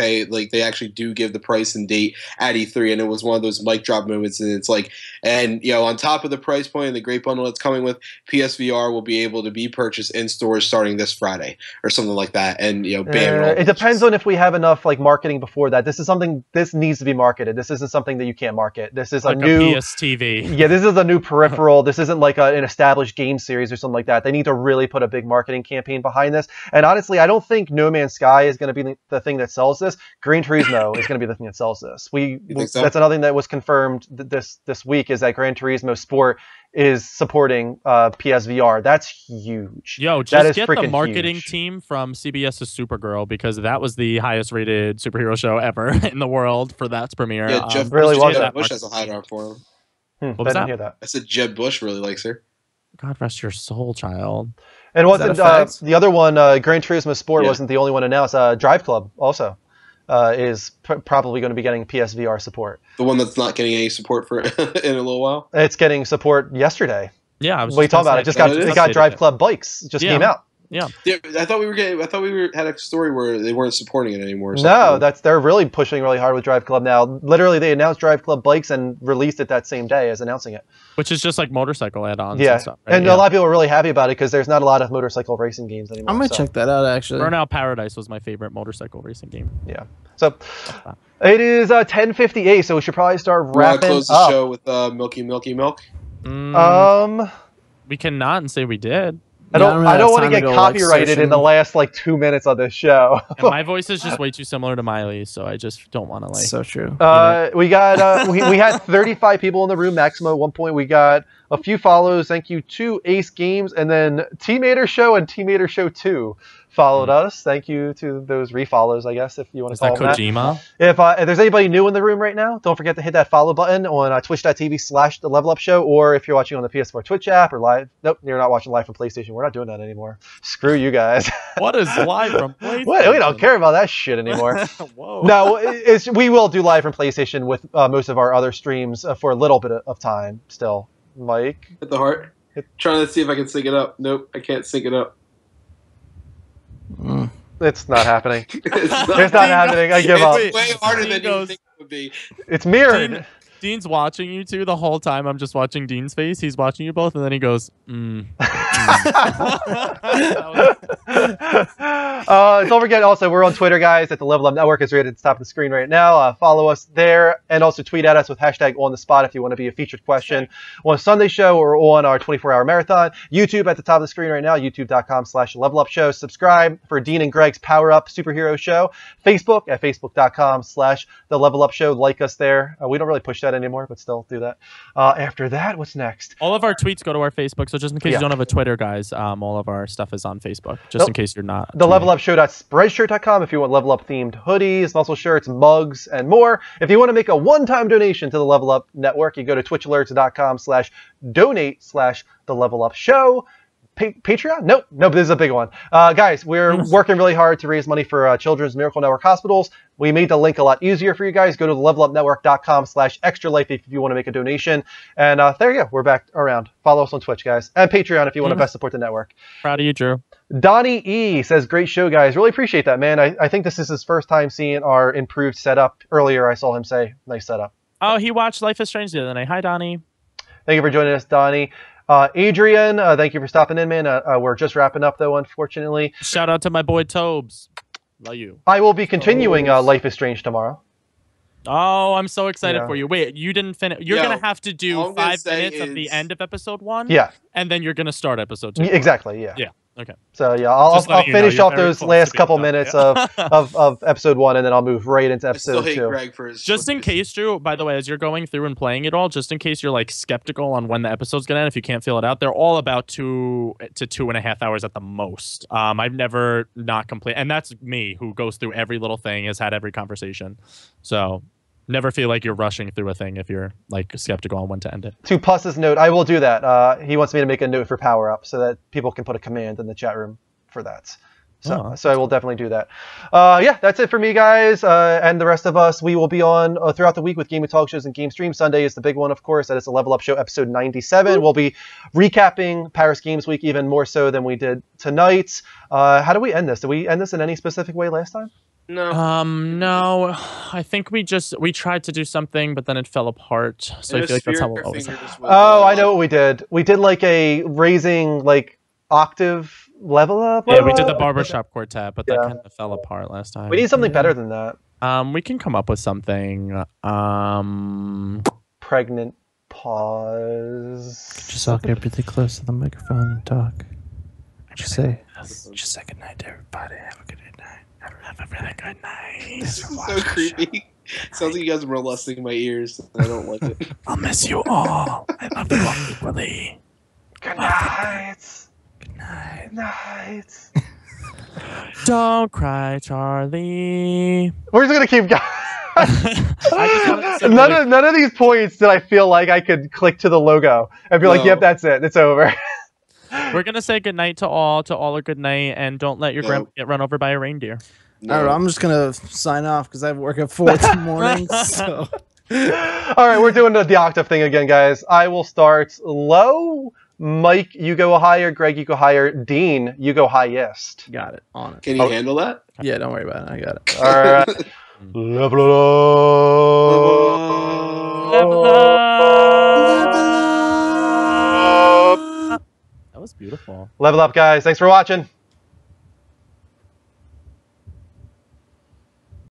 they actually do give the price and date at E3, and it was one of those mic drop moments, and it's like, and on top of the price point and the great bundle it's coming with, PSVR will be able to be purchased in stores starting this Friday or something like that, and bam. It depends on if we have enough like marketing before that. This needs to be marketed. This isn't something that you can't market. This is like a new PSTV. Yeah, this is a new peripheral. This isn't like an established game series or something like that. They need to really put a big marketing campaign behind this. And honestly, I don't think No Man's Sky is going to be the thing that sells this. Gran Turismo is going to be the thing that sells this. So? That's another thing that was confirmed this week, is that Gran Turismo Sport is supporting PSVR. That's huge. Yo, just get the marketing team from CBS's Supergirl, because that was the highest rated superhero show ever in the world for that premiere. Yeah, Jeff really was Bush has a high arm for him. What was that? Hear that? I said Jeb Bush really likes her. God rest your soul, child. And wasn't the other one, Gran Turismo Sport, wasn't the only one announced. Drive Club also is probably going to be getting PSVR support. The one that's not getting any support for in a little while? It's getting support yesterday. Yeah, I was what are you talking about? It got Drive Club bikes. Just came out. Yeah. I thought we had a story where they weren't supporting it anymore. No, they're really pushing really hard with Drive Club now. Literally, they announced Drive Club bikes and released it that same day as announcing it. Which is just like motorcycle add-ons. Yeah, and stuff, right? and a lot of people are really happy about it because there's not a lot of motorcycle racing games anymore. I'm gonna check that out actually. Burnout Paradise was my favorite motorcycle racing game. Yeah. So it is 10:58, so we should probably start wrapping close the up. show with Milky Milk. We cannot and say we did. I don't want to get copyrighted in the last 2 minutes of this show. And my voice is just way too similar to Miley's, so I just don't want to So true. We got we had 35 people in the room maximum at one point. We got a few follows. Thank you to Ace Games, and then Teamater Show and Teamater Show 2 followed us. Thank you to those refollows, I guess, if you want to call them Kojima? That. If there's anybody new in the room right now, don't forget to hit that follow button on twitch.tv/The Level Up Show, or if you're watching on the PS4 Twitch app or live. Nope, you're not watching live from PlayStation. We're not doing that anymore. Screw you guys. What is live from PlayStation? What? We don't care about that shit anymore. Whoa. No, we will do live from PlayStation with most of our other streams for a little bit of time still. Mike? Hit the heart. Trying to see if I can sync it up. Nope, I can't sync it up. It's not happening. It's not happening. I give up. It's way harder than you think it would be. It's mirrored. Dean's watching you two the whole time. I'm just watching Dean's face. He's watching you both, and then he goes, Don't forget also, we're on Twitter, guys, at the Level Up Network. It's right at the top of the screen right now. Follow us there, and also tweet at us with hashtag on the spot if you want to be a featured question on a Sunday show or on our 24-hour marathon. YouTube at the top of the screen right now, youtube.com/Level Up Show. Subscribe for Dean and Greg's Power Up Superhero Show. Facebook at facebook.com/The Level Up Show. Like us there. We don't really push that anymore, but still do that. After that, what's next? All of our tweets go to our Facebook, so just in case you don't have a Twitter, guys, all of our stuff is on Facebook, just in case you're not. The levelupshow.spreadshirt.com if you want Level Up themed hoodies, muscle shirts, mugs, and more. If you want to make a one-time donation to the Level Up Network, you go to twitchalerts.com/donate/the Level Up Show. Patreon? Nope. Nope, this is a big one. Guys, we're working really hard to raise money for Children's Miracle Network hospitals. We made the link a lot easier for you guys. Go to the levelupnetwork.com/extra-life if you want to make a donation. And there you go. We're back around. Follow us on Twitch, guys. And Patreon if you want to best support the network. Proud of you, Drew. Donnie E says, great show, guys. Really appreciate that, man. I think this is his first time seeing our improved setup. Earlier, I saw him say, nice setup. Oh, he watched Life is Strange the other night. Hi, Donnie. Thank you for joining us, Donnie. Adrian, thank you for stopping in, man. We're just wrapping up, though, unfortunately. Shout out to my boy Tobes. Love you. I will be continuing Life is Strange tomorrow. Oh, I'm so excited for you. Wait, you didn't finish. You're going to have to do 5 minutes of the end of episode 1. Yeah. And then you're going to start episode 2. Exactly, yeah. Yeah. Okay. So yeah, I'll finish off those last couple minutes of episode 1, and then I'll move right into episode 2. Greg for his just in case, Drew, by the way, as you're going through and playing it all, just in case you're like skeptical on when the episode's gonna end, if you can't feel it out, they're all about 2 to 2.5 hours at the most. I've never not complete, and that's me who goes through every little thing, has had every conversation. So never feel like you're rushing through a thing if you're like skeptical on when to end it. To Puss's note, I will do that. He wants me to make a note for Power Up so that people can put a command in the chat room for that. So I will definitely do that. Yeah, that's it for me, guys. And the rest of us, we will be on throughout the week with Game of Talk shows and Game Stream. Sunday is the big one, of course. That is the Level Up Show, episode 97. We'll be recapping Paris Games Week even more so than we did tonight. How do we end this? Did we end this in any specific way last time? No. No. I think we tried to do something, but then it fell apart. So I feel like that's how we'll always. Oh, I know what we did. We did like a raising like octave level up. Yeah, we did the barbershop quartet, but that kind of fell apart last time. We need something better than that. We can come up with something. Pregnant pause. Just all get really close to the microphone and talk. Just say good night to everybody. Have a good night. Have a really good night. This is so creepy. Sounds like you guys are molesting my ears. I don't like it. I'll miss you all. I love you all equally. Good night. Good night. Good night. Don't cry, Charlie. We're just gonna keep going. None of these points did I feel like I could click to the logo and be like, yep, that's it. It's over. We're gonna say good night to all a good night, and don't let your grandma get run over by a reindeer. No. I don't know, I'm just gonna sign off because I have work at 4 in the morning. So. All right, we're doing the octave thing again, guys. I will start low. Mike, you go higher. Greg, you go higher. Dean, you go highest. Got it. On it. Can you handle that? Yeah, don't worry about it. I got it. All right. Level up. Level up. That was beautiful. Level up, guys. Thanks for watching.